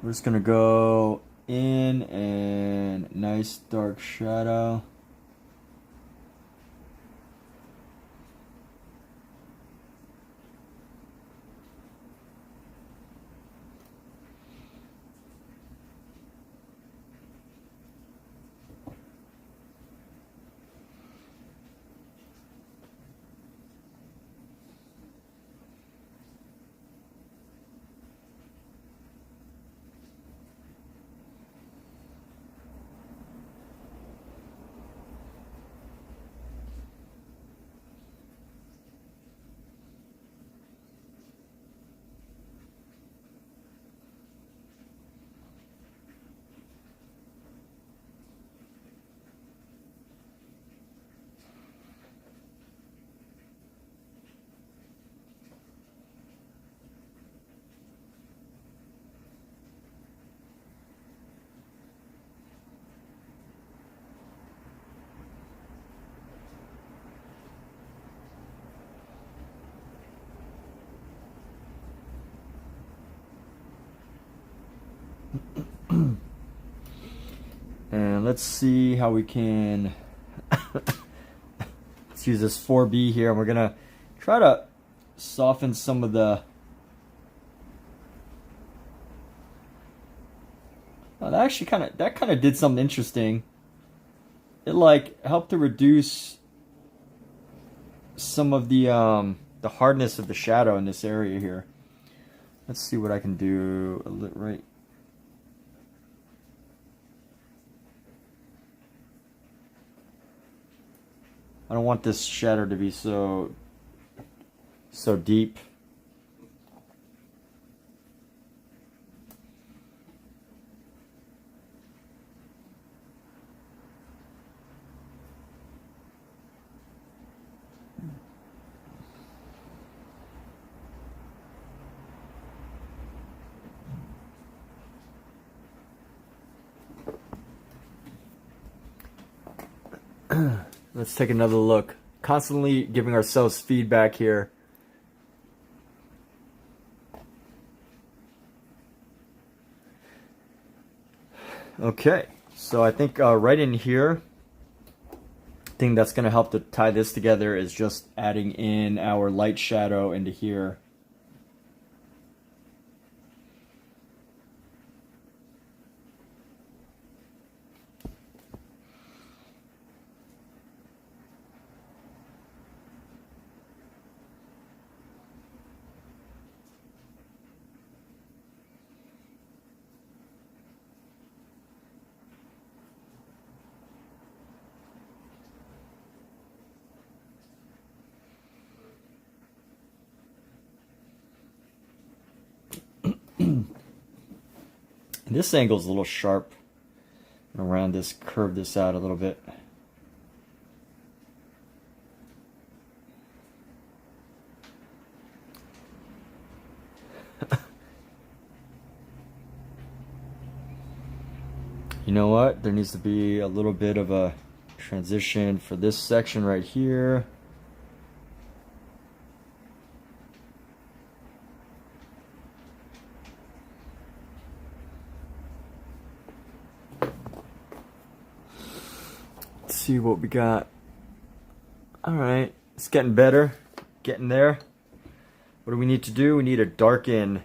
We're just gonna go in and nice dark shadow. And let's see how we can let's use this 4B here, and we're gonna try to soften some of the that actually kind of did something interesting. It like helped to reduce some of the hardness of the shadow in this area here. Let's see what I can do right. I don't want this shadow to be so deep. Let's take another look. Constantly giving ourselves feedback here. Okay, so I think right in here, thing that's going to help to tie this together is just adding in our light shadow into here. This angle's a little sharp. Around this, curve this out a little bit. You know what? There needs to be a little bit of a transition for this section right here. Let's see what we got. All right, it's getting better, getting there. What do we need to do? We need to darken.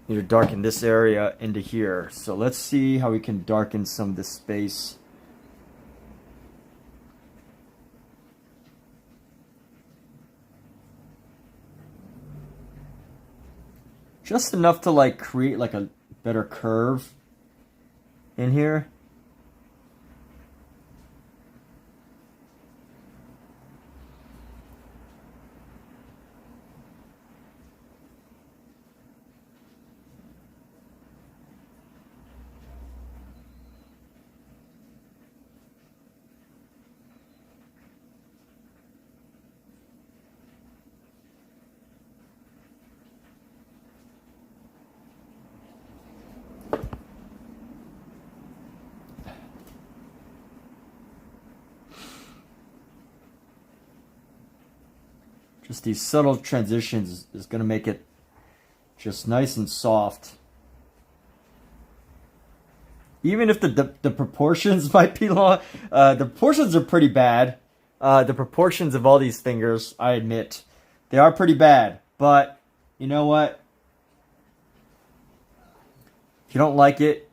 Need to darken this area into here. So let's see how we can darken some of this space. Just enough to like create like a better curve in here. Just these subtle transitions is going to make it just nice and soft. Even if the proportions might be long, the proportions are pretty bad. The proportions of all these fingers, I admit, they are pretty bad. But you know what? If you don't like it,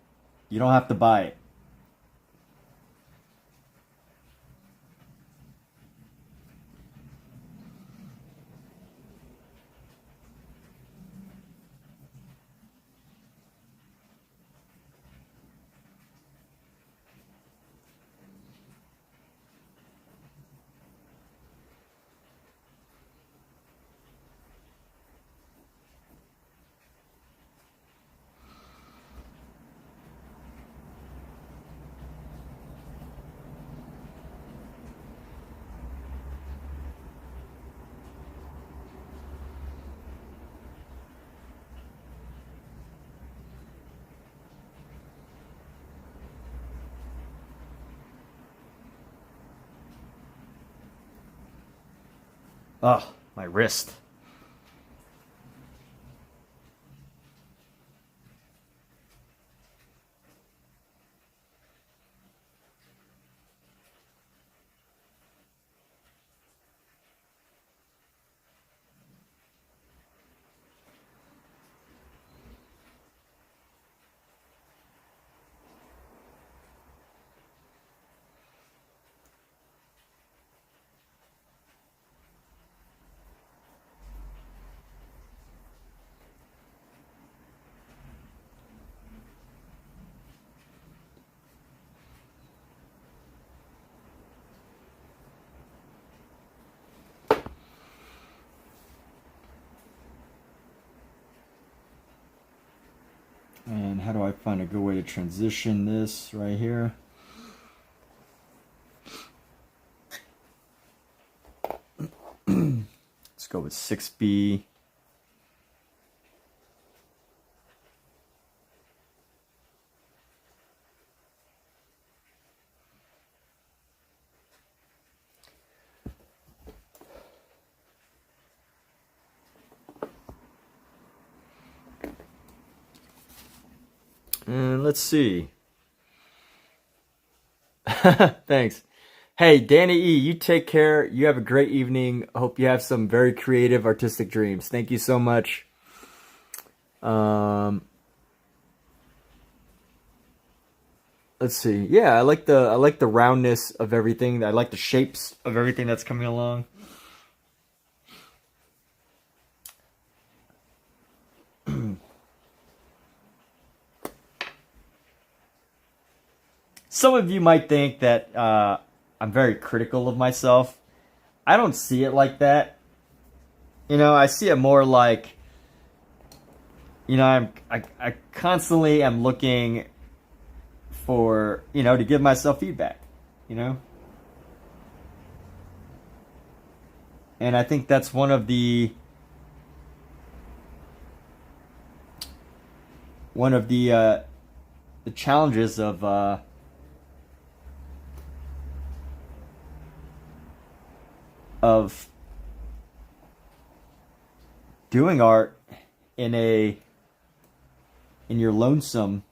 you don't have to buy it. Oh, my wrist. And how do I find a good way to transition this right here? Let's go with 6B. And let's see. Thanks. Hey, Danny E., you take care. You have a great evening. I hope you have some very creative, artistic dreams. Thank you so much. Let's see. Yeah, I like the roundness of everything. I like the shapes of everything that's coming along. Some of you might think that I'm very critical of myself. I don't see it like that. You know, I see it more like, you know, I constantly am looking for, you know, to give myself feedback, you know? And I think that's one of the challenges of doing art in your lonesome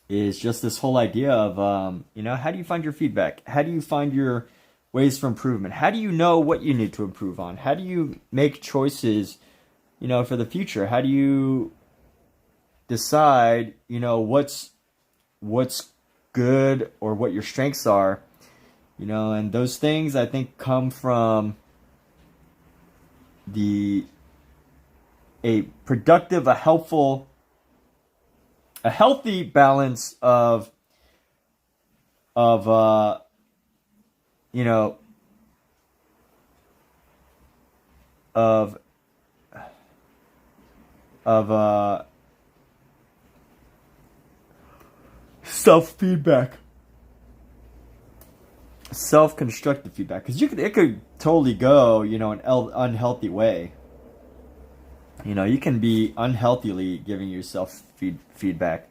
is just this whole idea of you know, how do you find your feedback? How do you find your ways for improvement? How do you know what you need to improve on? How do you make choices, you know, for the future? How do you decide, you know, what's good or what your strengths are? You know, and those things I think come from a productive, a helpful, a healthy balance of you know, of self-feedback, self-constructive feedback, because it could totally go, you know, an unhealthy way. You know, you can be unhealthily giving yourself feedback.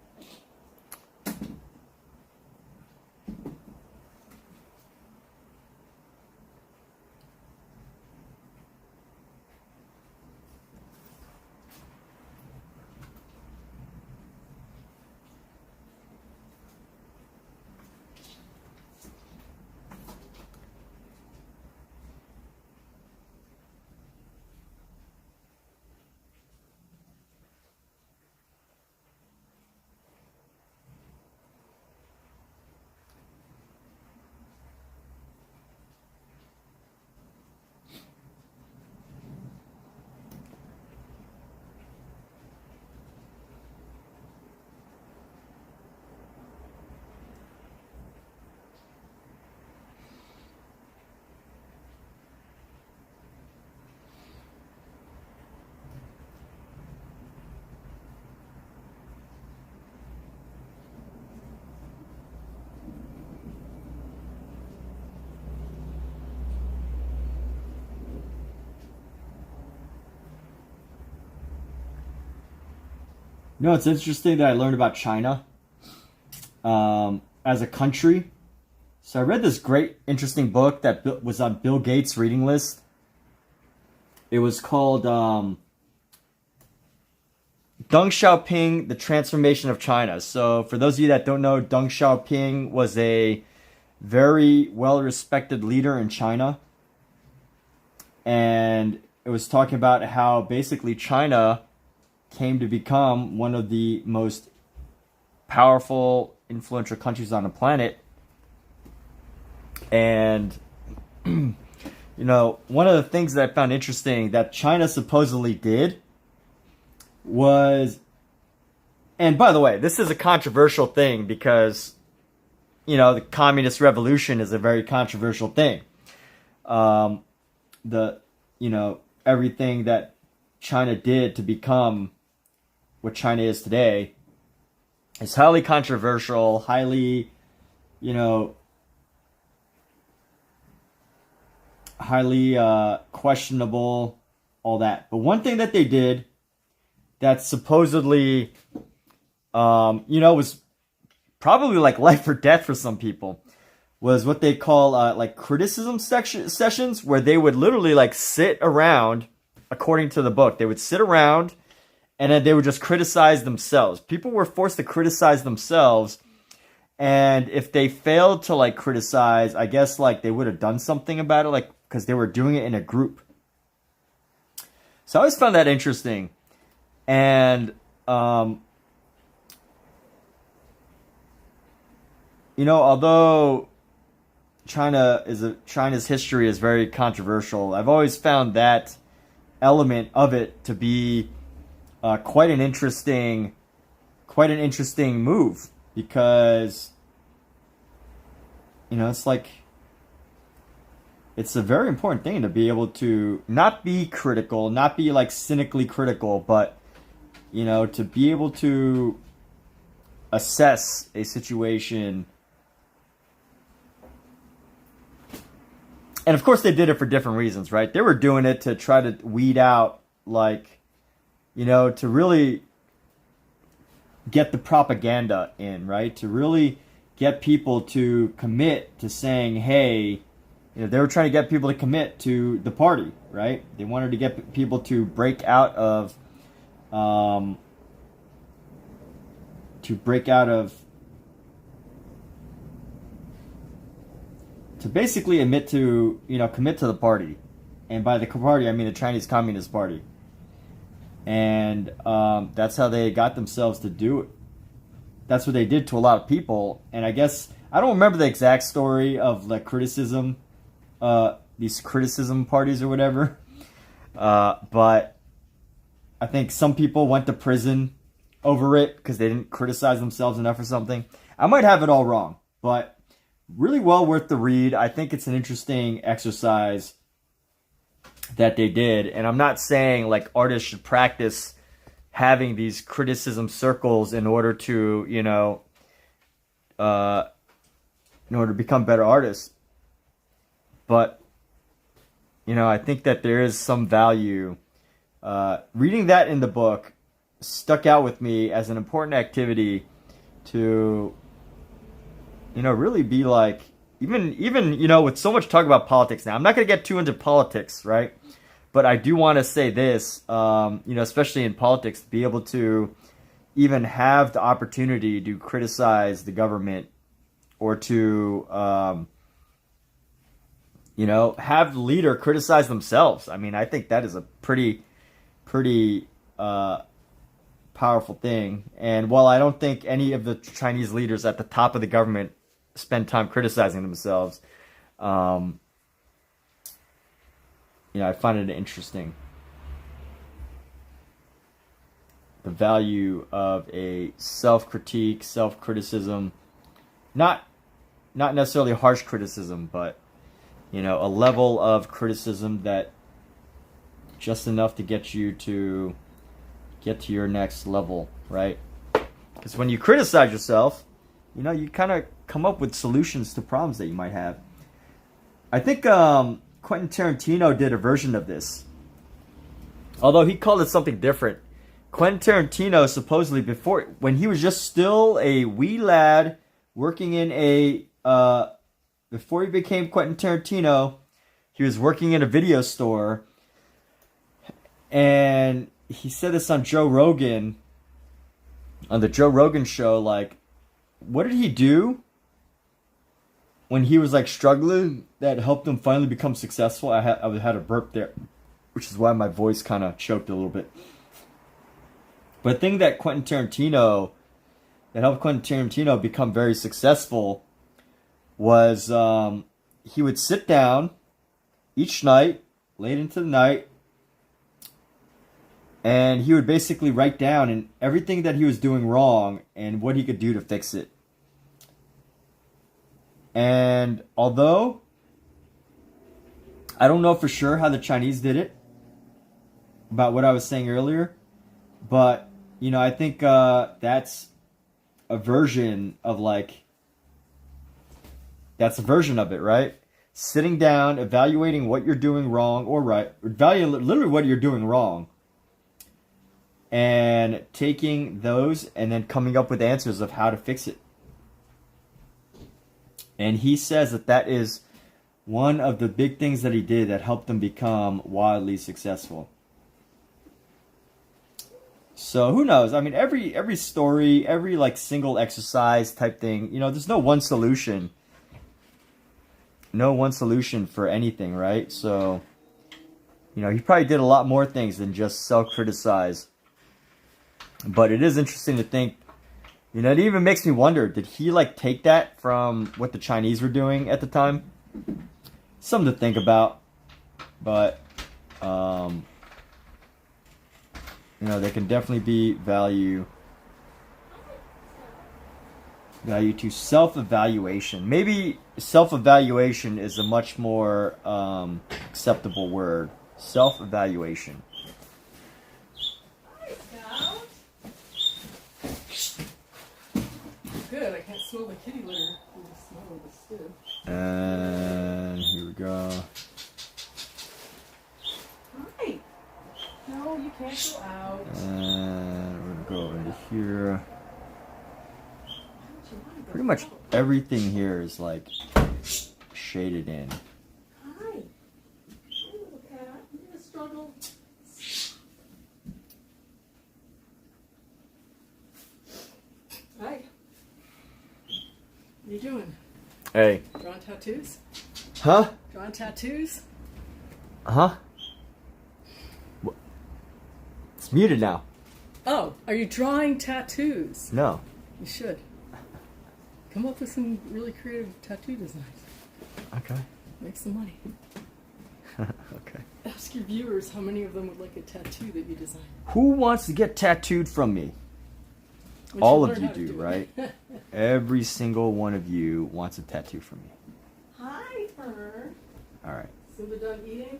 You know, it's interesting that I learned about China as a country. So I read this great, interesting book that was on Bill Gates' reading list. It was called Deng Xiaoping, The Transformation of China. So for those of you that don't know, Deng Xiaoping was a very well-respected leader in China. And it was talking about how basically China came to become one of the most powerful, influential countries on the planet. And, you know, one of the things that I found interesting that China supposedly did was, and by the way, this is a controversial thing because, you know, the communist revolution is a very controversial thing. You know, everything that China did to become what China is today is highly controversial, highly, highly questionable, all that. But one thing that they did that supposedly, was probably like life or death for some people was what they call like criticism sessions, where they would literally like sit around, according to the book, they would sit around and then they would just criticize themselves. People were forced to criticize themselves. And if they failed to like criticize, I guess like they would have done something about it, like because they were doing it in a group. So I always found that interesting. And, although China's history is very controversial, I've always found that element of it to be quite an interesting move, because it's like it's a very important thing to be able to not be critical, not be like cynically critical, but to be able to assess a situation. And of course they did it for different reasons, right? They were doing it to try to weed out, like, to really get the propaganda in, right? To really get people to commit to saying, hey, they were trying to get people to commit to the party, right? They wanted to get people to break out of, to basically commit to the party. And by the party, I mean the Chinese Communist Party. And that's how they got themselves to do it. That's what they did to a lot of people. And I guess, I don't remember the exact story of like criticism, these criticism parties or whatever. But I think some people went to prison over it because they didn't criticize themselves enough or something. I might have it all wrong, but really well worth the read. I think it's an interesting exercise that they did. And I'm not saying like artists should practice having these criticism circles in order to, in order to become better artists. But, I think that there is some value. Reading that in the book stuck out with me as an important activity to, really be like, even with so much talk about politics now, I'm not going to get too into politics, right? But I do want to say this, especially in politics, to be able to even have the opportunity to criticize the government or to, have the leader criticize themselves. I mean, I think that is a pretty powerful thing. And while I don't think any of the Chinese leaders at the top of the government spend time criticizing themselves, I find it interesting. The value of a self-critique, self-criticism, not necessarily harsh criticism, but a level of criticism that just enough to get you to get to your next level, right? Because when you criticize yourself, you kind of come up with solutions to problems that you might have. I think Quentin Tarantino did a version of this, although he called it something different. Quentin Tarantino supposedly, when he was just still a wee lad working in before he became Quentin Tarantino, he was working in a video store, and he said this on Joe Rogan, on the Joe Rogan show, like, what did he do when he was like struggling that helped him finally become successful? I had a burp there, which is why my voice kind of choked a little bit. But the thing that helped Quentin Tarantino become very successful was he would sit down each night, late into the night, and he would basically write down everything that he was doing wrong and what he could do to fix it. And although I don't know for sure how the Chinese did it, about what I was saying earlier, but you know, I think that's a version of like, that's a version of it, right? Sitting down, evaluating what you're doing wrong or right, literally what you're doing wrong, and taking those and then coming up with answers of how to fix it. And he says that that is one of the big things that he did that helped him become wildly successful. So who knows? I mean, every story, every like single exercise type thing, you know, there's no one solution. No one solution for anything, right? So, you know, he probably did a lot more things than just self-criticize. But it is interesting to think, you know, it even makes me wonder, did he like take that from what the Chinese were doing at the time? Something to think about. But, you know, there can definitely be value to self-evaluation. Maybe self-evaluation is a much more acceptable word. Self-evaluation. Good, I can't smell the kitty litter. I can smell the stew. And here we go. Hi. No, you can't go out. And we're going to go into here. Pretty much everything here is like shaded in. Hi. Hey, little cat. You gonna struggle? Hi. What are you doing? Hey. Drawing tattoos? Huh? Drawing tattoos? Huh? It's muted now. Oh, are you drawing tattoos? No. You should. Come up with some really creative tattoo designs. Okay. Make some money. Okay. Ask your viewers how many of them would like a tattoo that you design. Who wants to get tattooed from me? Once All learn of you how to do, it. right? Every single one of you wants a tattoo from me. Hi, Fern. All right. Simba done eating?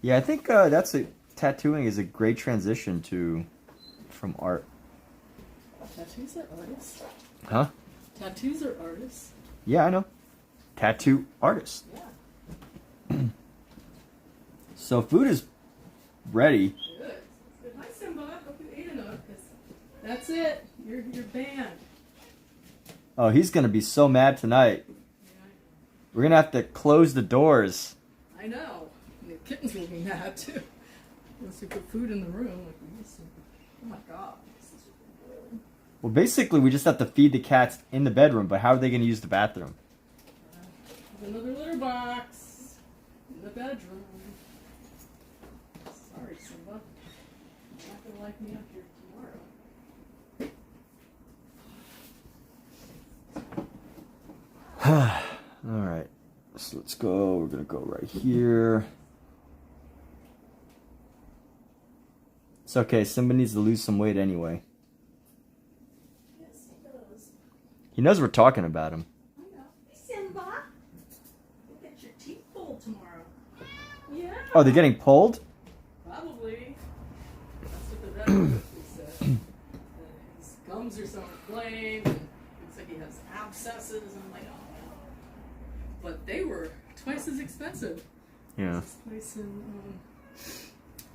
Yeah, I think tattooing is a great transition from art. Tattoos are artists. Huh? Tattoos are artists. Yeah, I know. Tattoo artist. Yeah. So food is ready. Good. Good. Hi, Simba. Hope you ate enough. 'Cause that's it. You're banned. Oh, he's gonna be so mad tonight. Yeah, We're gonna have to close the doors. I know. And the kittens will be mad too. Once we put food in the room, like we used to. Oh my God. This is really. Well, basically, we just have to feed the cats in the bedroom, but how are they gonna use the bathroom? There's another litter box in the bedroom. Sorry, Simba. You're not gonna like me up here tomorrow. All right. So let's go. We're gonna go right here. It's okay. Simba needs to lose some weight anyway. Yes, he does. He knows we're talking about him. I know. Hey, Simba. You'll get your teeth pulled tomorrow. Yeah. Oh, they're getting pulled? Probably. That's what the vet said. His gums are so inflamed, and looks like he has abscesses, and I'm like, oh no. But they were twice as expensive. Yeah. This place in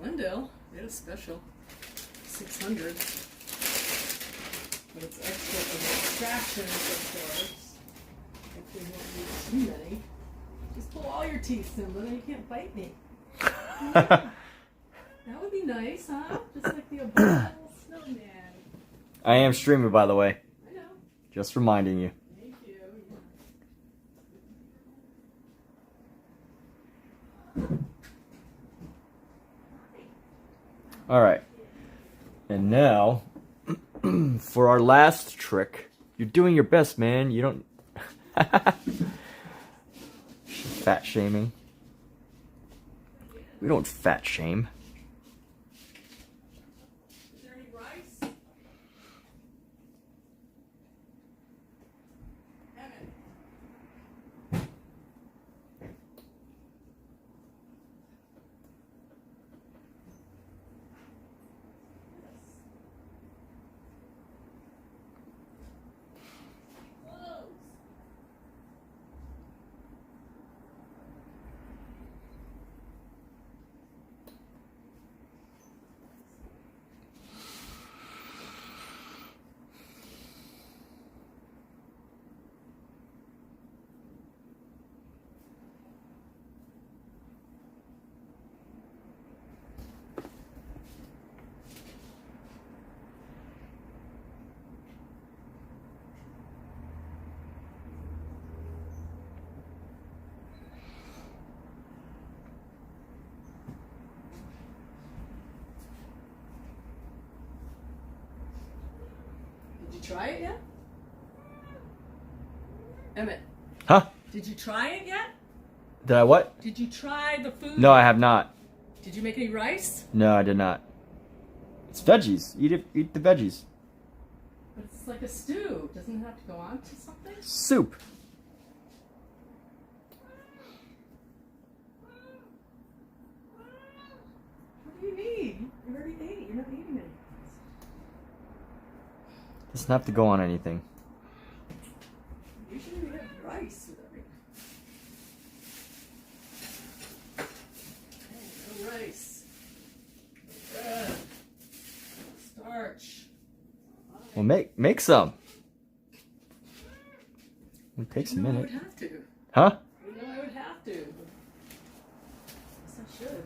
Glendale, they had a special, $600. But it's extra for extractions, of course. If they won't use too many. Just pull all your teeth, Simba, then you can't bite me. That would be nice, huh? Just like the abominable snowman. I am streaming, by the way. I know. Just reminding you. Thank you. All right. And now, for our last trick, you're doing your best, man. You don't... Fat shaming. We don't fat shame. Is there any rice? Evan. Yes. try it yet? Emmett, Huh? did you try it yet? Did I what? Did you try the food? No, I have not. Did you make any rice? No, I did not. It's veggies. Eat it. Eat the veggies. But it's like a stew. Doesn't it have to go on to something? Soup. What do you need? You already ate. You're not eating anything. Doesn't have to go on anything. Usually we have rice with everything. Okay, no rice. Bread. Starch. Well, make some. It takes a I minute. would have to. Huh? You know I would have to. But yes, I should.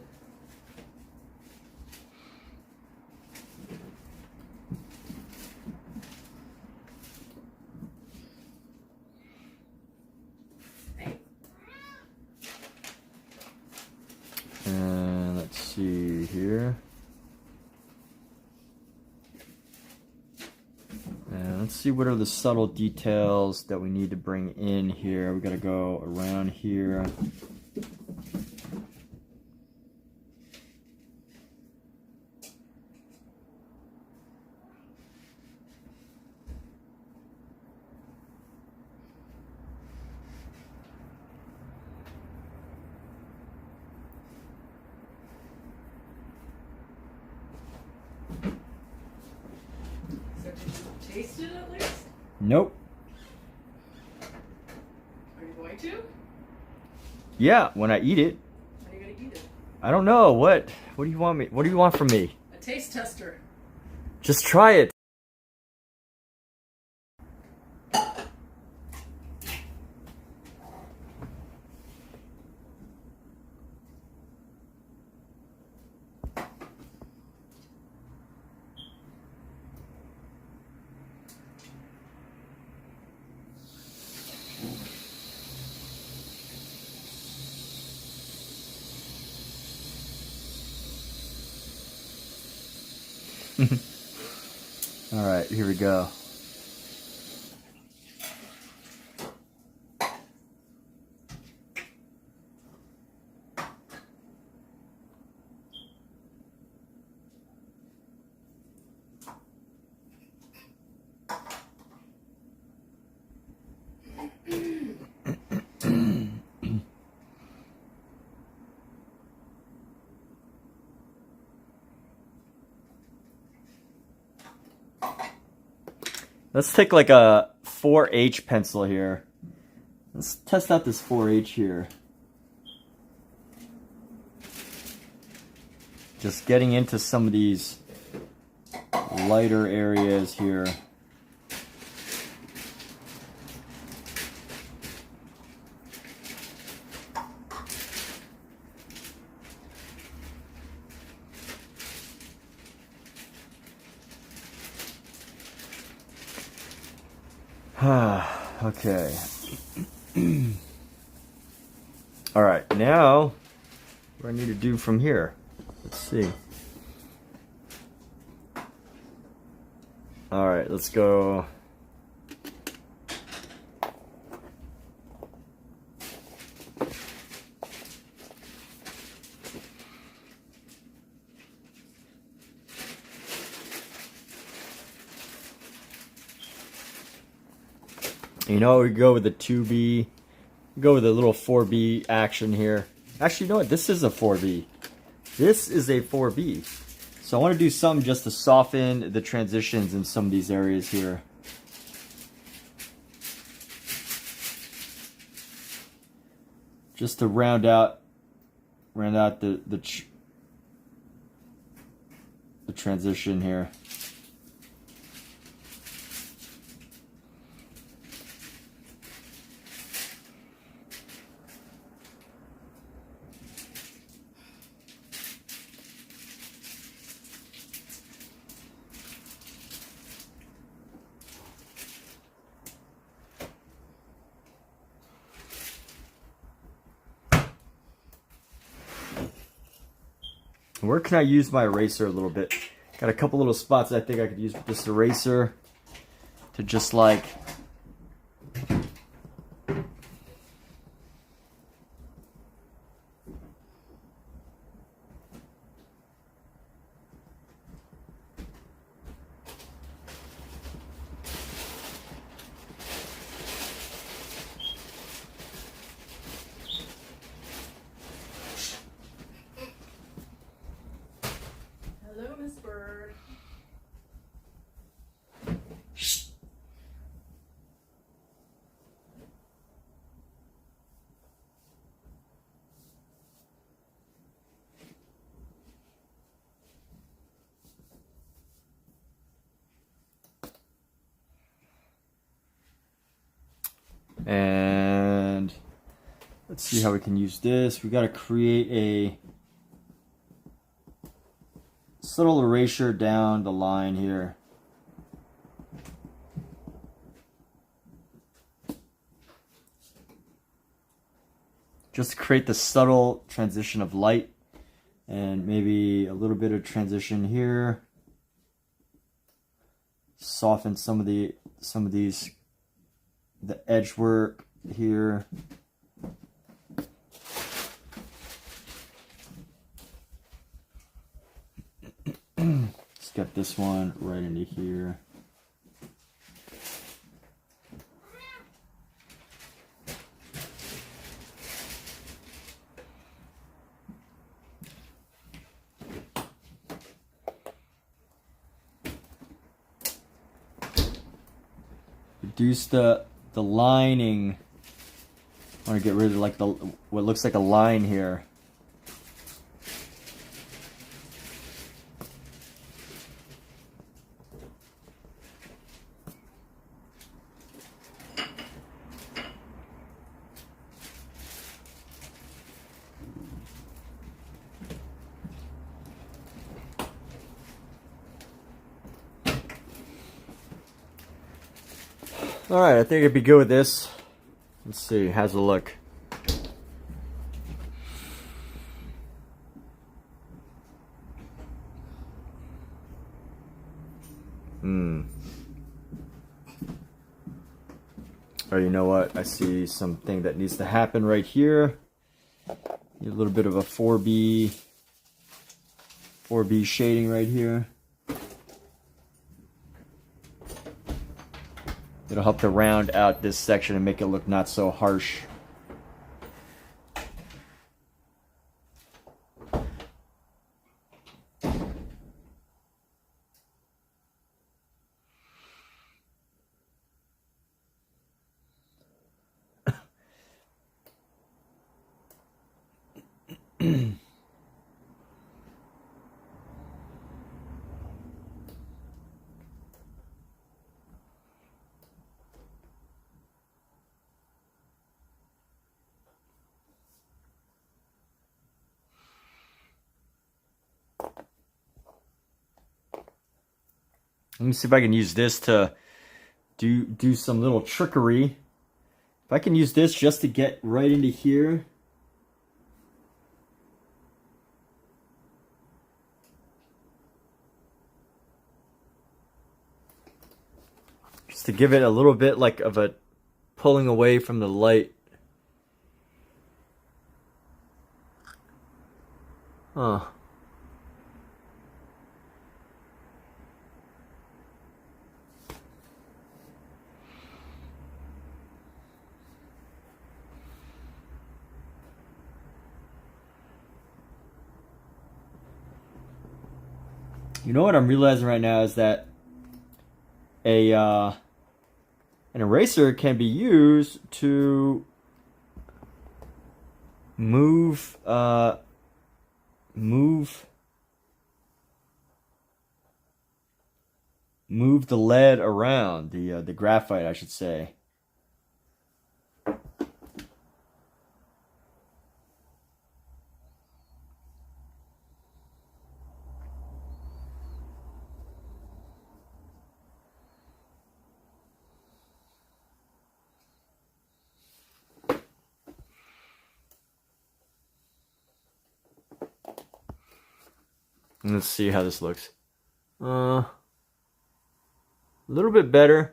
And let's see here. And let's see what are the subtle details that we need to bring in here. We gotta go around here. So did you taste it at least? Nope. Are you going to? Yeah, when I eat it. How are you going to eat it? I don't know. What do you want me? What do you want from me? A taste tester. Just try it. All right, here we go. Let's take like a 4H pencil here. Let's test out this 4H here. Just getting into some of these lighter areas here. Okay. All right, now what do I need to do from here? Let's see. All right, let's go. You know, we go with the 2B, go with a little 4B action here. Actually, you know what? This is a 4B. This is a 4B. So I want to do something just to soften the transitions in some of these areas here. Just to round out the transition here. Where can I use my eraser a little bit? Got a couple little spots I think I could use with this eraser. to just like Hello, Miss Bird. and let's see how we can use this. We got to create a subtle erasure down the line here. Just to create the subtle transition of light, and maybe a little bit of transition here. Soften some of these, the edge work here. Let's get this one right into here. Reduce the lining. I want to get rid of like what looks like a line here. Alright, I think it'd be good with this. Let's see, how's it look? Oh, you know what? I see something that needs to happen right here. Need a little bit of a 4B shading right here. It'll help to round out this section and make it look not so harsh. Let me see if I can use this to do some little trickery. If I can use this just to get right into here. Just to give it a little bit like of a pulling away from the light. Huh. You know what I'm realizing right now is that an eraser can be used to move the lead around, the graphite, I should say. Let's see how this looks. A little bit better.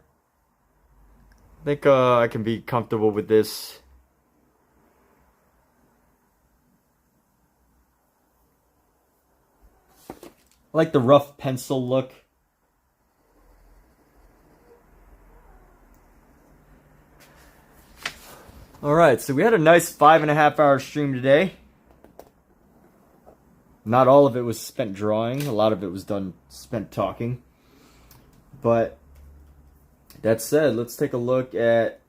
I think I can be comfortable with this. I like the rough pencil look. Alright, so we had a nice 5.5 hour stream today. Not all of it was spent drawing. A lot of it was spent talking. But that said, let's take a look at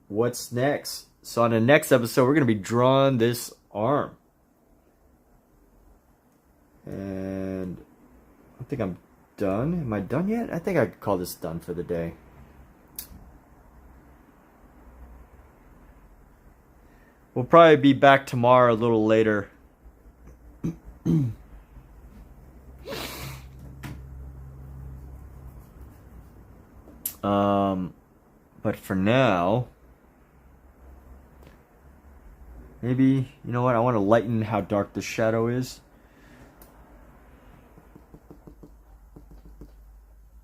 what's next. So on the next episode, we're going to be drawing this arm. And I think I'm done. Am I done yet? I think I'd call this done for the day. We'll probably be back tomorrow a little later. But for now, maybe, you know what, I want to lighten how dark the shadow is.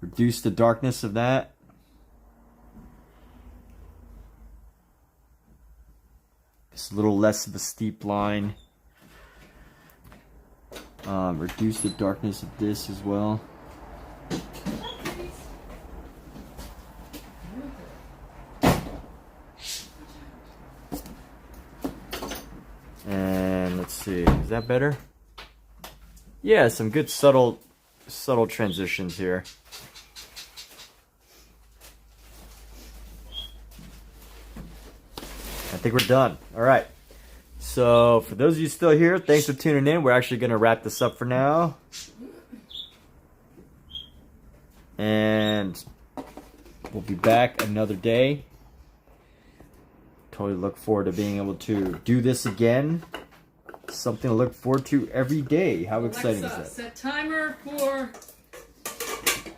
Reduce the darkness of that. Just a little less of a steep line. Reduce the darkness of this as well. And let's see, is that better? Yeah, some good subtle transitions here. I think we're done. All right. So for those of you still here, thanks for tuning in. We're actually going to wrap this up for now. And we'll be back another day. Totally look forward to being able to do this again. Something to look forward to every day. How exciting is that? Set timer for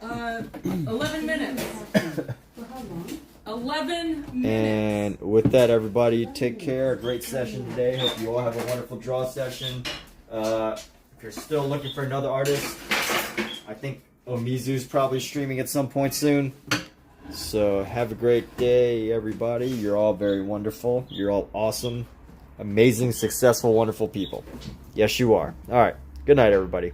11 minutes. For how long? 11 minutes. And with that, everybody, take care. A great session today. Hope you all have a wonderful draw session. If you're still looking for another artist, I think Omizu's probably streaming at some point soon. So have a great day, everybody. You're all very wonderful. You're all awesome, amazing, successful, wonderful people. Yes, you are. All right. Good night, everybody.